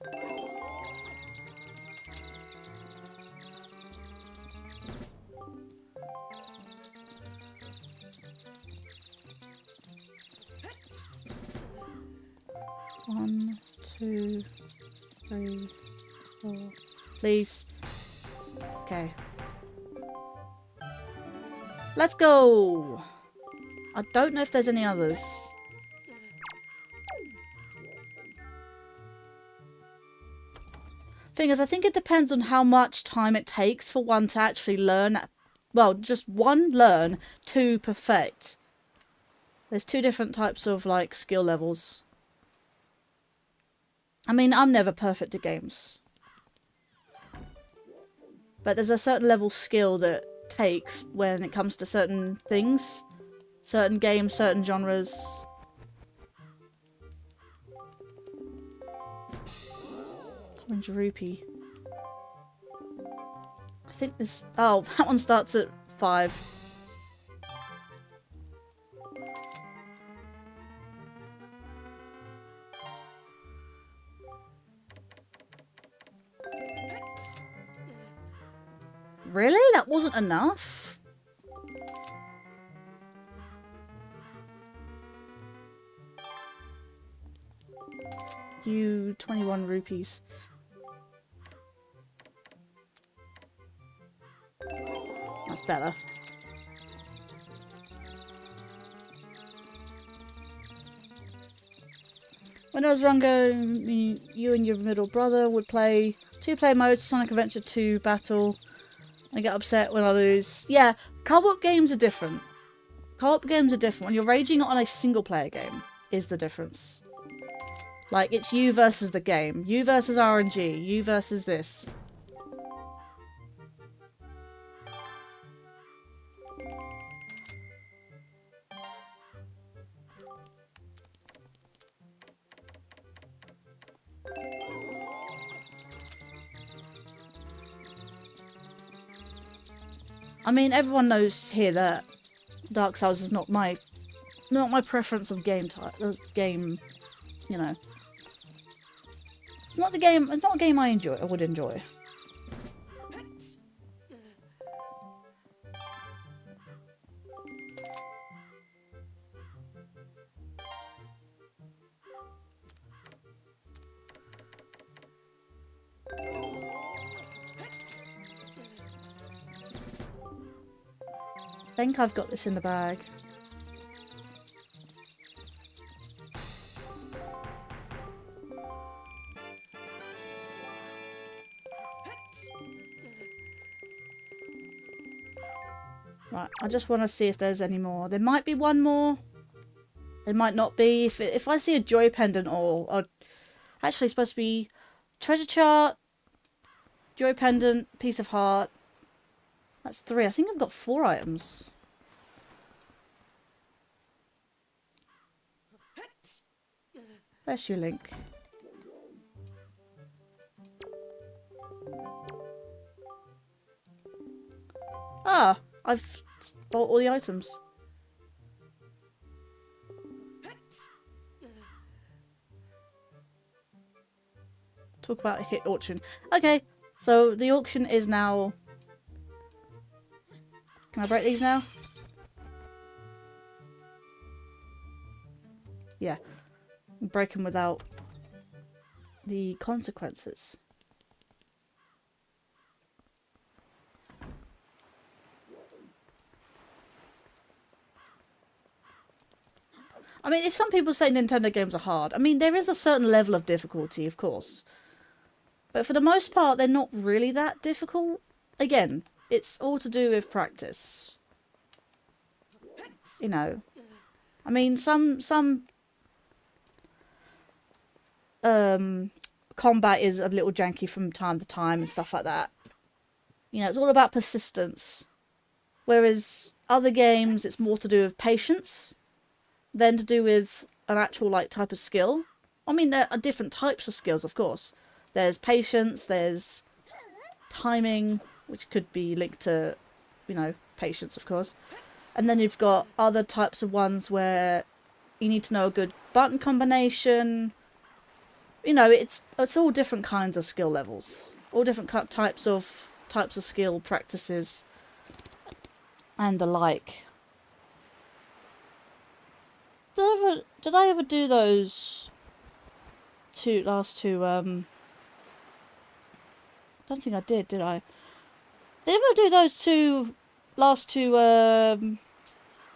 [SPEAKER 1] One, 2, 3, 4. Please. Okay. Let's go! I don't know if there's any others. Thing is, I think it depends on how much time it takes for one to actually learn. Well, just one learn, two perfect. There's two different types of, like, skill levels. I mean, I'm never perfect at games. But there's a certain level skill that takes when it comes to certain things. Certain games, certain genres. Orange rupee. I think this... Oh, that one starts at 5. Really? That wasn't enough? You 21 rupees. That's better. When I was younger, you and your middle brother would play 2-player mode, Sonic Adventure 2 Battle. I get upset when I lose. Yeah, co-op games are different. Co-op games are different. When you're raging on a single-player game is the difference. Like, it's you versus the game. You versus RNG. You versus this. I mean, everyone knows here that Dark Souls is not my preference of game type. Game, you know. It's not the game. It's not a game I would enjoy. I think I've got this in the bag. Right, I just want to see if there's any more. There might be one more. There might not be. If I see a joy pendant or actually it's supposed to be treasure chart, joy pendant, piece of heart. That's 3. I think I've got 4 items. Bless you, Link. Ah, I've bought all the items. Talk about a hit auction. Okay, so the auction is now... Can I break these now? Yeah. Break them without the consequences. I mean, if some people say Nintendo games are hard, I mean, there is a certain level of difficulty, of course. But for the most part, they're not really that difficult. Again, it's all to do with practice. You know. I mean, some combat is a little janky from time to time and stuff like that. You know, it's all about persistence. Whereas other games, it's more to do with patience than to do with an actual, like, type of skill. I mean, there are different types of skills, of course. There's patience, there's timing, which could be linked to, you know, patience, of course. And then you've got other types of ones where you need to know a good button combination. You know, it's all different kinds of skill levels. All different types of skill practices and the like. Did I ever do those last two I don't think I did I? Did I ever do those last two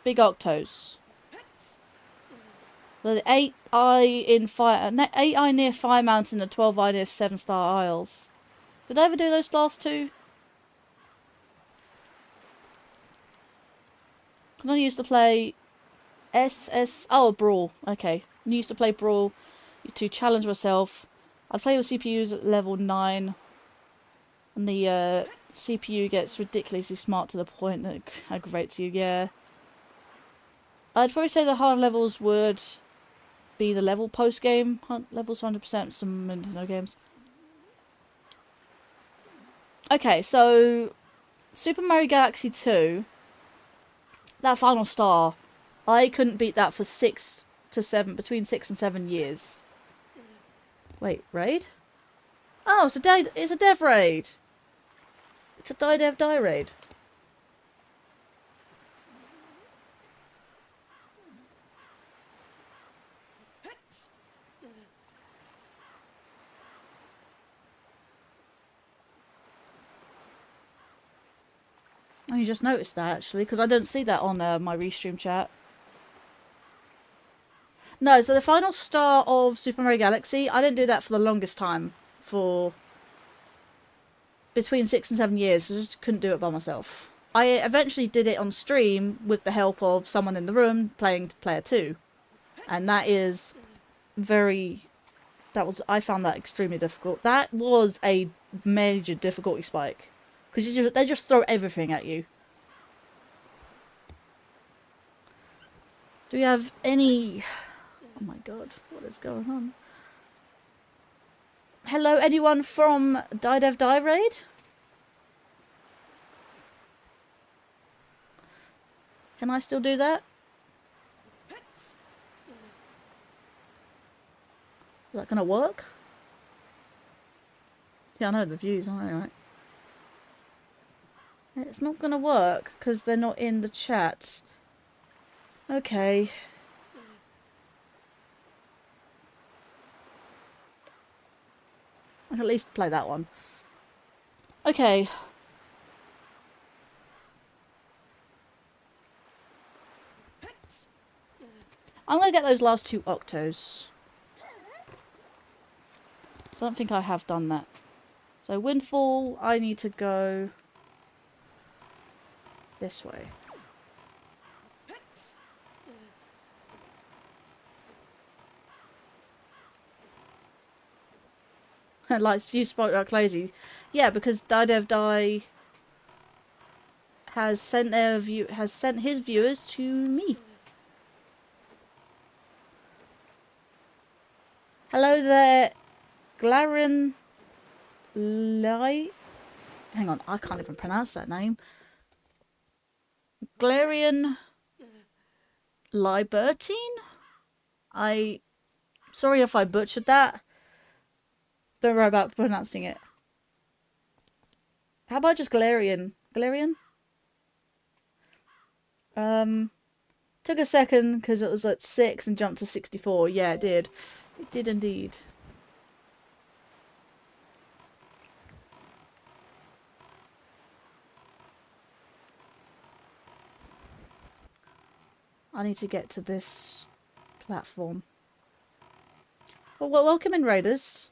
[SPEAKER 1] big octos? The 8-eye near Fire Mountain and 12-eye near 7-Star Isles. Did I ever do those last two? Because I used to play Brawl. Okay. I used to play Brawl to challenge myself. I'd play with CPUs at level 9. And the CPU gets ridiculously smart to the point that it aggravates you, yeah. I'd probably say the hard levels would be the level post-game. Levels 100% some Nintendo games. Okay, so Super Mario Galaxy 2, that final star, I couldn't beat that for between 6 and 7 years. Wait, raid? Oh, it's a dev raid. It's a die raid. I just noticed that, actually, because I don't see that on my Restream chat. No, so the final star of Super Mario Galaxy, I didn't do that for the longest time. For between 6 and 7 years. I just couldn't do it by myself. I eventually did it on stream with the help of someone in the room playing player 2. And that is I found that extremely difficult. That was a major difficulty spike. Because they just throw everything at you. Do we have any... Oh my god, what is going on? Hello, anyone from Die Raid? Can I still do that? Is that gonna work? Yeah, I know the views, aren't they, right? It's not gonna work because they're not in the chat. Okay. I can at least play that one. Okay. I'm gonna get those last 2 octos. So I don't think I have done that. So Windfall, I need to go this way. Lights view spot like crazy. Yeah, because Die has sent his viewers to me. Hello there, Glarian hang on, I can't even pronounce that name. Glarian Libertine? Sorry if I butchered that. Don't worry about pronouncing it. How about just Galarian? Galarian? Took a second because it was at 6 and jumped to 64. Yeah, it did. It did indeed. I need to get to this platform. Well, welcome in, Raiders.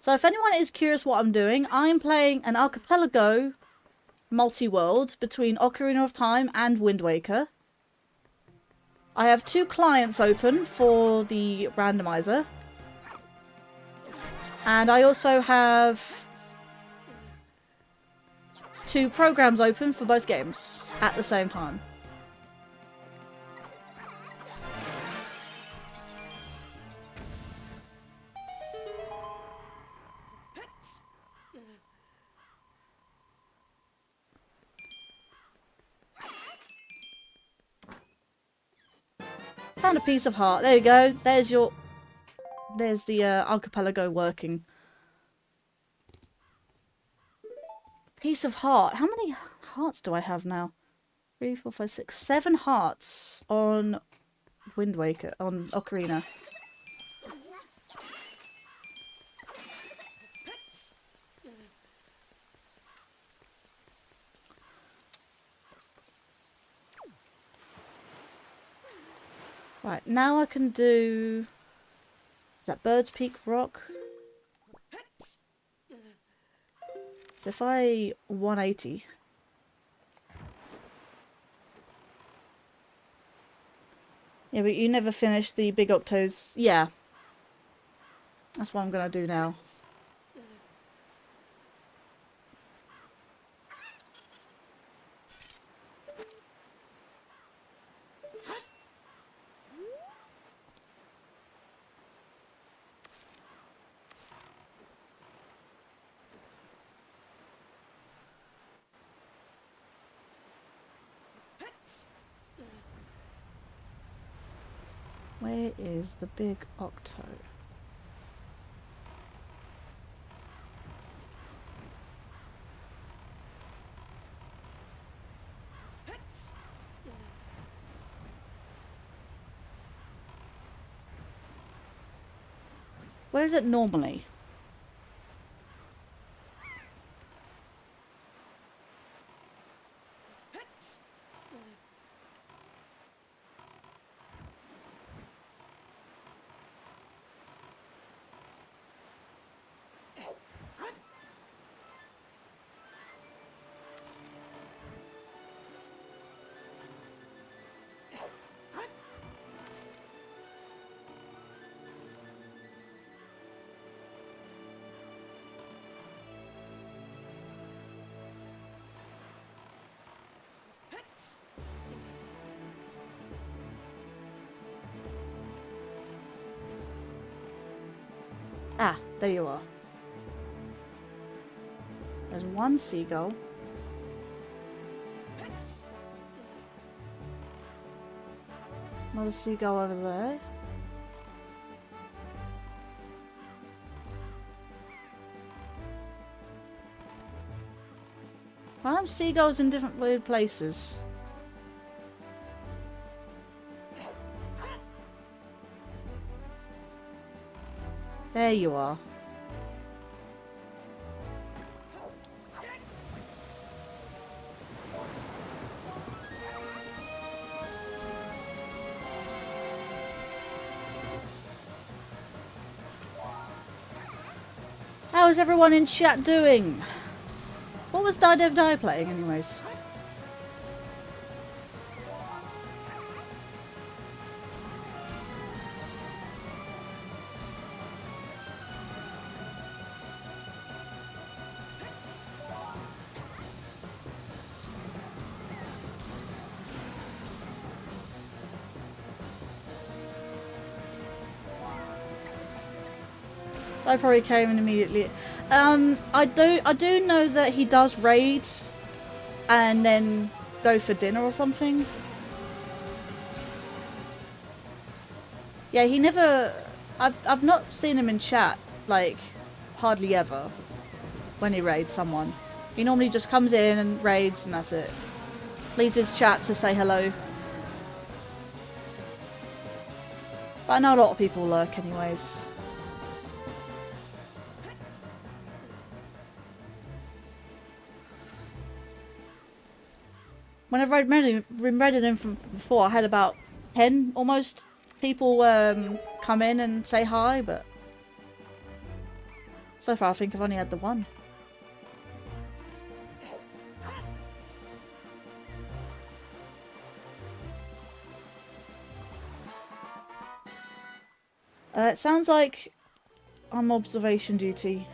[SPEAKER 1] So if anyone is curious what I'm doing, I'm playing an Archipelago Multi-World between Ocarina of Time and Wind Waker. I have 2 clients open for the randomizer. And I also have 2 programs open for both games at the same time. Found a piece of heart. There you go. There's the archipelago working. Piece of heart. How many hearts do I have now? 3, 4, 5, 6, 7 hearts on Wind Waker, on Ocarina. Right, now I can do... Is that Bird's Peak Rock? So if I 180... Yeah, but you never finished the Big Octos. Yeah. That's what I'm going to do now. Where is the Big Octo? Where is it normally? Ah, there you are. There's one seagull. Another seagull over there. Random seagulls in different weird places. There you are. How is everyone in chat doing? What was TWW playing anyways? I probably came in immediately. I do know that he does raid and then go for dinner or something. Yeah, he never. I've not seen him in chat like hardly ever when he raids someone. He normally just comes in and raids and that's it. Leaves his chat to say hello. But I know a lot of people lurk anyways. Whenever I'd raided him from before, I had about 10 almost people come in and say hi, but so far I think I've only had the one. It sounds like I'm observation duty.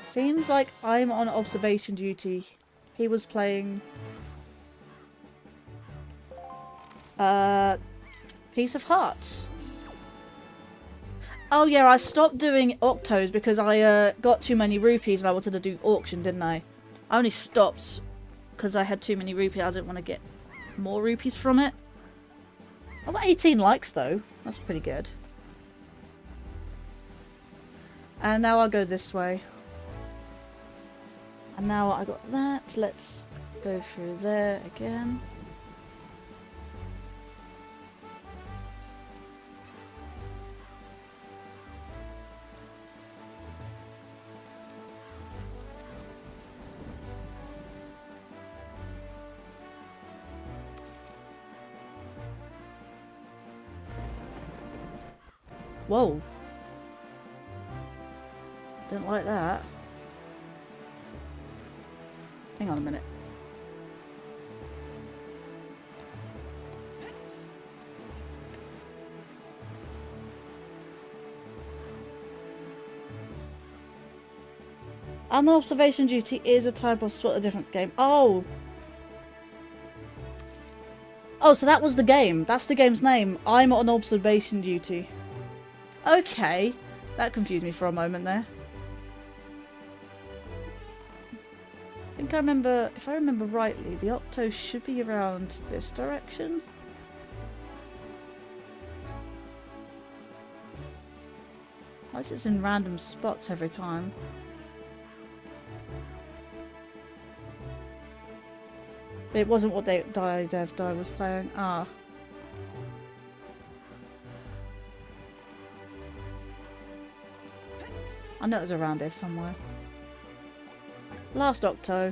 [SPEAKER 1] Seems like I'm on observation duty. He was playing Piece of Heart. Oh yeah, I stopped doing Octos because I got too many rupees and I wanted to do auction, didn't I? I only stopped because I had too many rupees. I didn't want to get more rupees from it. I got 18 likes though. That's pretty good. And now I'll go this way. And now I got that. Let's go through there again. Whoa. Didn't like that. Hang on a minute. I'm on observation duty is a type of spot a different game. Oh! Oh, so that was the game. That's the game's name. I'm on observation duty. Okay. That confused me for a moment there. I think I remember, if I remember rightly, the Octo should be around this direction. Why is it in random spots every time? But it wasn't what TWW was playing. Ah. I know it was around here somewhere. Last Octo.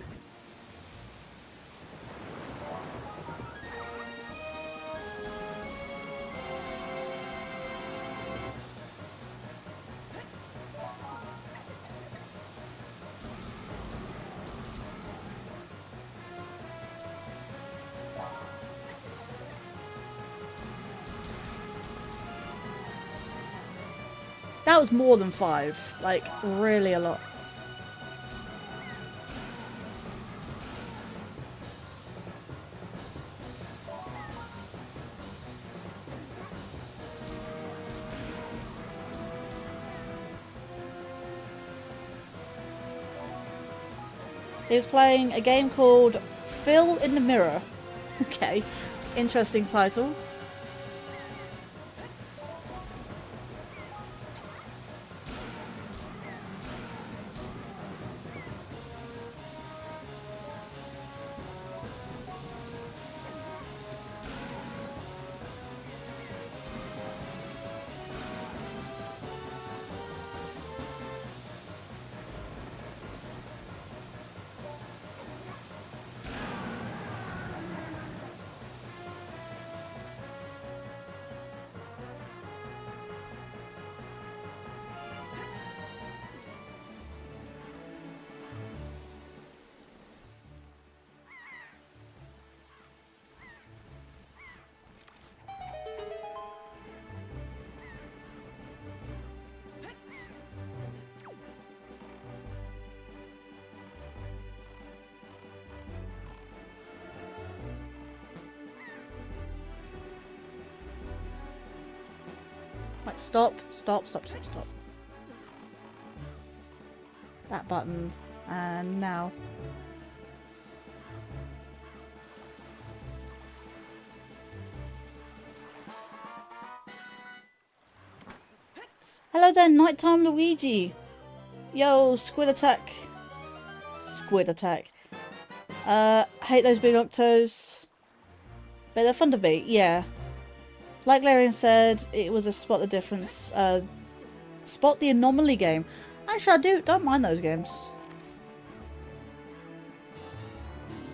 [SPEAKER 1] That was more than 5. Like, really a lot. He was playing a game called Fill in the Mirror. Okay, interesting title. Right, stop. That button. And now. Hello there, Nighttime Luigi. Yo, Squid Attack. Hate those big octos. But they're fun to beat, yeah. Like Larian said, it was a spot the difference. Spot the anomaly game. Actually, don't mind those games.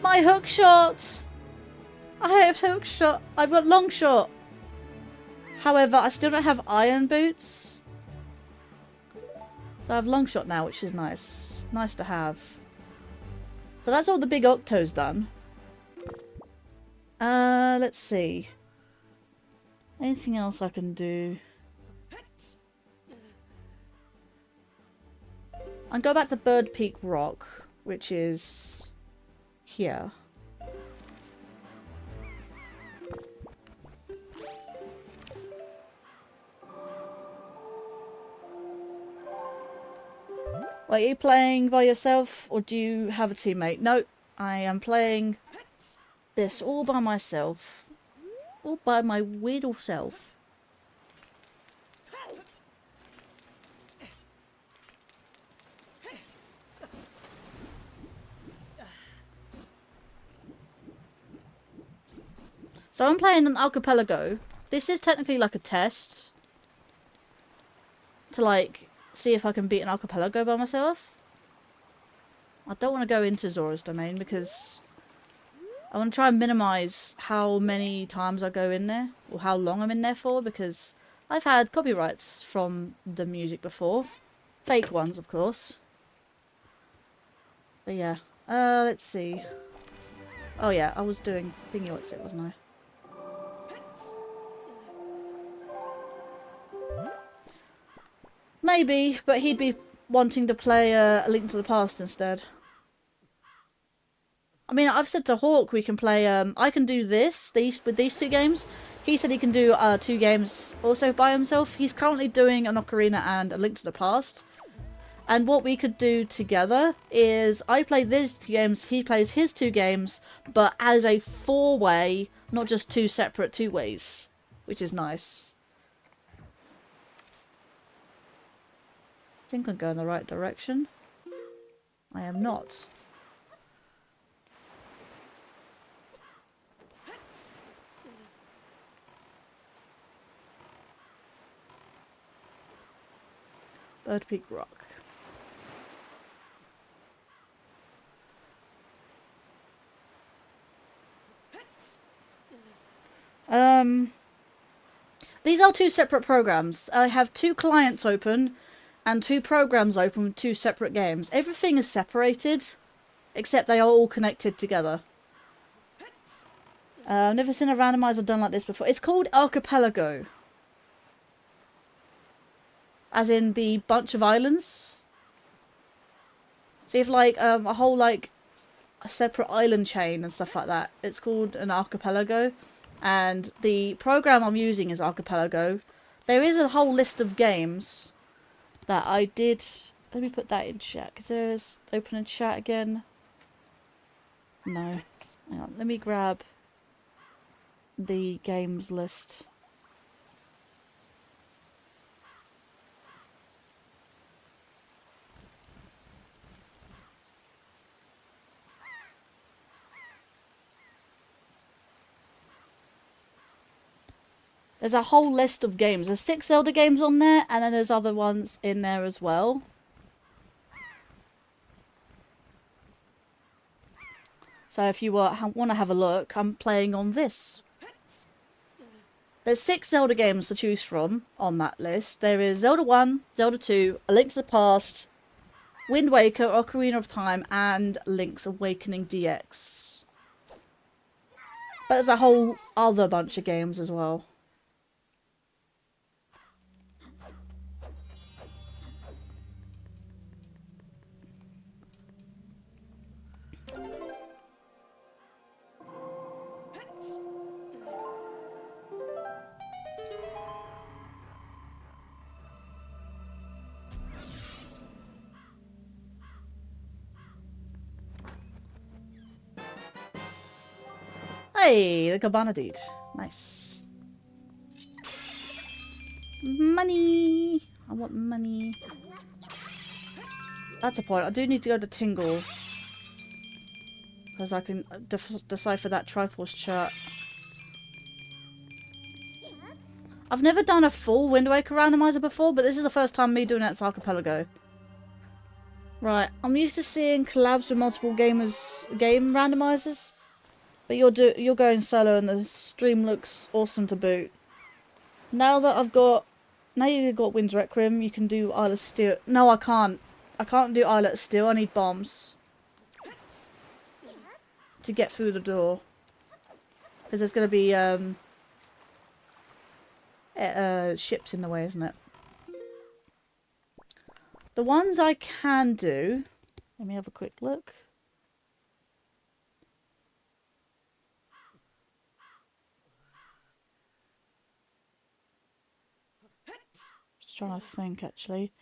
[SPEAKER 1] My hook shot! I have hook shot. I've got long shot. However, I still don't have iron boots. So I have long shot now, which is nice. Nice to have. So that's all the big octos done. Let's see. Anything else I can do? I'll go back to Bird Peak Rock, which is here. Are you playing by yourself or do you have a teammate? No, I am playing this all by myself. All by my weird self. So I'm playing an archipelago. This is technically like a test. To like see if I can beat an archipelago by myself. I don't want to go into Zora's Domain because I want to try and minimize how many times I go in there or how long I'm in there for, because I've had copyrights from the music before. Fake ones, of course. But yeah. Let's see. Oh yeah, I was doing thingy what's it, wasn't I? Maybe, but he'd be wanting to play A Link to the Past instead. I mean, I've said to Hawk we can play, I can do with these two games. He said he can do 2 games also by himself. He's currently doing an Ocarina and A Link to the Past. And what we could do together is I play these 2 games, he plays his 2 games, but as a 4-way, not just 2 separate 2-ways, which is nice. I think I'm going the right direction. I am not. Bird Peak Rock. These are 2 separate programs. I have 2 clients open and 2 programs open with 2 separate games. Everything is separated, except they are all connected together. I've never seen a randomizer done like this before. It's called Archipelago. As in the bunch of islands. So you have like a whole like a separate island chain and stuff like that. It's called an archipelago. And the program I'm using is Archipelago. There is a whole list of games that I did. Let me put that in chat. Because there's open in chat again. No. Hang on, let me grab the games list. There's a whole list of games. There's 6 Zelda games on there, and then there's other ones in there as well. So if you want to have a look, I'm playing on this. There's 6 Zelda games to choose from on that list. There is Zelda 1, Zelda 2, A Link to the Past, Wind Waker, Ocarina of Time, and Link's Awakening DX. But there's a whole other bunch of games as well. Hey, the cabana dude. Nice. Money. I want money. That's a point. I do need to go to Tingle. Because I can decipher that Triforce chart. I've never done a full Wind Waker randomizer before, but this is the first time me doing it as Archipelago. Right, I'm used to seeing collabs with multiple game randomizers. But you're going solo and the stream looks awesome to boot. Now you've got Wind's Requiem, you can do Isle of Steel. No, I can't. I can't do Isle of Steel, I need bombs. To get through the door. Because there's going to be ships in the way, isn't it? The ones I can do... Let me have a quick look. Just trying to think, actually.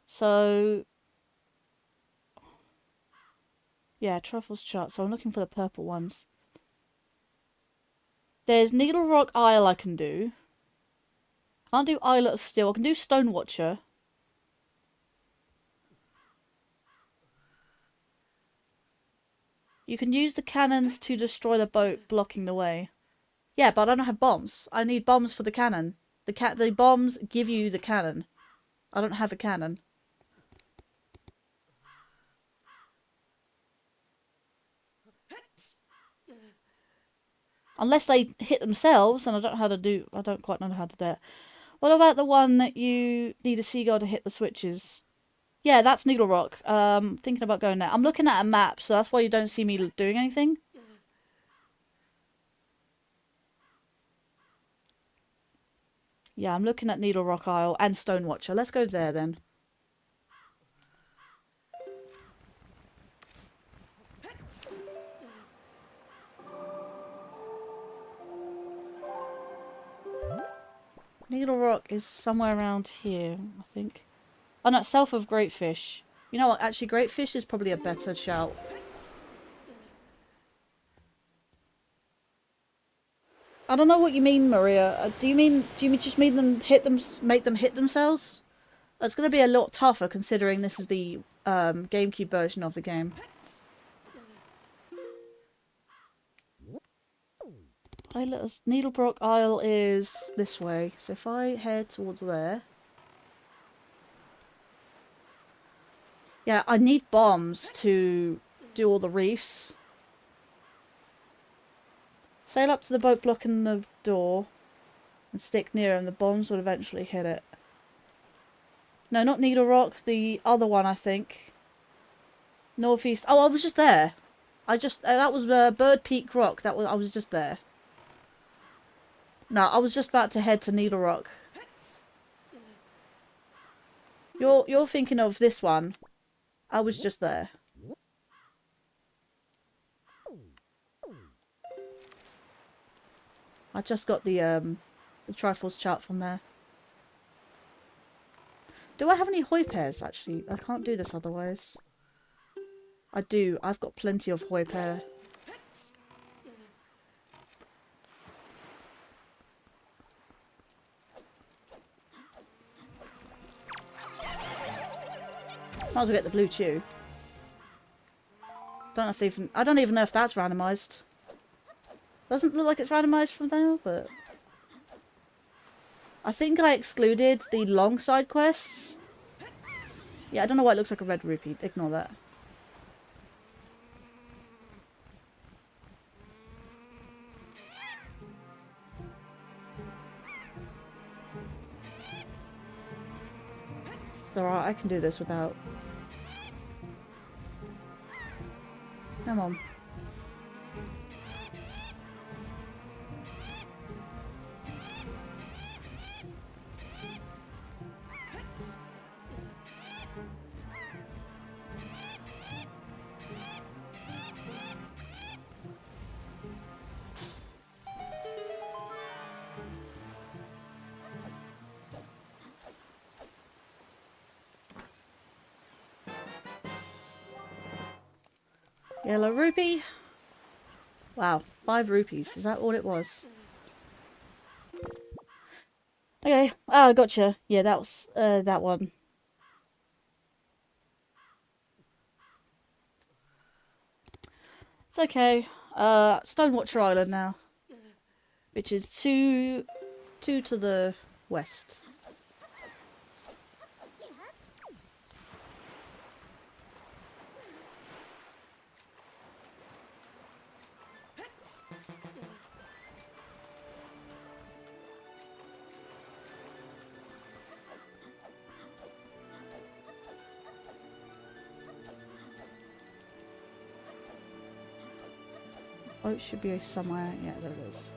[SPEAKER 1] So... Yeah, Truffles chart. So I'm looking for the purple ones. There's Needle Rock Isle I can do. Can't do Islet of Steel. I can do Stone Watcher. You can use the cannons to destroy the boat blocking the way. Yeah, but I don't have bombs. I need bombs for the cannon. The bombs give you the cannon. I don't have a cannon. Unless they hit themselves, and I don't quite know how to do it. What about the one that you need a seagull to hit the switches? Yeah, that's Needle Rock. Thinking about going there. I'm looking at a map, so that's why you don't see me doing anything. Yeah, I'm looking at Needle Rock Isle and Stone Watcher. Let's go there then. Needle Rock is somewhere around here, I think. Oh no, south of Greatfish. You know what, actually Greatfish is probably a better shout. I don't know what you mean, Maria. Do you just mean make them hit themselves? That's going to be a lot tougher considering this is the GameCube version of the game. Needlebrook Isle is this way, so if I head towards there... Yeah, I need bombs to do all the reefs. Sail up to the boat blocking the door and stick near and the bombs will eventually hit it. No, not Needle Rock, the other one I think. Northeast. Oh, I was just there. That was Bird Peak Rock. I was just there. No, I was just about to head to Needle Rock. You're thinking of this one. I was just there. I just got the Triforce chart from there. Do I have any hoi pairs actually? I can't do this otherwise. I do. I've got plenty of hoi pair. Might as well get the blue chew. Don't know if even I don't even know if that's randomised. Doesn't look like it's randomised from there, but I think I excluded the long side quests. Yeah, I don't know why it looks like a red rupee. Ignore that. It's alright, I can do this without... Come on. Yellow rupee. Wow, 5 rupees. Is that all it was? Okay. Oh, gotcha. Yeah, that was that one. It's okay. Stonewatcher Island now, which is two to the west. Oh, it should be somewhere. Yeah, there it is.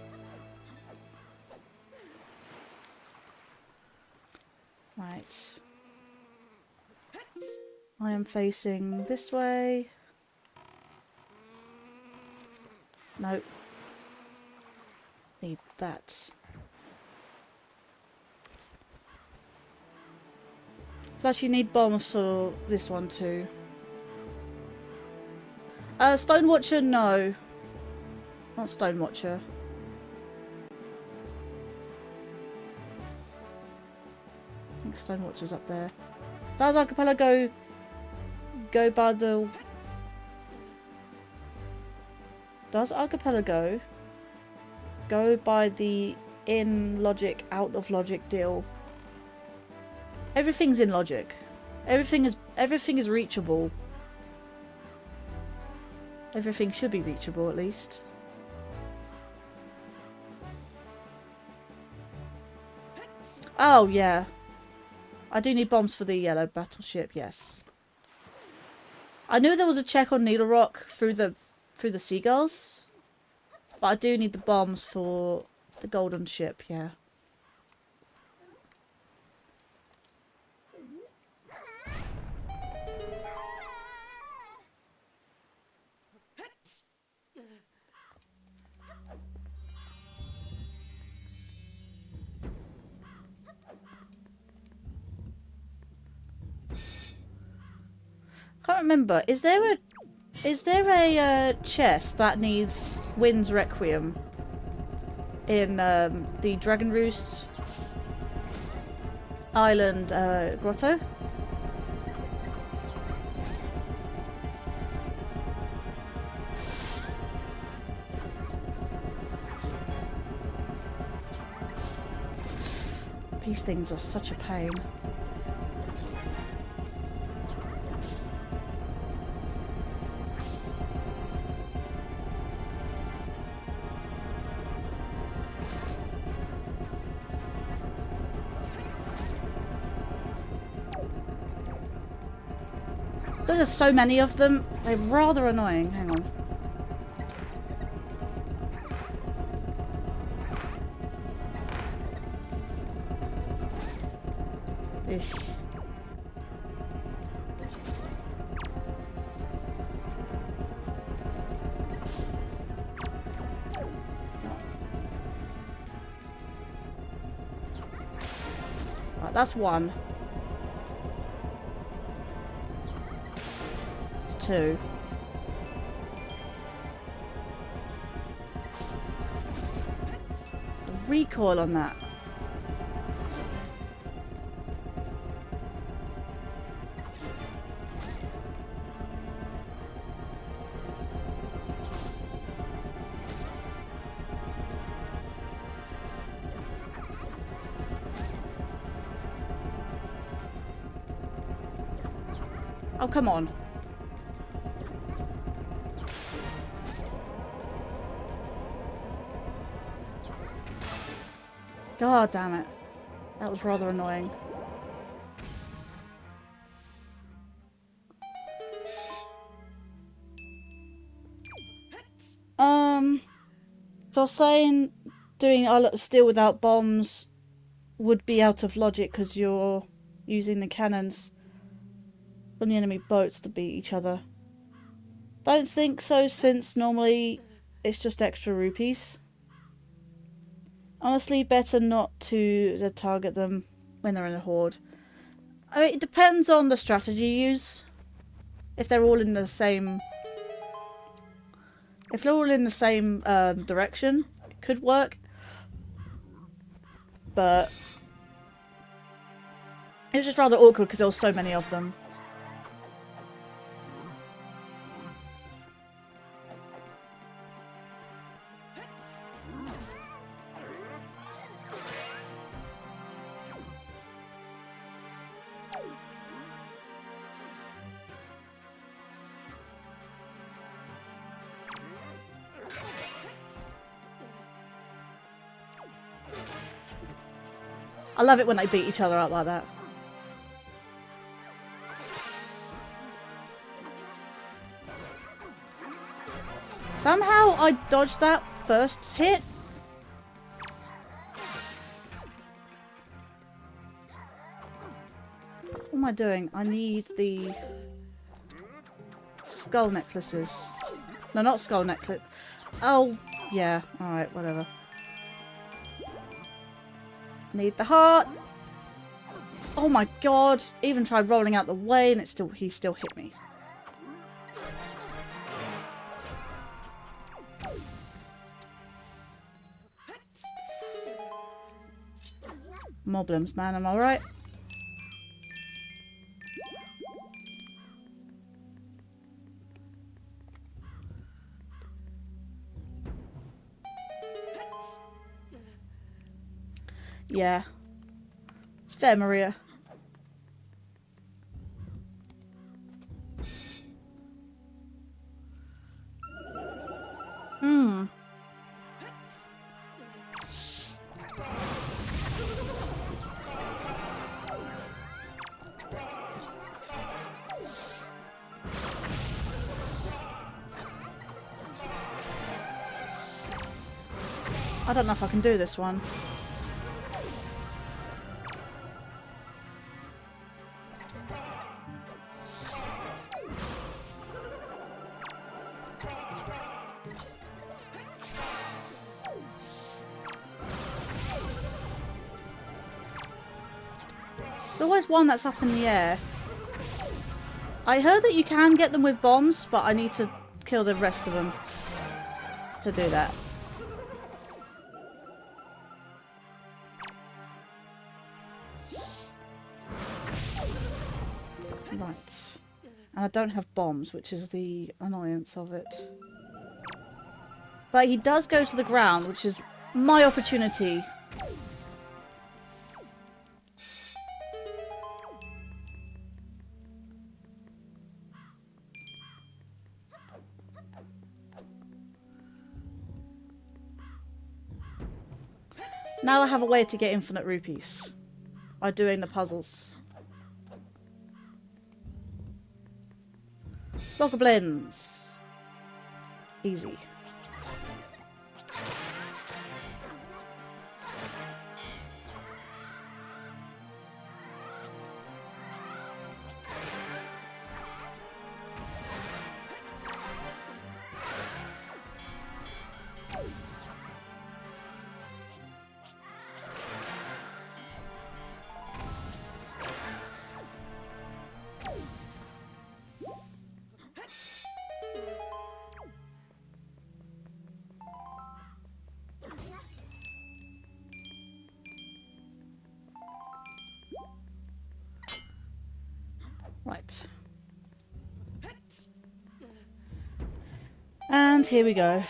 [SPEAKER 1] Right. I am facing this way. Nope. Need that. Plus you need bombs for this one too. Stonewatcher, no. Not Stonewatcher. I think Stonewatcher's up there. Does Archipelago go by the... Does Archipelago go by the in logic, out of logic deal? Everything's in logic. Everything is reachable. Everything should be reachable at least. Oh yeah. I do need bombs for the yellow battleship, yes. I knew there was a check on Needle Rock through the seagulls. But I do need the bombs for the golden ship, yeah. Can't remember. Is there a chest that needs Wind's Requiem in the Dragon Roost Island grotto? These things are such a pain. Because there's so many of them, they're rather annoying. Hang on. Ish. Right, that's one. 2. The recoil on that. Oh, come on. God damn it. That was rather annoying. So I was saying doing still without bombs would be out of logic because you're using the cannons from the enemy boats to beat each other. Don't think so, since normally it's just extra rupees. Honestly, better not to target them when they're in a horde. I mean, it depends on the strategy you use. If they're all in the same... If they're all in the same direction, it could work. But it was just rather awkward because there was so many of them. I love it when they beat each other up like that. Somehow I dodged that first hit. What am I doing? I need the skull necklaces. No, not skull necklace. Oh, yeah. Alright, whatever. Need the heart. Oh my god. Even tried rolling out the way and he still hit me. Moblins, man, am I right? Yeah. It's fair, Maria. I don't know if I can do this one. There's always one that's up in the air. I heard that you can get them with bombs, but I need to kill the rest of them to do that. Right. And I don't have bombs, which is the annoyance of it. But he does go to the ground, which is my opportunity. Now I have a way to get infinite rupees by doing the puzzles. Bogoblins. Easy. Right. And here we go.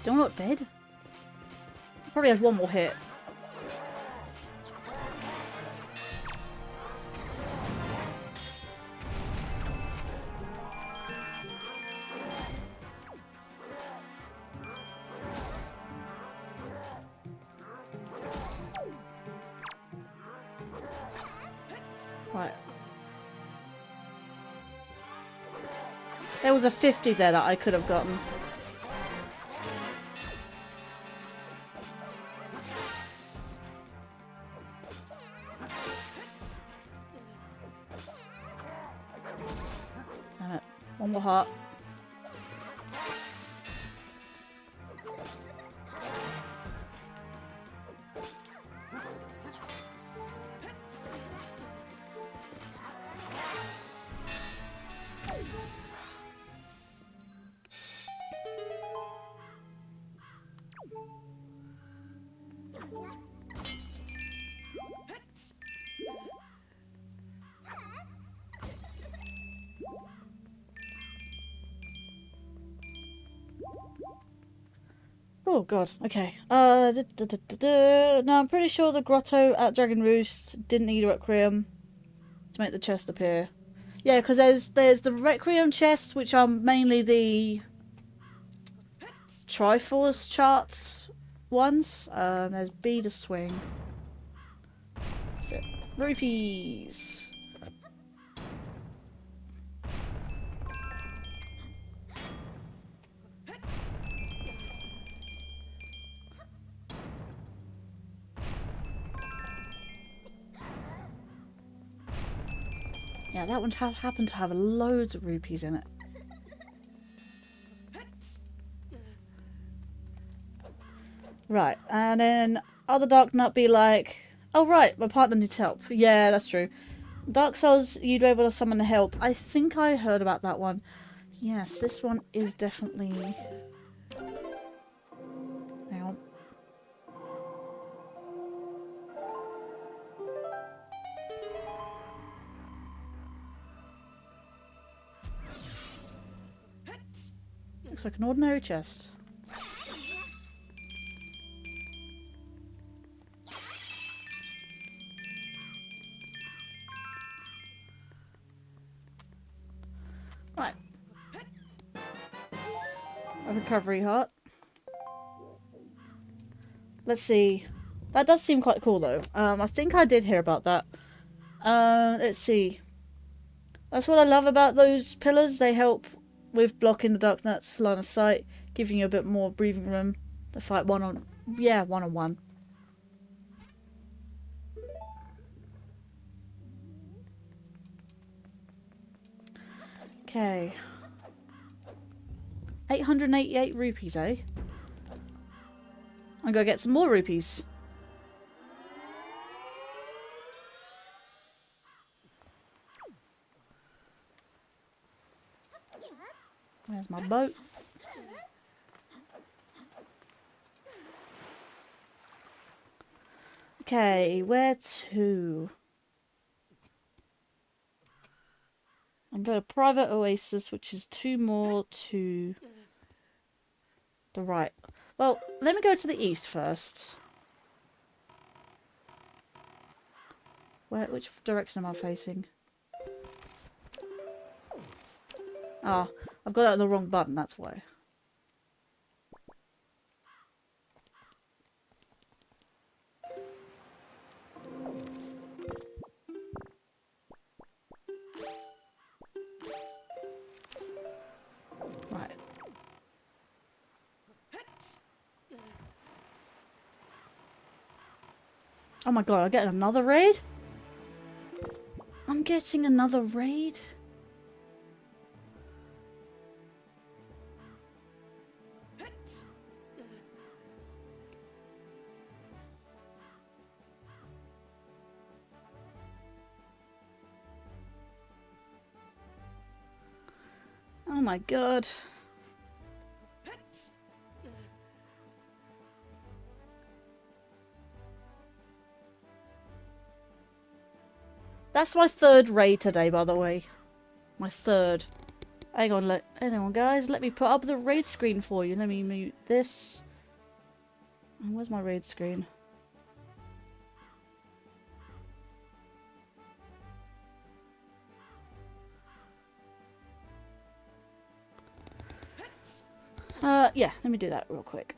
[SPEAKER 1] Still not dead? Probably has one more hit. Right. There was a 50 there that I could have gotten. Damn it. One more heart. Oh god, okay. No, I'm pretty sure the grotto at Dragon Roost didn't need a Requiem to make the chest appear. Yeah, because there's the Requiem chests, which are mainly the Triforce charts ones. There's B to swing. That's it. Rupees. Yeah, that one happened to have loads of rupees in it. Right, and then other Dark Nut be like, oh right, my partner needs help. Yeah, that's true. Dark Souls, you'd be able to summon the help. I think I heard about that one. Yes, this one is definitely... Hang on. Looks like an ordinary chest. Right. A recovery heart. Let's see. That does seem quite cool though. I think I did hear about that. Let's see. That's what I love about those pillars. They help with blocking the Dark Nut's line of sight, giving you a bit more breathing room to fight one on one. Okay. 888 rupees, eh? I'm gonna get some more rupees. Where's my boat? Okay, where to? I'm going to Private Oasis, which is 2 more to the right. Well, let me go to the east first. Which direction am I facing? Ah, I've got it on the wrong button, that's why. Right. Oh my god, I'm getting another raid? I'm getting another raid? Oh my god. That's my 3rd raid today, by the way. My 3rd. Hang on, guys. Let me put up the raid screen for you. Let me mute this. Where's my raid screen? Yeah, let me do that real quick.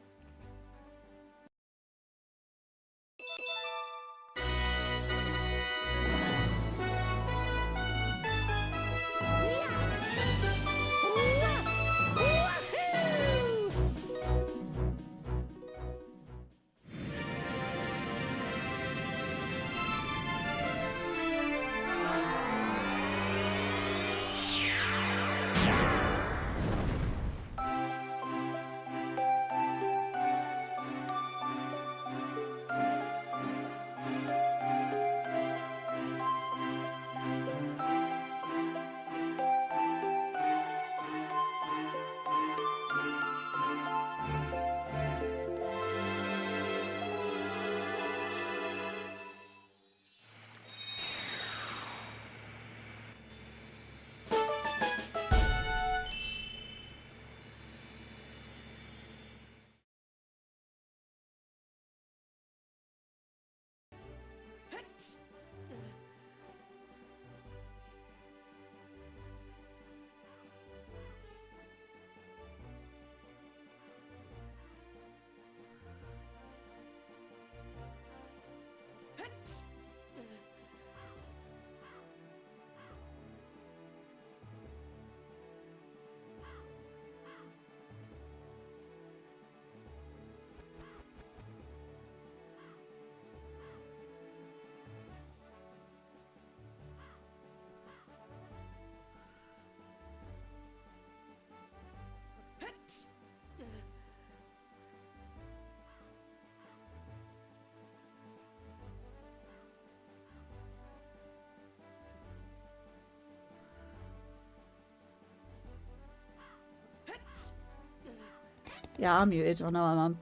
[SPEAKER 1] Yeah, I'm muted. I know I'm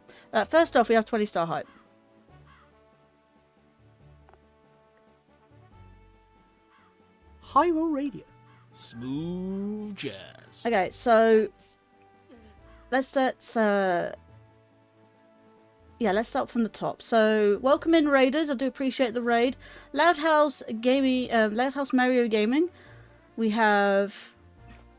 [SPEAKER 1] first off, we have 20-star hype.
[SPEAKER 3] Hyrule Radio. Smooth jazz.
[SPEAKER 1] Okay, so let's start from the top. So, welcome in raiders. I do appreciate the raid. Loudhouse Gaming, Loudhouse Mario Gaming. We have.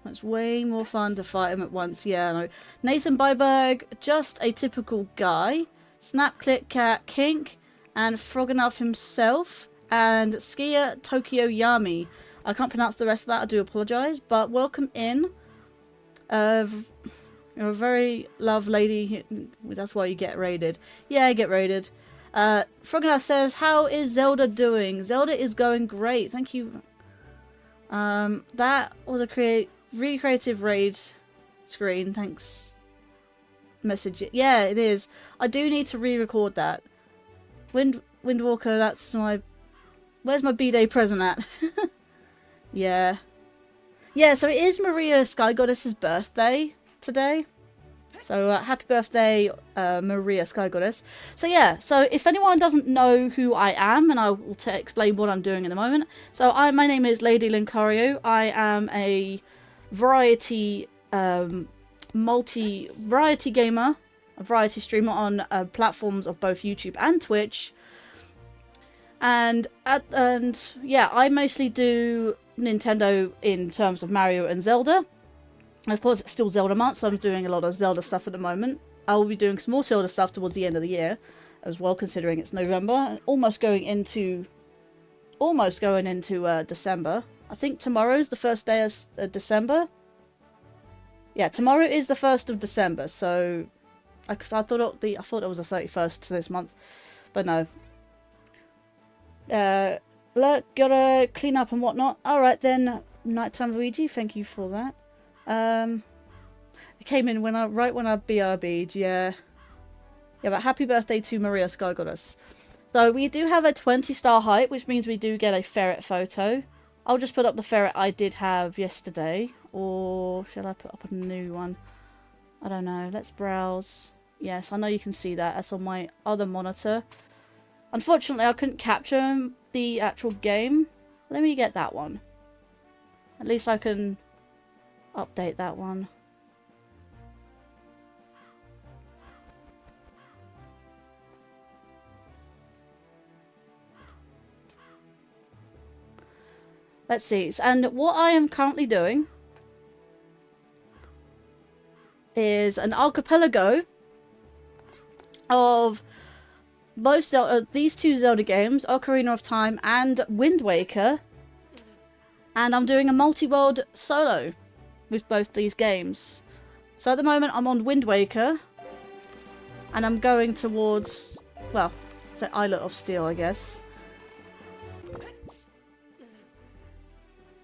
[SPEAKER 1] It's way more fun to fight him at once. Yeah, I know. Nathan Byberg, just a typical guy. Snap Click Cat Kink, and Froganoff himself, and Skier Tokyo Yami. I can't pronounce the rest of that. I do apologise, but welcome in. You're a very love lady. That's why you get raided. Yeah, I get raided. Froganoff says, "How is Zelda doing?" Zelda is going great. Thank you. That was a really creative raid screen. Thanks. Message it. Yeah, it is. I do need to re-record that. Windwalker, that's my... Where's my B-Day present at? Yeah. Yeah, so it is Maria Sky Goddess's birthday today. So happy birthday, Maria Sky Goddess. So yeah, so if anyone doesn't know who I am, and I will explain what I'm doing in a moment. So my name is Lady Linkario. I am a variety variety gamer, a variety streamer on platforms of both YouTube and Twitch. And yeah, I mostly do Nintendo in terms of Mario and Zelda. And of course, it's still Zelda month, so I'm doing a lot of Zelda stuff at the moment. I will be doing some more Zelda stuff towards the end of the year as well, considering it's November and almost going into December. I think tomorrow's the first day of December. Yeah, tomorrow is the 1st of December. So I thought it was the 31st this month, but no. Look, gotta clean up and whatnot. All right then, Nighttime Luigi. Thank you for that. It came in right when I BRB'd, yeah. Yeah, but happy birthday to Maria Sky Goddess. So we do have a 20-star hype, which means we do get a ferret photo. I'll just put up the ferret I did have yesterday. Or should I put up a new one? I don't know. Let's browse. Yes, I know you can see that. That's on my other monitor. Unfortunately, I couldn't capture the actual game. Let me get that one. At least I can update that one. Let's see. And what I am currently doing is an archipelago of both these two Zelda games, Ocarina of Time and Wind Waker. And I'm doing a multi-world solo with both these games. So at the moment I'm on Wind Waker. And I'm going towards, well, it's an Islet of Steel, I guess.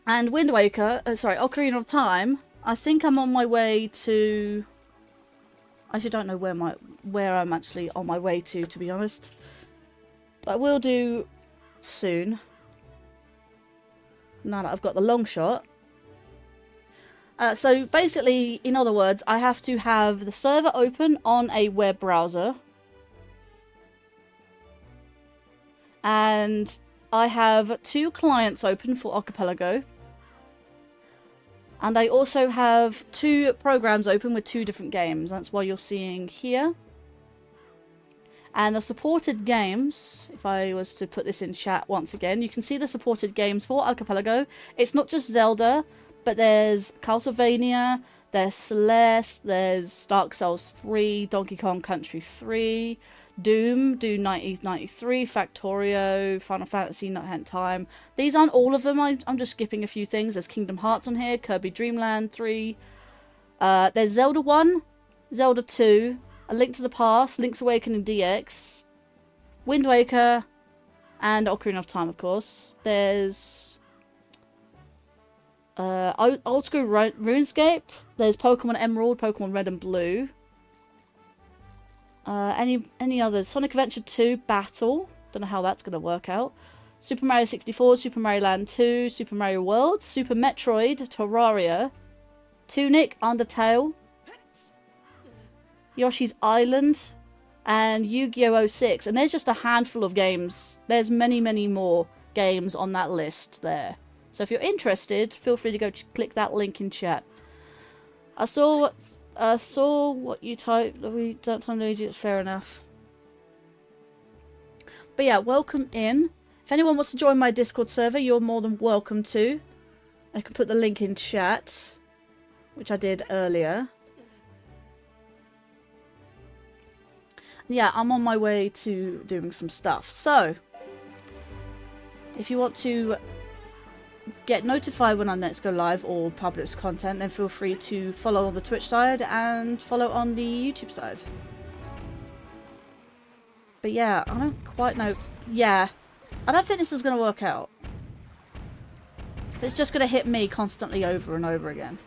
[SPEAKER 1] And Wind Waker, sorry, Ocarina of Time, I think I'm on my way to... I actually don't know where I'm actually on my way to be honest. But I will do soon. Now that I've got the long shot. So basically, in other words, I have to have the server open on a web browser. And I have 2 clients open for Archipelago. And I also have 2 programs open with 2 different games. That's what you're seeing here. And the supported games, if I was to put this in chat once again, you can see the supported games for Archipelago. It's not just Zelda, but there's Castlevania, there's Celeste, there's Dark Souls 3, Donkey Kong Country 3, Doom 1993, Factorio, Final Fantasy Not Hand Time. These aren't all of them, I'm just skipping a few things. There's Kingdom Hearts on here, Kirby Dream Land 3. There's Zelda 1, Zelda 2, A Link to the Past, Link's Awakening DX, Wind Waker, and Ocarina of Time, of course. There's old school RuneScape. There's Pokemon Emerald, Pokemon Red and Blue. Any others? Sonic Adventure 2 Battle. Don't know how that's going to work out. Super Mario 64, Super Mario Land 2, Super Mario World, Super Metroid, Terraria, Tunic, Undertale, Yoshi's Island, and Yu-Gi-Oh! 06. And there's just a handful of games. There's many, many more games on that list there. So if you're interested, feel free to go click that link in chat. I saw what you typed. We don't time to it's fair enough. But yeah, welcome in. If anyone wants to join my Discord server, you're more than welcome to. I can put the link in chat, which I did earlier. Yeah, I'm on my way to doing some stuff. So, if you want to get notified when I next go live or publish content, then feel free to follow on the Twitch side and follow on the YouTube side. But yeah, I don't quite know. Yeah, I don't think this is going to work out. It's just going to hit me constantly over and over again.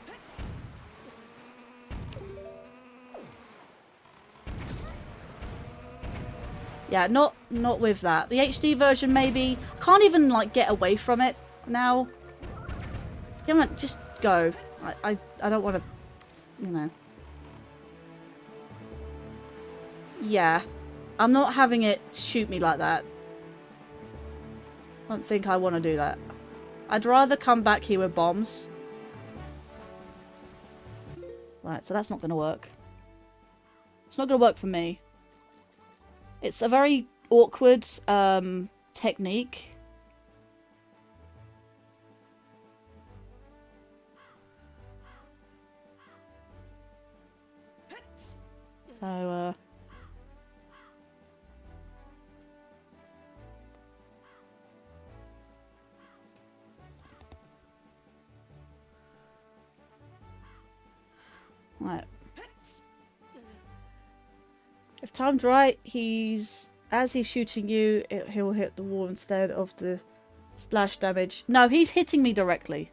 [SPEAKER 1] Yeah, not with that. The HD version maybe. Can't even like get away from it now. Come on, just go. I don't want to, you know. Yeah. I'm not having it shoot me like that. I don't think I want to do that. I'd rather come back here with bombs. Right, so that's not going to work. It's not going to work for me. It's a very awkward technique. So, right. If timed right, as he's shooting you, he'll hit the wall instead of the splash damage. No, he's hitting me directly.